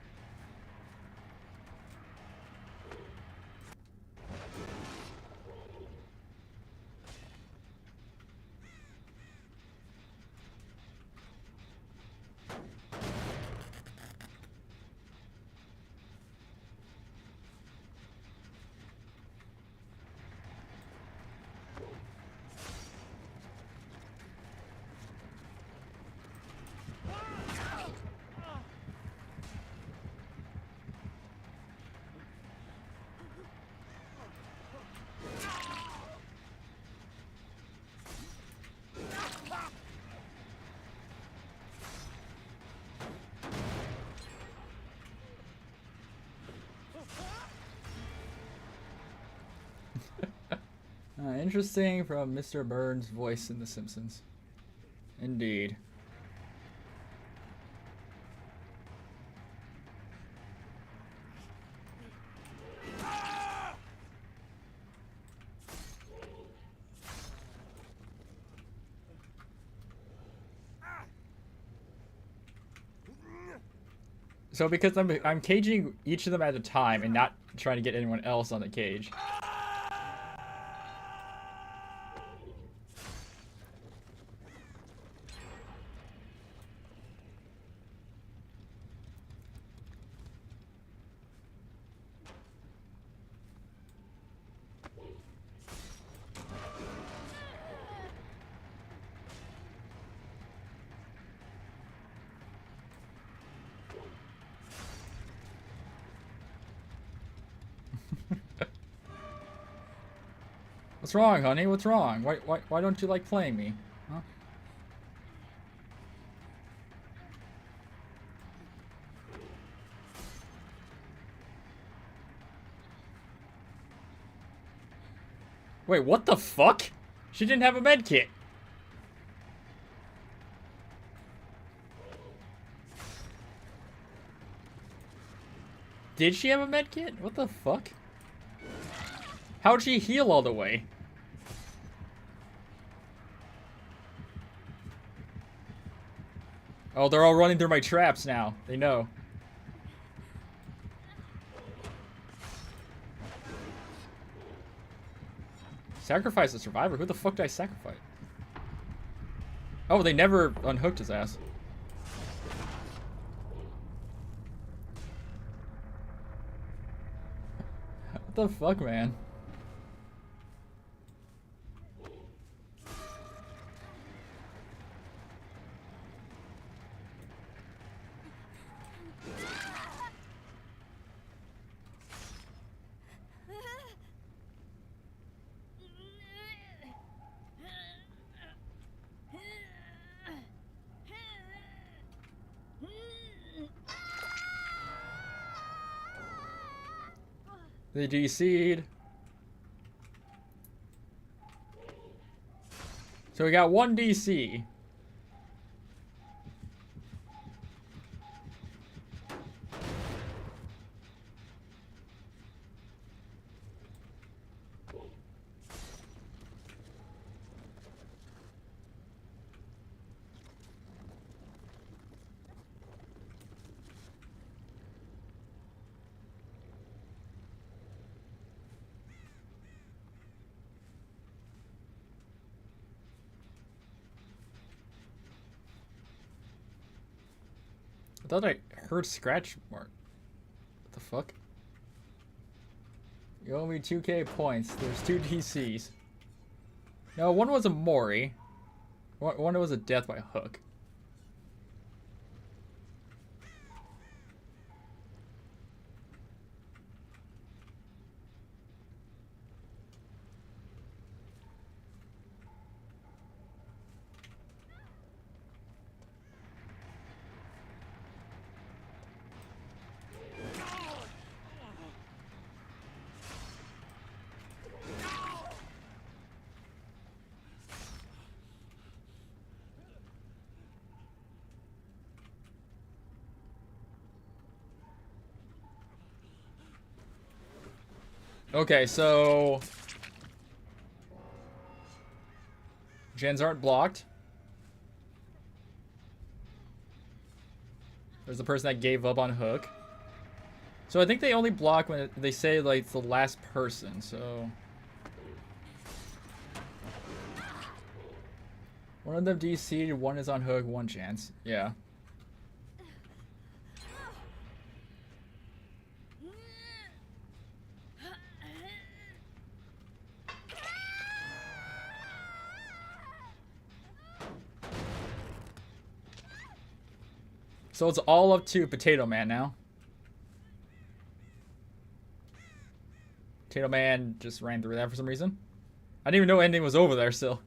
Interesting from Mr. Burns' voice in The Simpsons. Indeed. So because I'm caging each of them at a time and not trying to get anyone else on the cage. What's wrong, honey? What's wrong? Why don't you like playing me? Huh? Wait, what the fuck? She didn't have a med kit. Did she have a med kit? What the fuck? How'd she heal all the way? Oh, they're all running through my traps now. They know. Sacrifice a survivor? Who the fuck did I sacrifice? Oh, they never unhooked his ass. What the fuck, man? They DC'd. So we got one DC. I thought I heard scratch mark. What the fuck? You owe me 2k points. There's 2 DCs. No, one was a Mori. One was a death by hook. Okay, so gens aren't blocked. There's the person that gave up on hook. So I think they only block when they say like it's the last person, so one of them DC'd, one is on hook, one chance. Yeah. So it's all up to Potato Man now. Potato Man just ran through that for some reason. I didn't even know anything was over there still.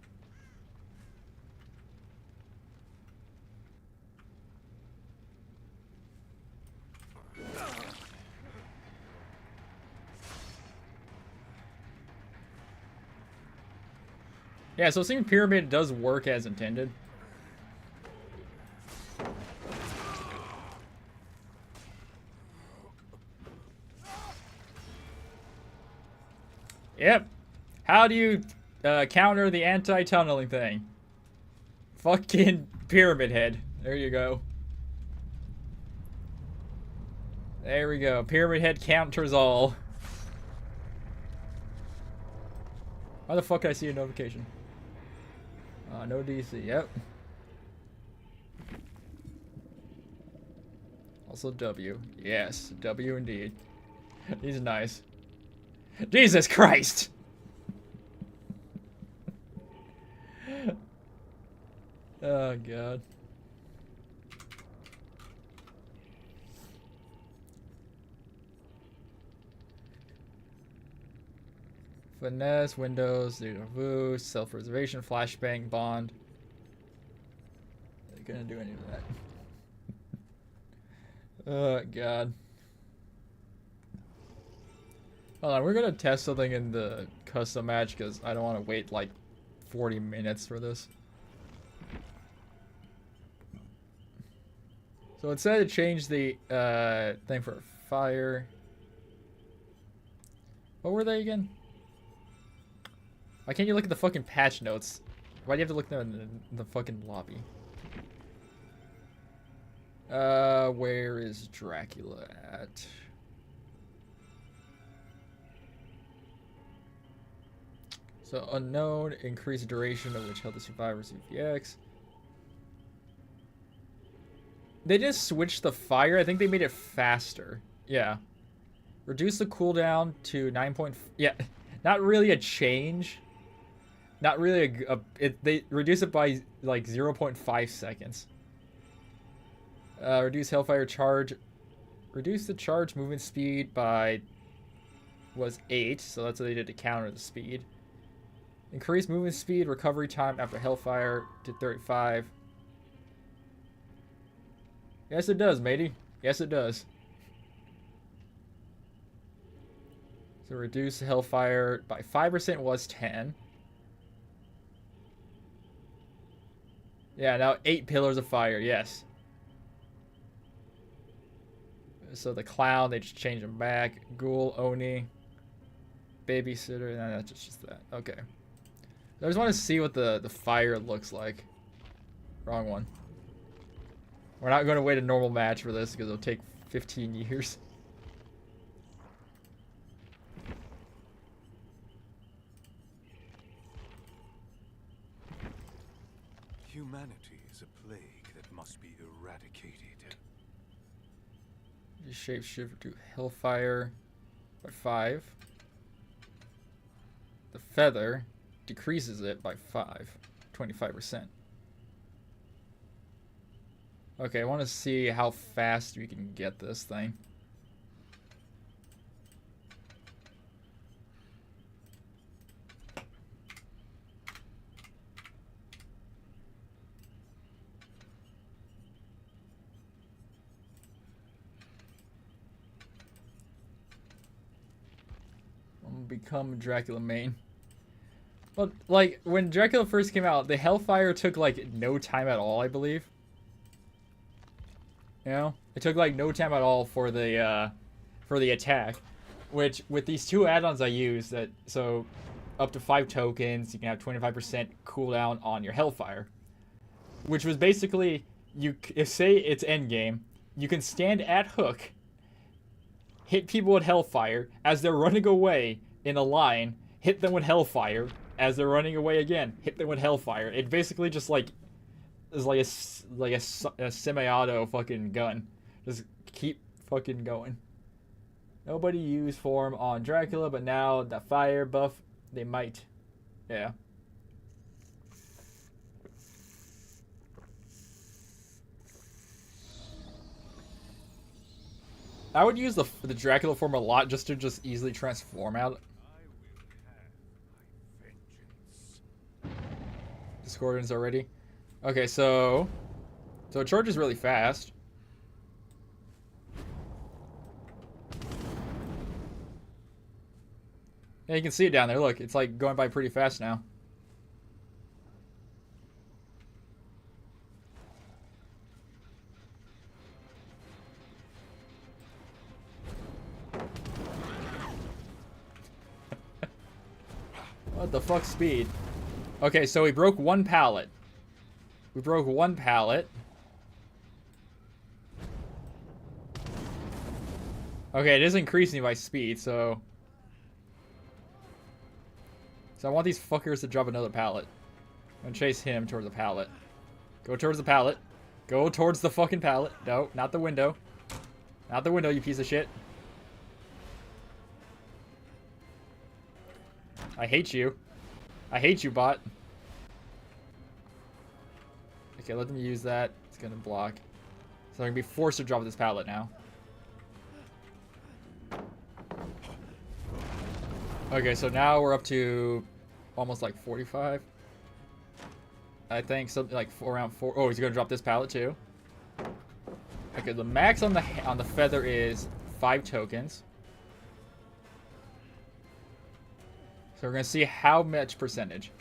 Yeah, so it seems Pyramid does work as intended. Yep. How do you counter the anti-tunneling thing? Fucking Pyramid Head. There you go. There we go. Pyramid Head counters all. Why the fuck did I see a notification? No DC. Yep. Also W. Yes. W indeed. He's nice. Jesus Christ! Oh god. Finesse, Windows, Vu, self-preservation, flashbang, bond. They're gonna do any of that. Oh god. Hold on, we're gonna test something in the custom match because I don't want to wait like 40 minutes for this. So it said it changed the thing for fire. What were they again? Why can't you look at the fucking patch notes? Why do you have to look in the fucking lobby? Where is Dracula at? So unknown, increased duration of which held the survivor receive VX. They just switched the fire. I think they made it faster. Yeah. Reduce the cooldown to 9 point. Yeah, not really a change. Not really they reduce it by like 0.5 seconds. Reduce Hellfire charge. Reduce the charge movement speed by was 8, so that's what they did to counter the speed. Increase movement speed, recovery time after Hellfire to 35. Yes, it does, matey. Yes, it does. So reduce Hellfire by 5% was 10. Yeah, now 8 pillars of fire, yes. So the clown, they just change them back. Ghoul, Oni, babysitter, no, that's just that. Okay. I just want to see what the fire looks like. Wrong one. We're not going to wait a normal match for this because it'll take 15 years. Humanity is a plague that must be eradicated. You shapeshift to Hellfire by 5. The feather decreases it by 25%. Okay, I want to see how fast we can get this thing. Become Dracula main. Well, like when Dracula first came out, the Hellfire took like no time at all, I believe. You know, it took like no time at all for the attack, which with these 2 add-ons I use that so up to 5 tokens, you can have 25% cooldown on your Hellfire, which was basically if say it's endgame, you can stand at hook, hit people with Hellfire as they're running away in a line, hit them with Hellfire as they're running away again, hit them with Hellfire. It basically just like is like a semi-auto fucking gun. Just keep fucking going. Nobody used form on Dracula, but now the fire buff, they might. Yeah. I would use the Dracula form a lot just to just easily transform out. Discordance already. Okay, so it charges really fast. Yeah, you can see it down there. Look, it's like going by pretty fast now. What the fuck speed? Okay, so we broke 1 pallet. We broke 1 pallet. Okay, it is increasing by speed, so I want these fuckers to drop another pallet. I'm gonna chase him towards the pallet. Go towards the pallet. Go towards the fucking pallet. No, not the window. Not the window, you piece of shit. I hate you. I hate you, bot. Okay, let them use that. It's gonna block. So I'm gonna be forced to drop this pallet now. Okay, so now we're up to almost like 45. I think something like around 4. Oh, he's gonna drop this pallet too. Okay, the max on the feather is 5 tokens. So we're gonna see how much percentage.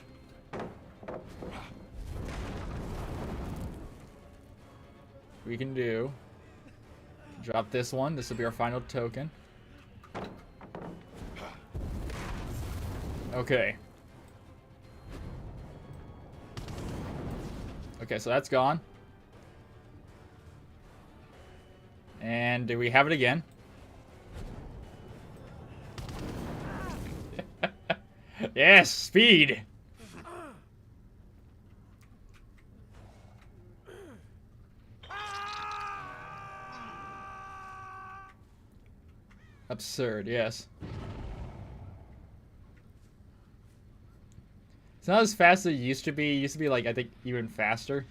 We can do. Drop this one. This will be our final token. Okay. Okay, so that's gone. And do we have it again? Yes, speed. Absurd, yes. It's not as fast as it used to be. It used to be like, I think, even faster.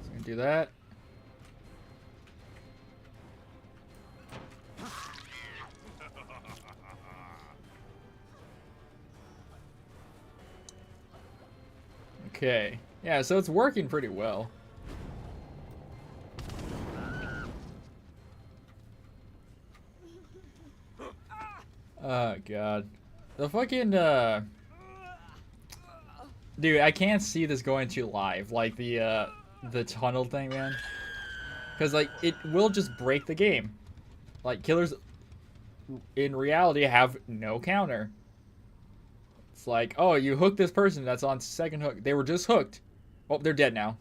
So we can do that. Okay. Yeah, so it's working pretty well. Oh, God. The fucking, dude, I can't see this going to live. Like, the tunnel thing, man. Because, like, it will just break the game. Like, killers, in reality, have no counter. It's like, oh, you hooked this person that's on second hook. They were just hooked. Oh, they're dead now.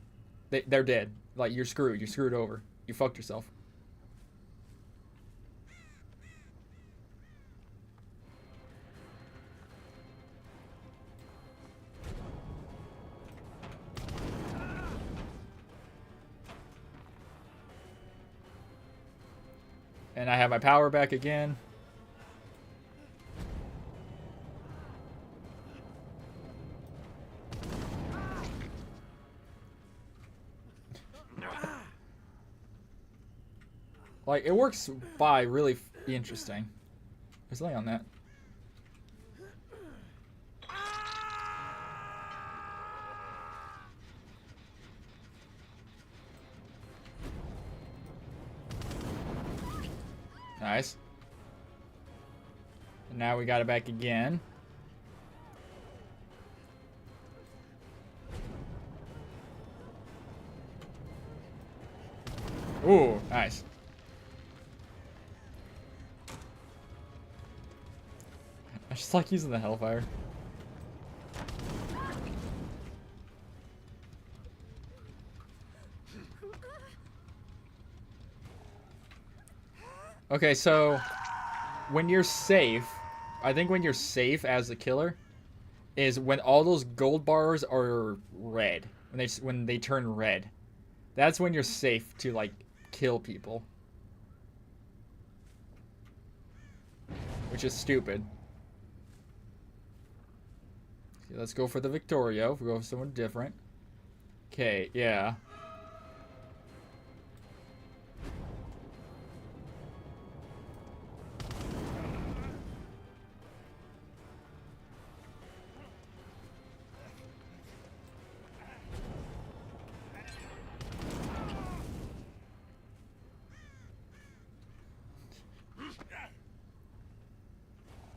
They're dead. Like, you're screwed. You're screwed over. You fucked yourself. And I have my power back again. Like, it works by really interesting. There's something on that. Nice. And now we got it back again. Ooh, nice. I just like using the Hellfire. Okay, so when you're safe, I think when you're safe as a killer is when all those gold bars are red. When they turn red. That's when you're safe to like kill people. Which is stupid. Okay, let's go for the Victorio. We'll go for someone different. Okay, yeah.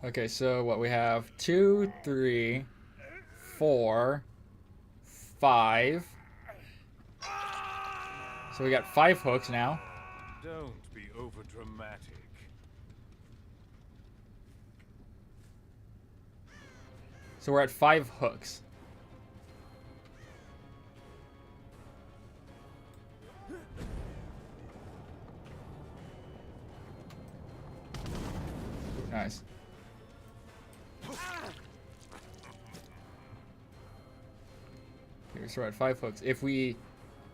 Okay, so what we have 2, 3, 4, 5. So we got 5 hooks now. Don't be overdramatic. So we're at 5 hooks. Ooh, nice. Okay, so we're at 5 hooks. If we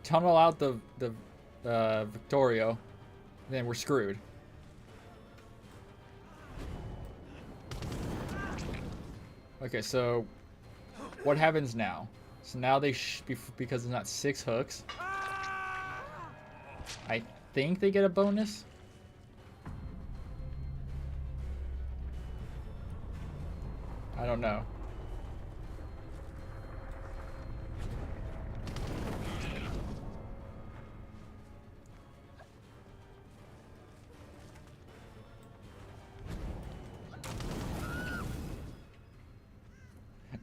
tunnel out the Victorio, then we're screwed. Okay, so what happens now? So now they because it's not 6 hooks. I think they get a bonus. I don't know.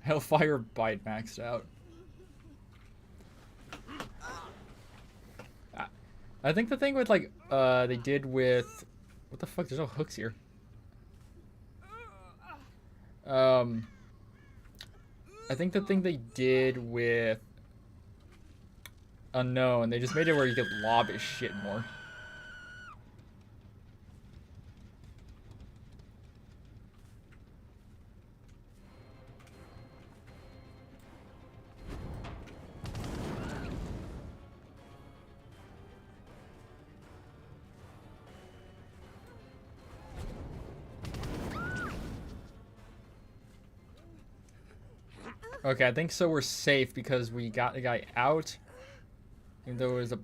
Hellfire Bite maxed out. I think the thing with like they did with what the fuck? There's no hooks here. I think the thing they did with Unknown, they just made it where you could lob his shit more. Okay, I think so. We're safe because we got the guy out. Even though it was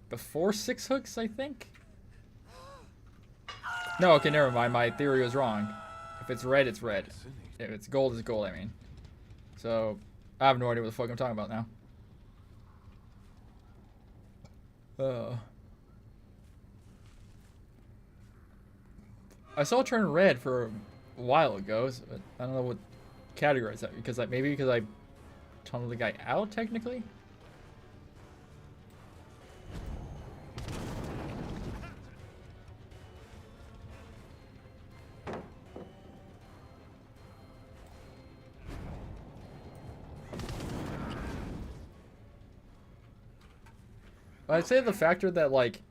before 6 hooks, I think. No, okay, never mind. My theory was wrong. If it's red, it's red. If it's gold, it's gold. I mean, so I have no idea what the fuck I'm talking about now. I saw it turn red for a while ago, so I don't know what categorize that because maybe because I tunneled the guy out technically. I'd say the factor that like,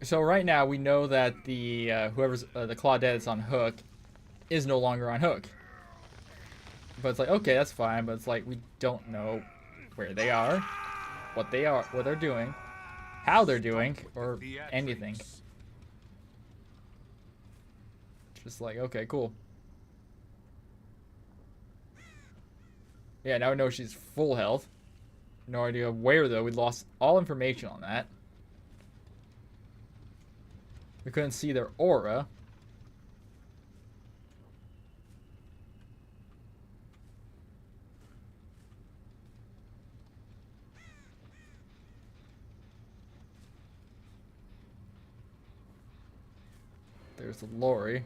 so right now we know that the whoever's the Claudette that's on hook is no longer on hook. But it's like, okay, that's fine, but it's like we don't know where they are, what they're doing, how they're doing, or anything. Just like, okay, cool. Yeah, now we know she's full health. No idea where though. We lost all information on that. We couldn't see their aura. There's the lorry.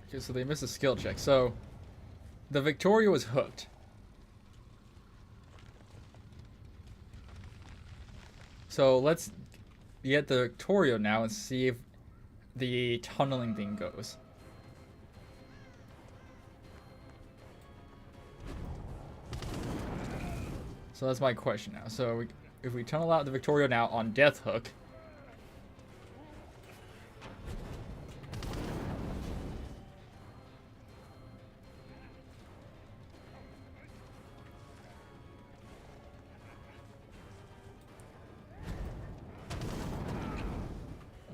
Okay, so they missed a skill check. So the Victoria was hooked. So let's get the Victoria now and see if the tunneling thing goes. So that's my question now. So if we tunnel out the Victoria now on Death Hook,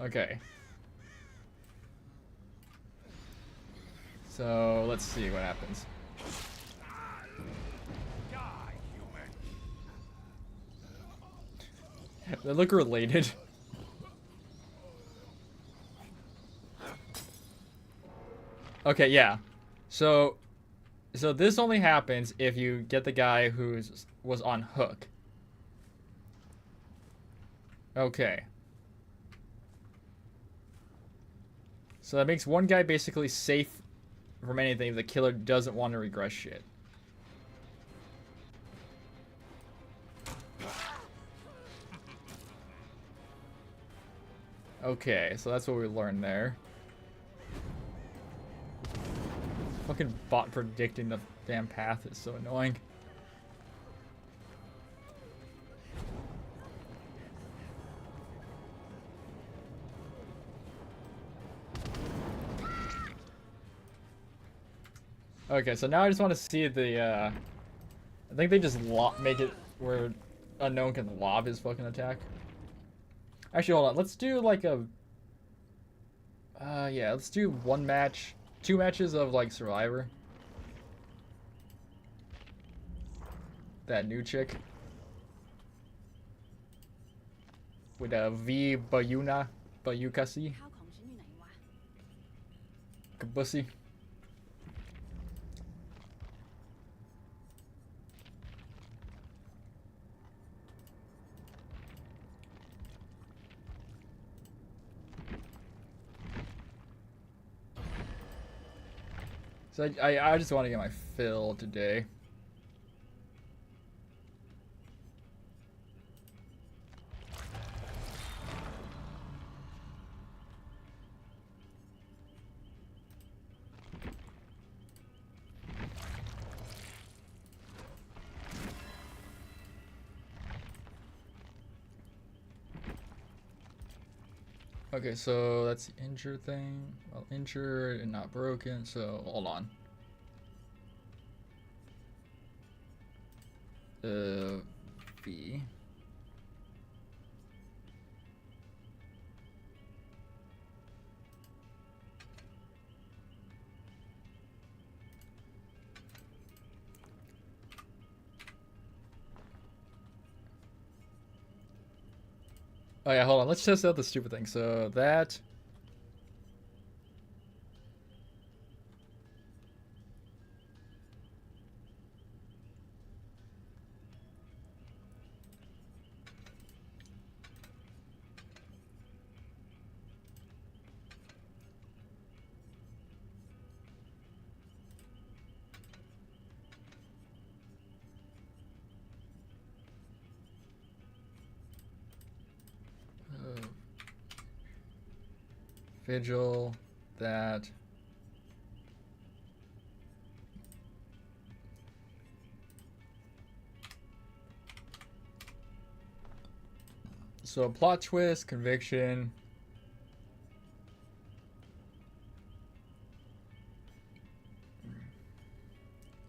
okay. So let's see what happens. They look related. Okay, yeah. So this only happens if you get the guy was on hook. Okay. So that makes one guy basically safe from anything if the killer doesn't want to regress shit. Okay, so that's what we learned there. Fucking bot predicting the damn path is so annoying. Okay, so now I just want to see the, I think they just make it where Unknown can lob his fucking attack. Actually, hold on. Let's do like a, yeah, let's do 1 match, 2 matches of like Survivor. That new chick. With a V Bayukasi. Kabusi. So I just want to get my fill today. Okay, so that's the injured thing. Well, injured and not broken, so hold on. V. Oh yeah, hold on. Let's test out the stupid thing. So that. Vigil, that. So plot twist, conviction.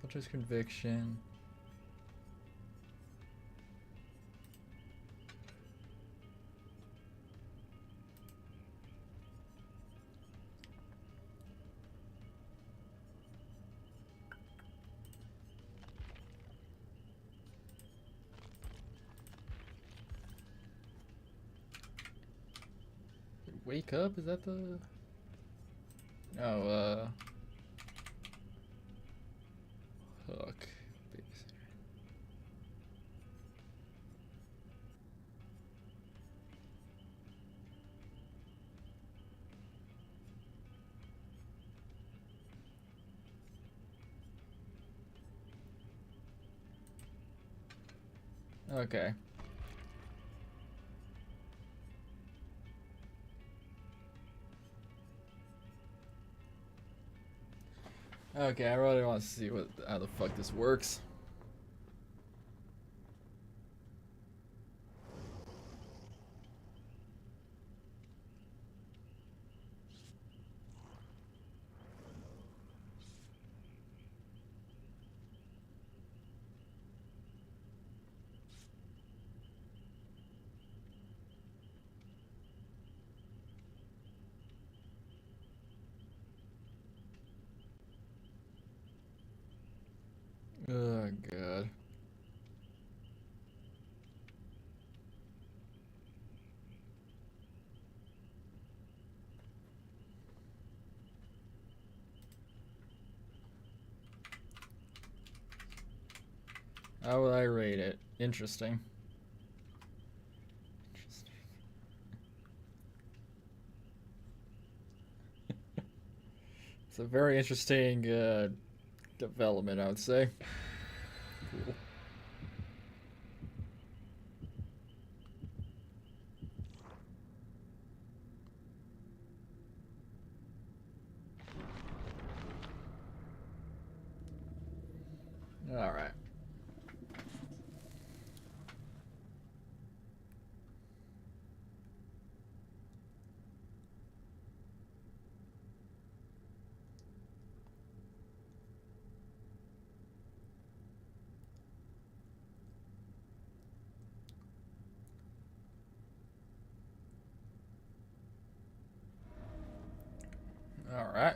Plot twist, conviction. Wake up? Is that the? No, hook. Okay. Okay, I really want to see how the fuck this works. Oh god. How would I rate it? Interesting. It's a very interesting development, I would say. Cool. All right. All right.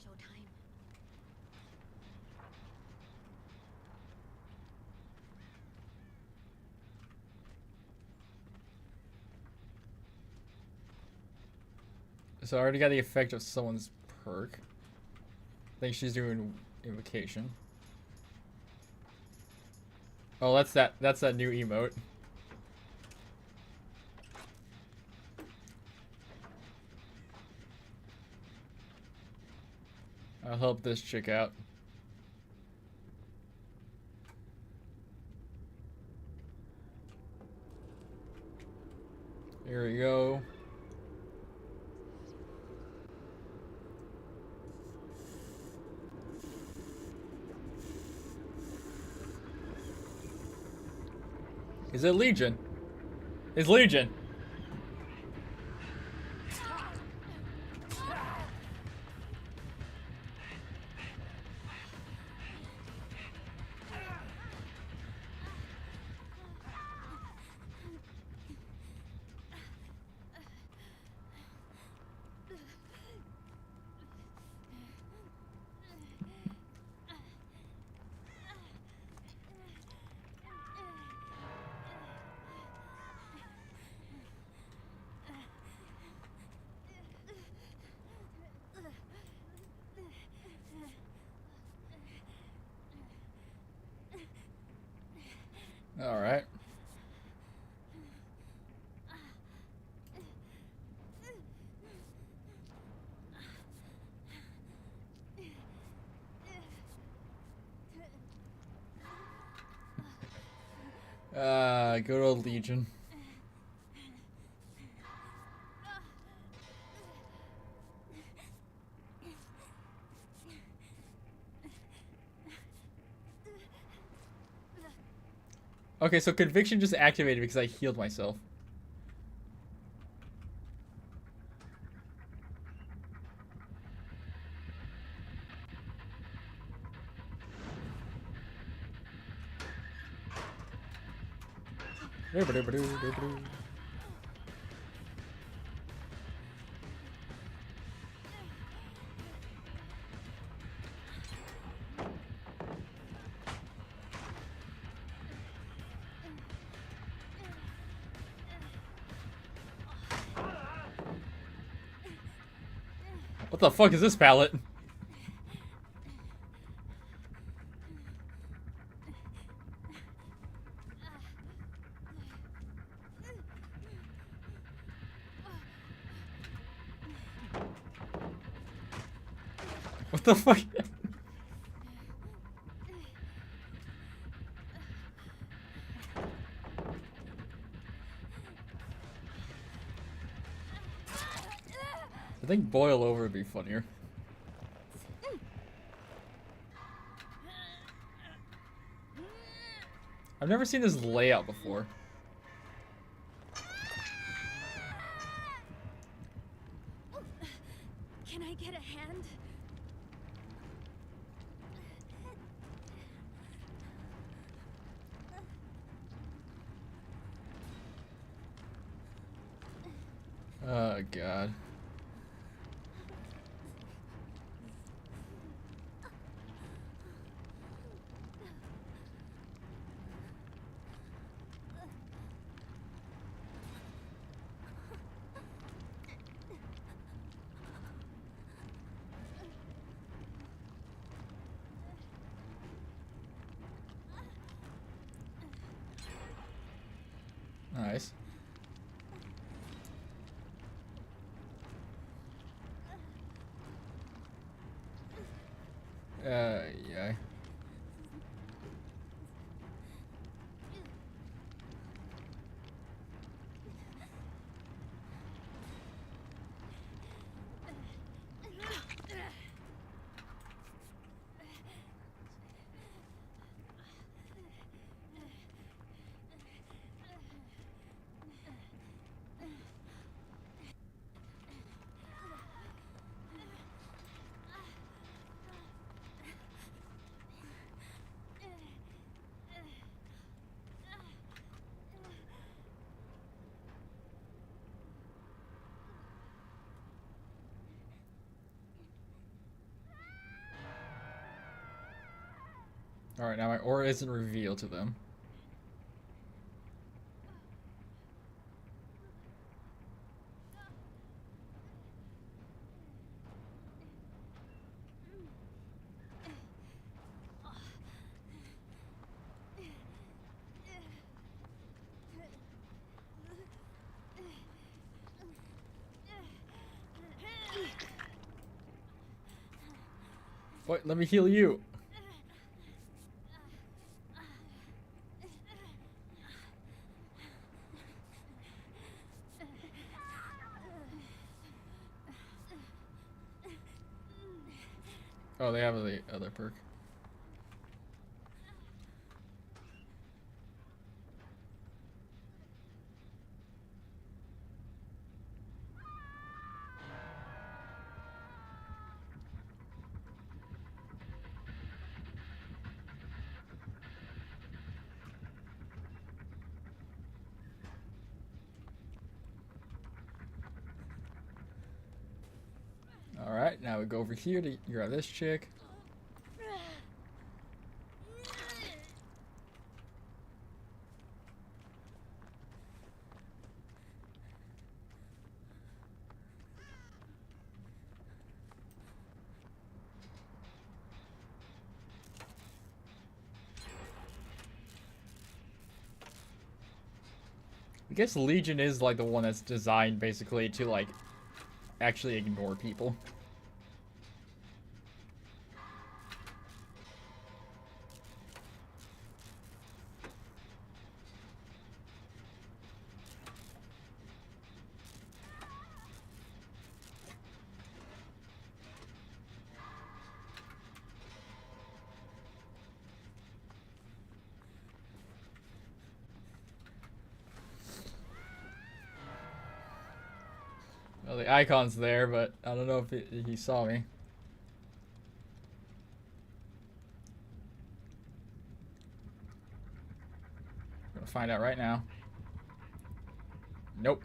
Showtime. So I already got the effect of someone's perk. I think she's doing invocation. Oh, that's that. That's that new emote. I'll help this chick out. Here we go. Is it Legion? It's Legion. All right. Good old Legion. Okay, so conviction just activated because I healed myself. What the fuck is this pallet? What the fuck? I think boil over would be funnier. I've never seen this layout before. Can I get a hand? Oh god. Nice. Yeah. Alright, now my aura isn't revealed to them. What? Let me heal you. Oh, they have the other perk. Alright, now we go over here to grab this chick. I guess Legion is like the one that's designed basically to like actually ignore people. Well, the icon's there, but I don't know if he saw me. Gonna find out right now. Nope.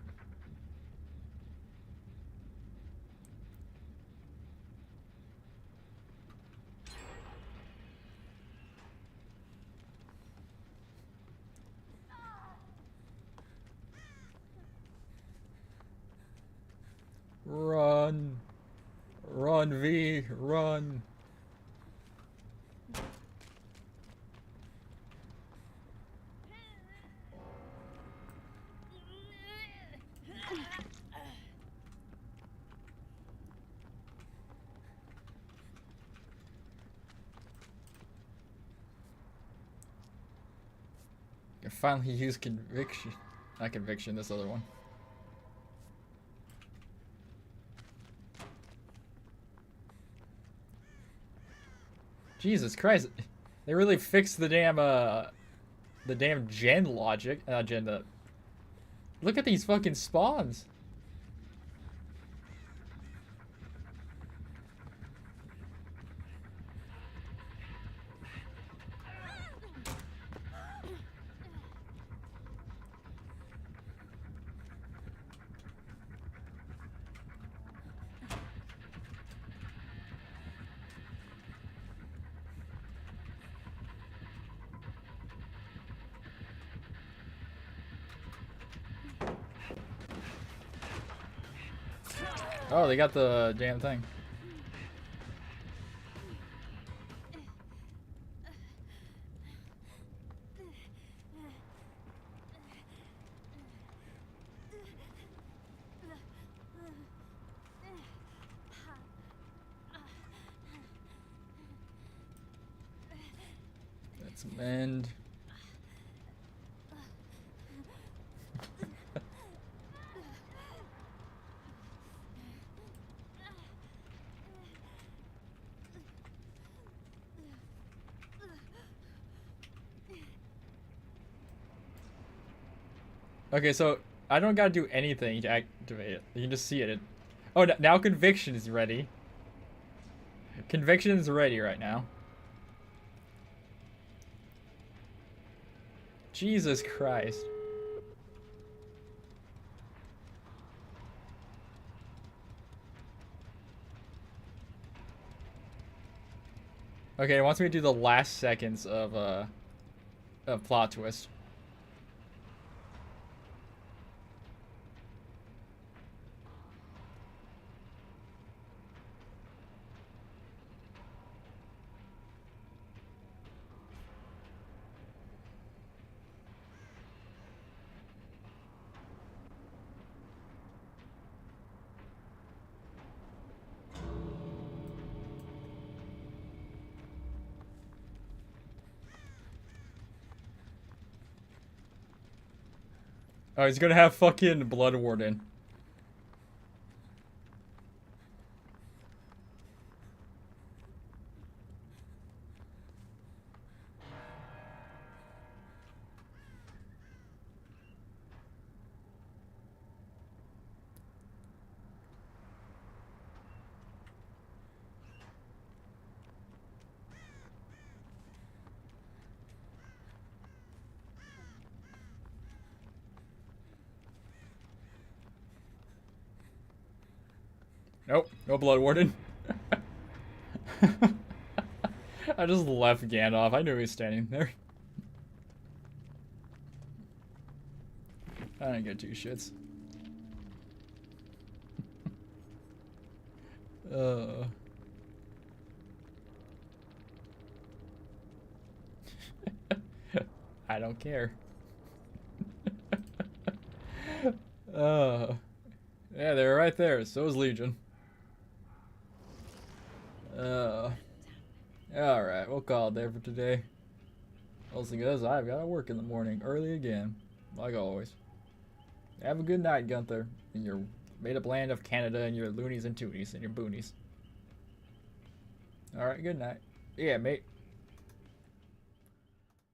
Run. Run, V. Run. I finally use conviction. Not conviction, this other one. Jesus Christ. They really fixed the damn gen logic. Agenda. Look at these fucking spawns. Oh, they got the damn thing. Let's mend. Okay, so I don't gotta do anything to activate it. You can just see it. Oh, now conviction is ready. Conviction is ready right now. Jesus Christ. Okay, it wants me to do the last seconds of plot twist. Oh, he's gonna have fucking Blood Warden. Nope, no blood warden. I just left Gandalf. I knew he was standing there. I didn't get two shits. I don't care. Yeah, they were right there. So is Legion. Alright, we'll call it there for today. Also, because I've got to work in the morning early again, like always. Have a good night, Gunther, in your made-up land of Canada and your loonies and toonies and your boonies. Alright, good night. Yeah, mate.